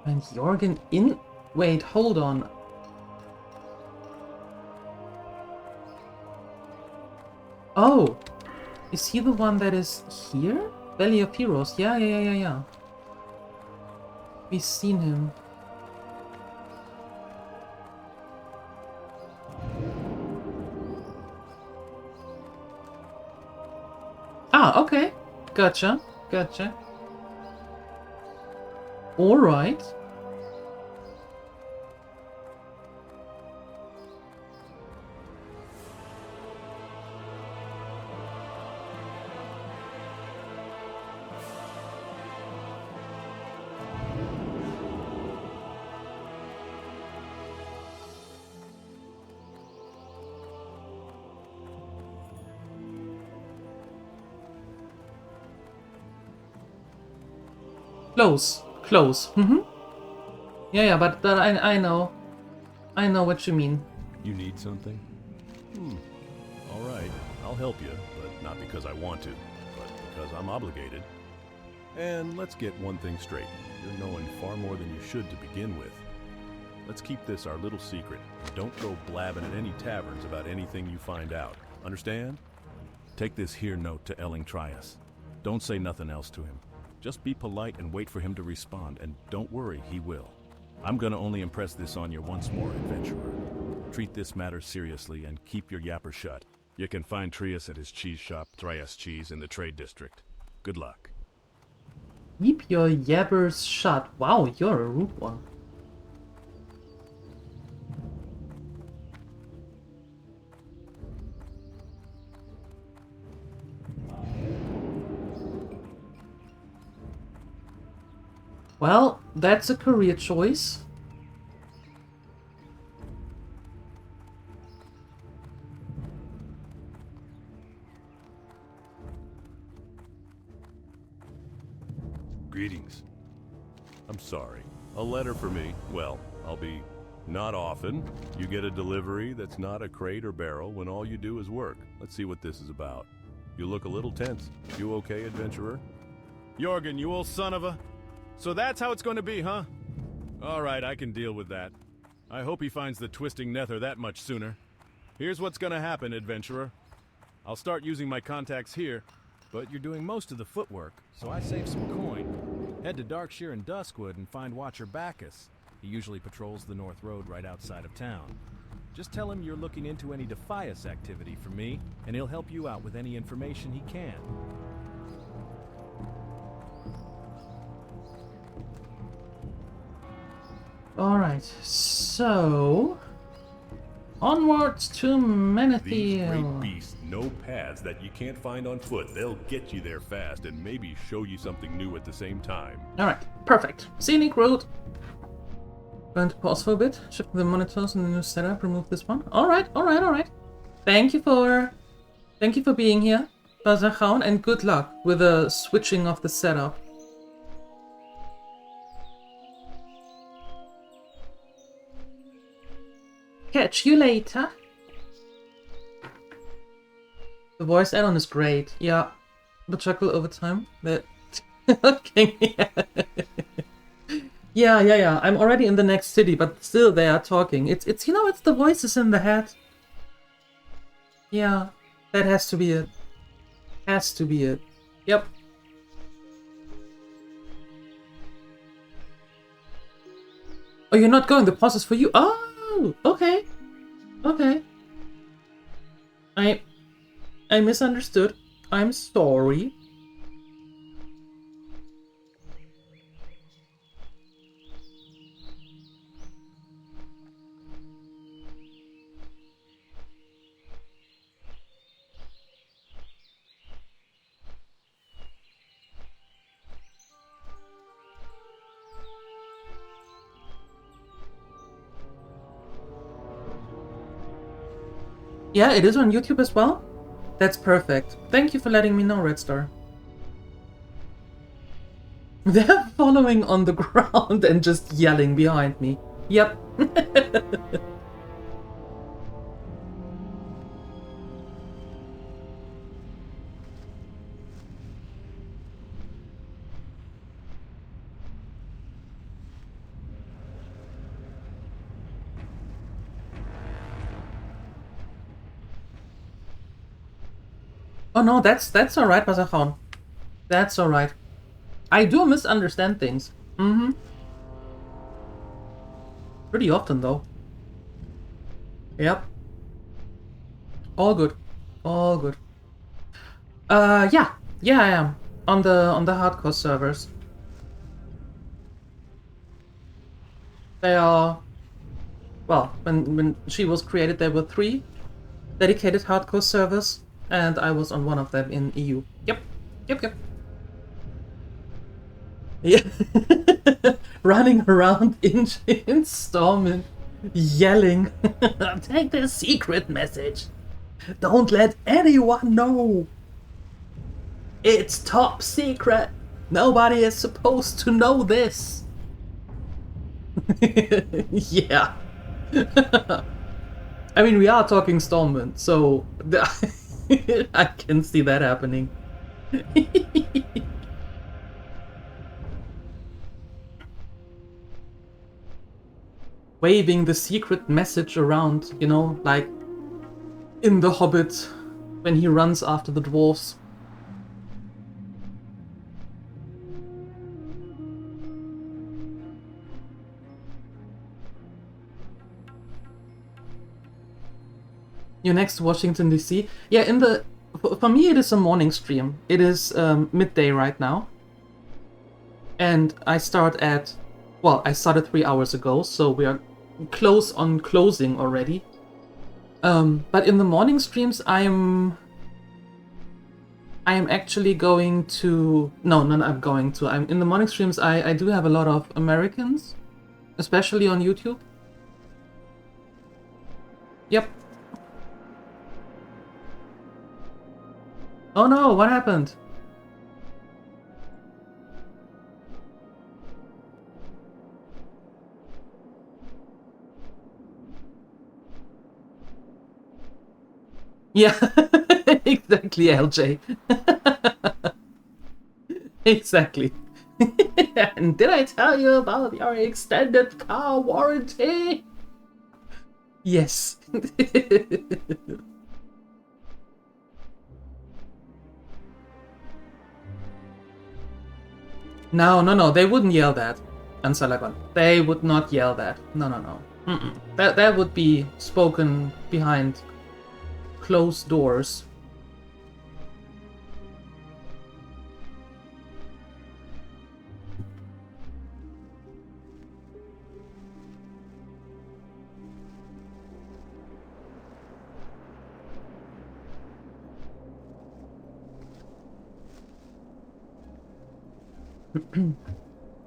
and Jorgen in... Wait, hold on. Oh! Is he the one that is here? Valley of Heroes, yeah. We've seen him. Ah, okay. Gotcha. Alright. Close. Yeah, but I know. I know what you mean.
You need something? Alright, I'll help you, but not because I want to, but because I'm obligated. And let's get one thing straight. You're knowing far more than you should to begin with. Let's keep this our little secret. Don't go blabbing at any taverns about anything you find out. Understand? Take this here note to Elling Trias. Don't say nothing else to him. Just be polite and wait for him to respond, and don't worry, he will. I'm gonna only impress this on you once more, adventurer. Treat this matter seriously and keep your yapper shut. You can find Trias at his cheese shop, Trias Cheese, in the Trade District. Good luck.
Keep your yabbers shut. Wow, you're a rude one. Well, that's a career choice.
Greetings. I'm sorry. A letter for me. Well, I'll be not often. You get a delivery that's not a crate or barrel when all you do is work. Let's see what this is about. You look a little tense. You okay, adventurer?
Jorgen, you old son of a... So that's how it's going to be, huh? All right, I can deal with that. I hope he finds the twisting nether that much sooner. Here's what's going to happen, adventurer. I'll start using my contacts here, but you're doing most of the footwork, so I save some coin. Head to Darkshire and Duskwood and find Watcher Bacchus. He usually patrols the North Road right outside of town. Just tell him you're looking into any Defias activity for me, and he'll help you out with any information he can.
Alright, so... onwards to Menethil.
These great beasts know paths that you can't find on foot. They'll get you there fast and maybe show you something new at the same time.
Alright, perfect. Scenic road. Going to pause for a bit. Shift the monitors in the new setup. Remove this one. Alright. Thank you for being here, Bazachaun, and good luck with the switching of the setup. Catch you later. The voice add-on is great. Yeah. The chuckle over time. That okay. Yeah. I'm already in the next city, but still they are talking. It's it's the voices in the head. Yeah. That has to be it. Has to be it. Yep. Oh, you're not going. The pause is for you. Oh, okay. I misunderstood. I'm sorry. Yeah, it is on YouTube as well? That's perfect. Thank you for letting me know, Red Star. They're following on the ground and just yelling behind me. Yep. Oh no, that's alright, Bazachaun. That's alright. I do misunderstand things. Pretty often though. Yep. All good. All good. Yeah, I am. On the hardcore servers. They are, well, when she was created there were 3 dedicated hardcore servers. And I was on one of them in EU. Yep. Yeah. Running around in Storm and yelling. Take the secret message. Don't let anyone know. It's top secret. Nobody is supposed to know this. Yeah. I mean, we are talking Stormwind, so... I can see that happening. Waving the secret message around, you know, like in The Hobbit when he runs after the dwarves. You're next to Washington, DC. Yeah, for me it is a morning stream. It is midday right now. And I start at... Well, I started 3 hours ago, so we are close on closing already. But in the morning streams I'm actually going to... No, I'm going to. In the morning streams I do have a lot of Americans. Especially on YouTube. Yep. Oh no, what happened? Yeah, exactly, LJ. Exactly. And did I tell you about your extended car warranty? Yes. No, they wouldn't yell that, Ansalagon. They would not yell that. No. That would be spoken behind closed doors.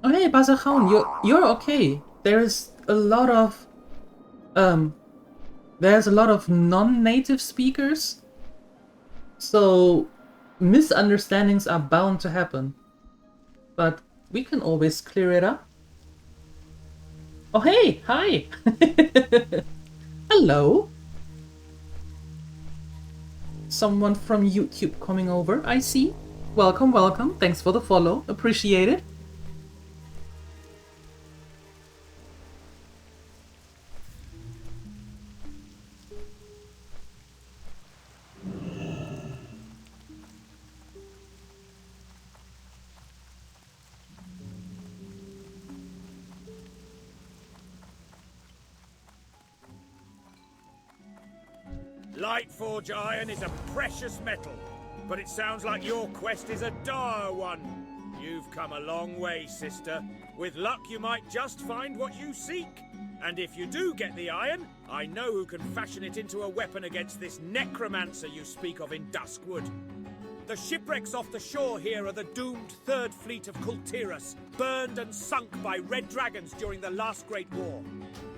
Oh hey, Bazachoun, you're okay. There's a lot of non-native speakers, so misunderstandings are bound to happen. But we can always clear it up. Oh hey, hi. Hello. Someone from YouTube coming over, I see. Welcome, welcome. Thanks for the follow. Appreciate it.
Lightforge iron is a precious metal, but it sounds like your quest is a dire one. You've come a long way, sister. With luck, you might just find what you seek. And if you do get the iron, I know who can fashion it into a weapon against this necromancer you speak of in Duskwood. The shipwrecks off the shore here are the doomed Third Fleet of Kultiras, burned and sunk by red dragons during the last Great War.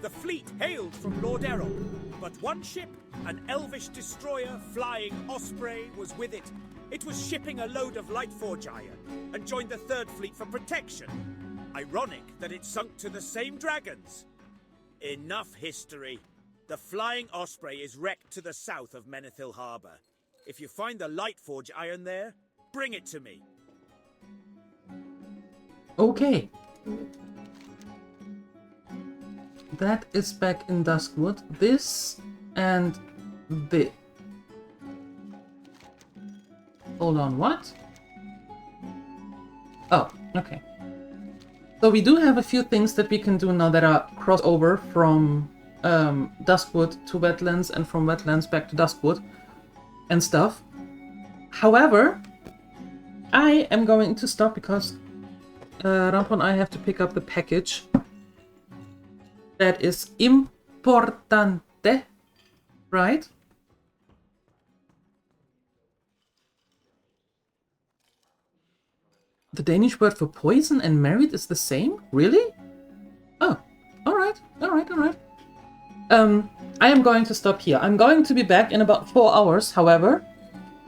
The fleet hailed from Lord Errol, but one ship, an elvish destroyer, Flying Osprey, was with it. It was shipping a load of Lightforge iron and joined the Third Fleet for protection. Ironic that it sunk to the same dragons. Enough history. The Flying Osprey is wrecked to the south of Menethil Harbour. If you find the Lightforge iron there, bring it to me.
Okay. That is back in Duskwood. This and the... Hold on, what? Oh, okay. So we do have a few things that we can do now that are crossover from Duskwood to Wetlands and from Wetlands back to Duskwood and stuff. However, I am going to stop because Rampo and I have to pick up the package that is importante, right? The Danish word for poison and married is the same? Really? Oh, alright. I am going to stop here. I'm going to be back in about 4 hours, however,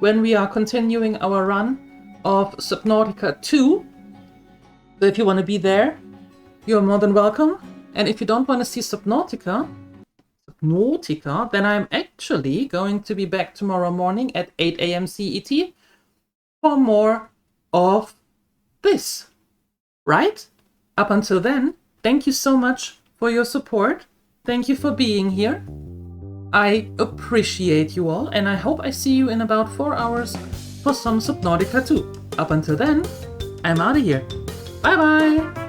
when we are continuing our run of Subnautica 2. So if you want to be there, you're more than welcome. And if you don't want to see Subnautica, then I'm actually going to be back tomorrow morning at 8 AM CET for more of this, right? Up until then, thank you so much for your support. Thank you for being here. I appreciate you all, and I hope I see you in about 4 hours for some Subnautica 2. Up until then, I'm out of here. Bye bye!